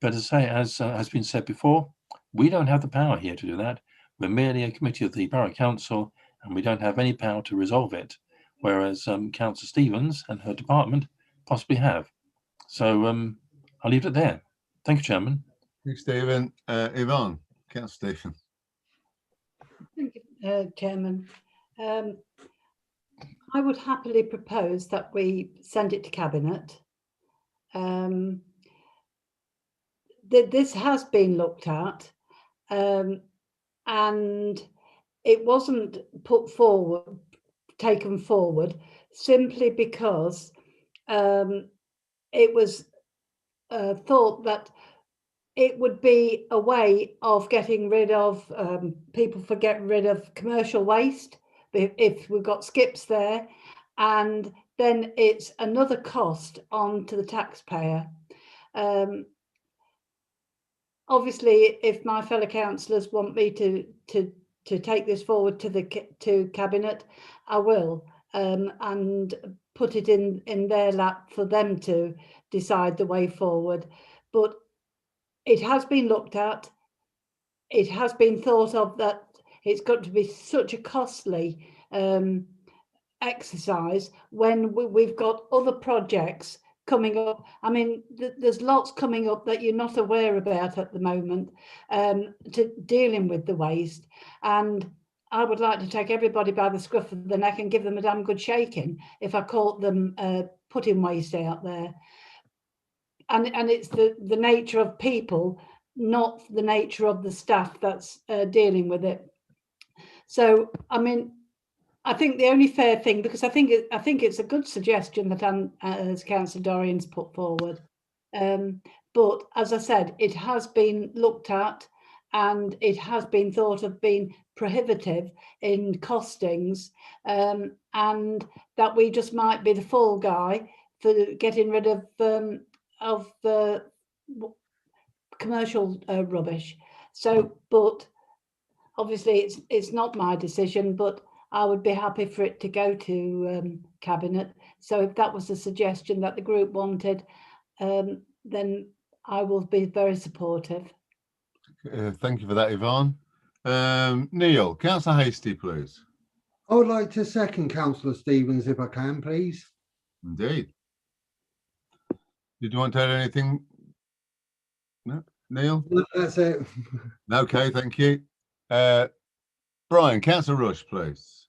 But as I say, as has been said before, we don't have the power here to do that. We're merely a committee of the Borough Council, and we don't have any power to resolve it, whereas Councillor Stevens and her department possibly have. So I'll leave it there. Thank you, Chairman. Thanks, Stephen. Yvonne, Councillor Stephen. Thank you, Chairman. I would happily propose that we send it to Cabinet. This has been looked at, and it wasn't taken forward simply because it was thought that it would be a way of getting rid of people for getting rid of commercial waste if we've got skips there, and then it's another cost on to the taxpayer. Obviously, if my fellow councillors want me to take this forward to Cabinet, I will, and put it in their lap for them to decide the way forward. But it has been looked at. It has been thought of that it's got to be such a costly exercise when we've got other projects coming up. I mean, there's lots coming up that you're not aware about at the moment to dealing with the waste. And I would like to take everybody by the scruff of the neck and give them a damn good shaking if I caught them putting waste out there. And it's the nature of people, not the nature of the staff that's dealing with it. So, I mean, I think the only fair thing, because I think it's a good suggestion that as Councillor Dorrian's put forward. But as I said, it has been looked at, and it has been thought of being prohibitive in costings, and that we just might be the fall guy for getting rid of the commercial rubbish. So, but obviously it's not my decision, but I would be happy for it to go to Cabinet. So if that was a suggestion that the group wanted, then I will be very supportive. Thank you for that, Yvonne. Neil, Councillor Hastie, please. I would like to second Councillor Stevens, if I can, please. Indeed. Did you want to add anything? No, Neil? No, that's it. Okay, thank you. Brian, Councillor Rush, please.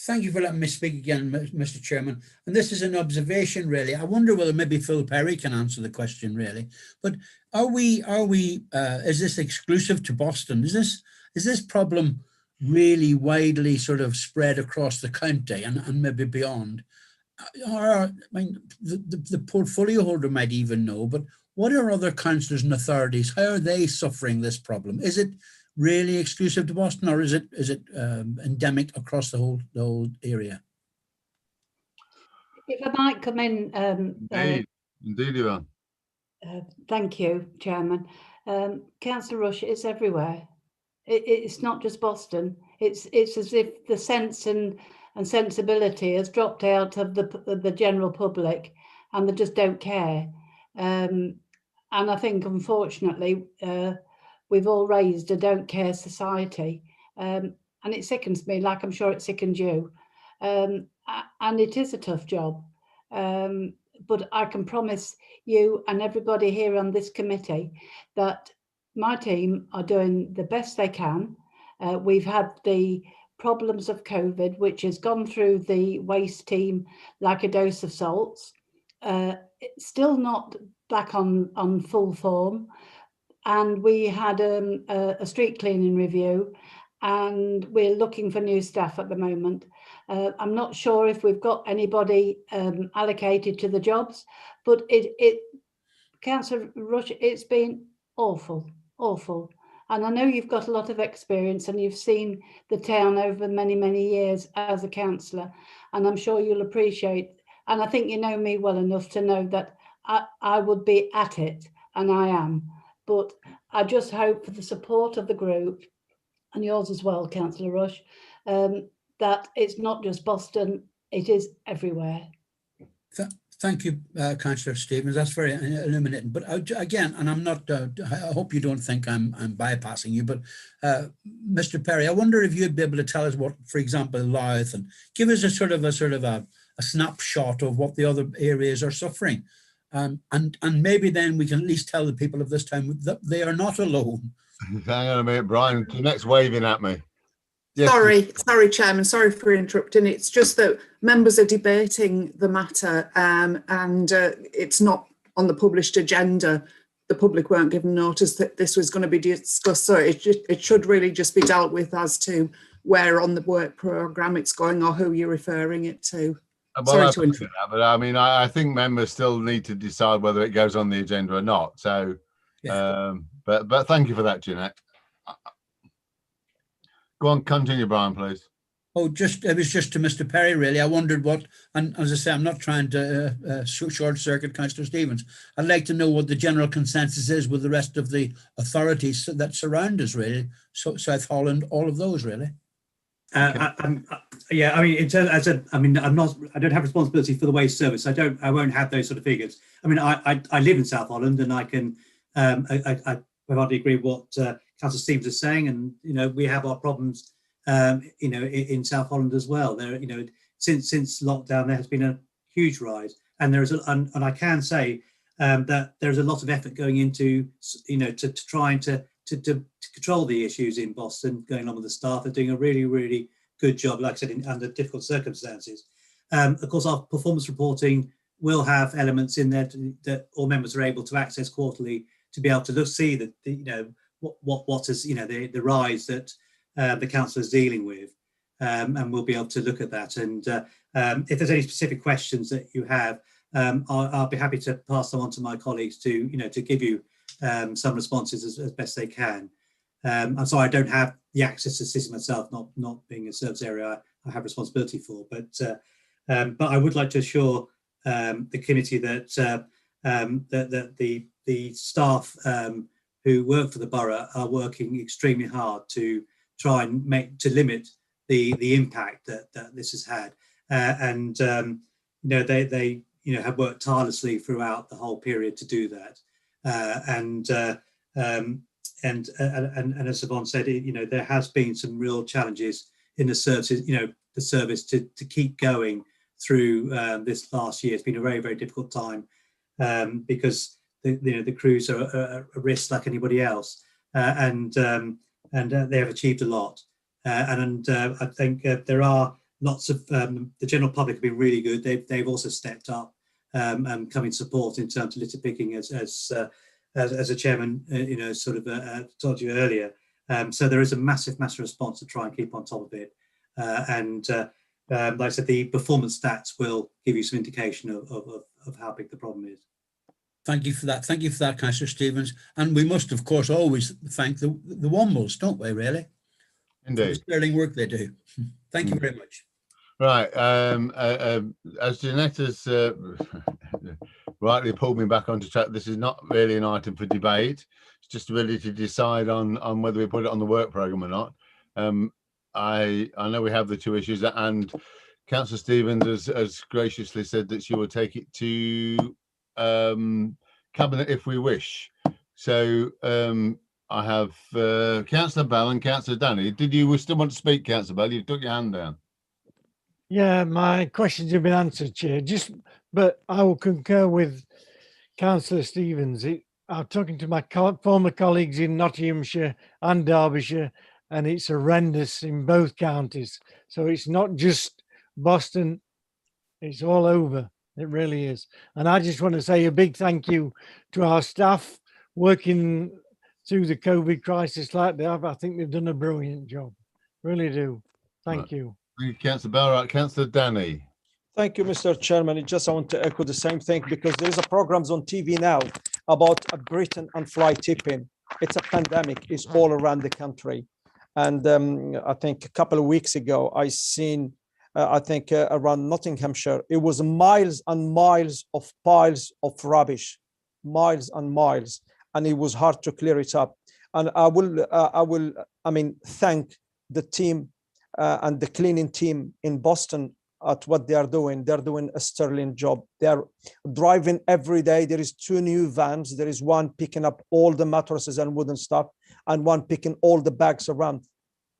Thank you for letting me speak again, Mr. Chairman. And this is an observation, really. I wonder whether maybe Phil Perry can answer the question, really. But is this exclusive to Boston? Is this problem really widely sort of spread across the county and maybe beyond? I mean, the portfolio holder might even know, but what are other councillors and authorities? How are they suffering this problem? Is it really exclusive to Boston, or is it endemic across the whole area? If I might come in, Indeed, Yvonne. Thank you, Chairman. Councillor Rush, it's everywhere. It's not just Boston. It's as if the sense and sensibility has dropped out of the general public, and they just don't care. And I think, unfortunately, we've all raised a don't care society, and it sickens me, like I'm sure it sickened you. And it is a tough job, but I can promise you and everybody here on this committee that my team are doing the best they can. We've had the problems of COVID, which has gone through the waste team like a dose of salts. It's still not back on full form. And we had a street cleaning review, and we're looking for new staff at the moment. I'm not sure if we've got anybody allocated to the jobs, but Councillor Rush, it's been awful. And I know you've got a lot of experience and you've seen the town over many, many years as a councillor, and I'm sure you'll appreciate, and I think you know me well enough to know that I would be at it, and I am. But I just hope for the support of the group, and yours as well, Councillor Rush, that it's not just Boston, it is everywhere. Thank you, Councillor Stevens. That's very illuminating. But again, and I'm not, I hope you don't think I'm bypassing you, but Mr. Perry, I wonder if you'd be able to tell us what, for example, Louth, and give us a sort of a snapshot of what the other areas are suffering. And maybe then we can at least tell the people of this town that they are not alone. Hang on a minute, Brian, the next waving at me. Yes, sorry, Chairman, sorry for interrupting. It's just that members are debating the matter and it's not on the published agenda. The public weren't given notice that this was going to be discussed, so it should really just be dealt with as to where on the work programme it's going or who you're referring it to. Well, sorry to interrupt. But I mean, I think members still need to decide whether it goes on the agenda or not. So, yeah. But thank you for that, Jeanette. Go on, continue, Brian, please. Oh, it was just to Mr. Perry, really. I wondered what, and as I say, I'm not trying to short circuit Councillor Stevens. I'd like to know what the general consensus is with the rest of the authorities that surround us, really. So South Holland, all of those, really. Yeah, I mean, in terms I don't have responsibility for the waste service. I won't have those sort of figures. I mean, I live in South Holland, and I can I hardly agree with what Councillor Stevens is saying, and we have our problems in South Holland as well. There, since lockdown, there has been a huge rise, and there is and I can say that there is a lot of effort going into to trying to control the issues in Boston, going on with the staff. They're doing a really good job, like I said, under difficult circumstances. Of course, our performance reporting will have elements in there that all members are able to access quarterly to be able to see that what is the rise that the council is dealing with, and we'll be able to look at that. And if there's any specific questions that you have, I'll be happy to pass them on to my colleagues to give you some responses as best they can. I'm sorry, I don't have the access to the system myself, not being a service area I have responsibility for, but I would like to assure the committee that the staff who work for the borough are working extremely hard to try and limit the impact that this has had, and they have worked tirelessly throughout the whole period to do that, and as Yvonne said, there has been some real challenges in the services, the service to keep going through this last year. It's been a very difficult time because the crews are at risk like anybody else, and they have achieved a lot. I think there are lots of the general public have been really good. They've also stepped up and come in support in terms of litter picking, as a chairman, told you earlier. So there is a massive response to try and keep on top of it. Like I said, the performance stats will give you some indication of how big the problem is. Thank you for that. Thank you for that, Councillor Stevens. And we must, of course, always thank the Wombles, don't we, really? Indeed. For the sterling work they do. Thank you very much. Right. As Jeanette has rightly pulled me back onto track, this is not really an item for debate. It's just really to decide on whether we put it on the work programme or not. I know we have the two issues, and Councillor Stevens has graciously said that she will take it to Cabinet if we wish. So I have Councillor Bell and Councillor Danny. Did you still want to speak, Councillor Bell? You took your hand down. Yeah, my questions have been answered, Chair. But I will concur with Councillor Stevens. I'm talking to my former colleagues in Nottinghamshire and Derbyshire, and it's horrendous in both counties. So it's not just Boston, it's all over. It really is. And I just want to say a big thank you to our staff working through the COVID crisis like they have. I think they've done a brilliant job. Really do. Thank Right. you. Thank you, Councillor Bell. Right, Councillor Danny. Thank you, Mr. Chairman. I want to echo the same thing because there is a programs on TV now about Britain and fly tipping. It's a pandemic. It's all around the country. And I think a couple of weeks ago, I seen, around Nottinghamshire, it was miles and miles of piles of rubbish, miles and miles, and it was hard to clear it up. And I will, thank the team and the cleaning team in Boston at what they are doing. They're doing a sterling job. They're driving every day. There is 2 new vans. There is one picking up all the mattresses and wooden stuff, and one picking all the bags around.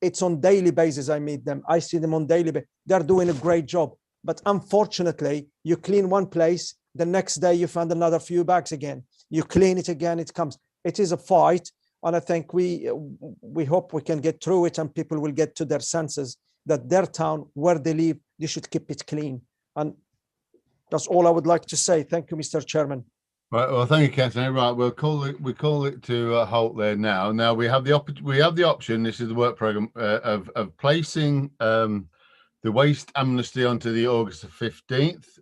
It's on daily basis. I meet them. I see them on daily basis. They're doing a great job. But unfortunately, you clean one place, the next day you find another few bags again. You clean it again, it comes. It is a fight. And I think we hope we can get through it and people will get to their senses that their town, where they live, they should keep it clean. And that's all I would like to say. Thank you, Mr. Chairman. Right. Well, thank you, Councillor. Right. We call it to a halt there now. Now we have the option. This is the work programme of placing the waste amnesty onto the August 15th,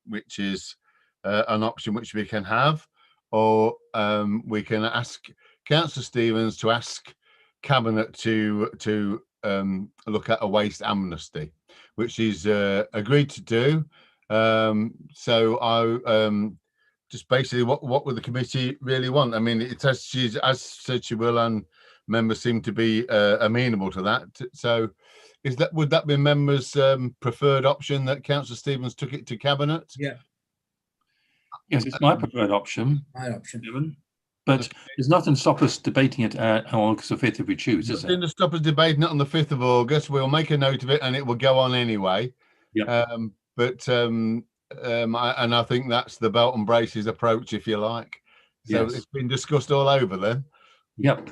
which is an option which we can have, or we can ask Councillor Stevens to ask Cabinet to look at a waste amnesty, which is agreed to do. So I just basically what would the committee really want? I mean, it as said she will, and members seem to be amenable to that. So would that be members' preferred option that Councillor Stevens took it to Cabinet? Yeah. Yes, it's my preferred option. My option. Evan. But there's nothing to stop us debating it on August the 5th if we choose, is there? Nothing to stop us debating it on the 5th of August. We'll make a note of it and it will go on anyway. Yeah. And I think that's the belt and braces approach, if you like. So Yes. It's been discussed all over then. Yep.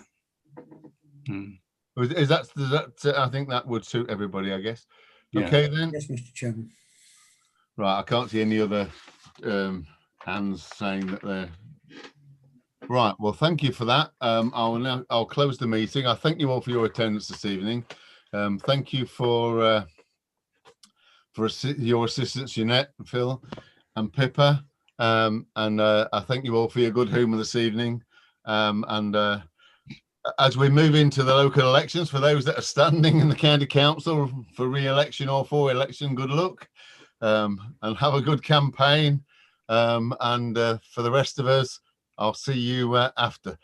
Is that I think that would suit everybody, I guess. Yeah. Okay then. Yes, Mr. Chairman. Right, I can't see any other hands saying that they're right. Well, thank you for that. I'll close the meeting. I thank you all for your attendance this evening. Thank you for your assistance, Jeanette, Phil, and Pippa. And I thank you all for your good humour this evening. As we move into the local elections, for those that are standing in the county council for re-election or for election, good luck, and have a good campaign. And for the rest of us, I'll see you after.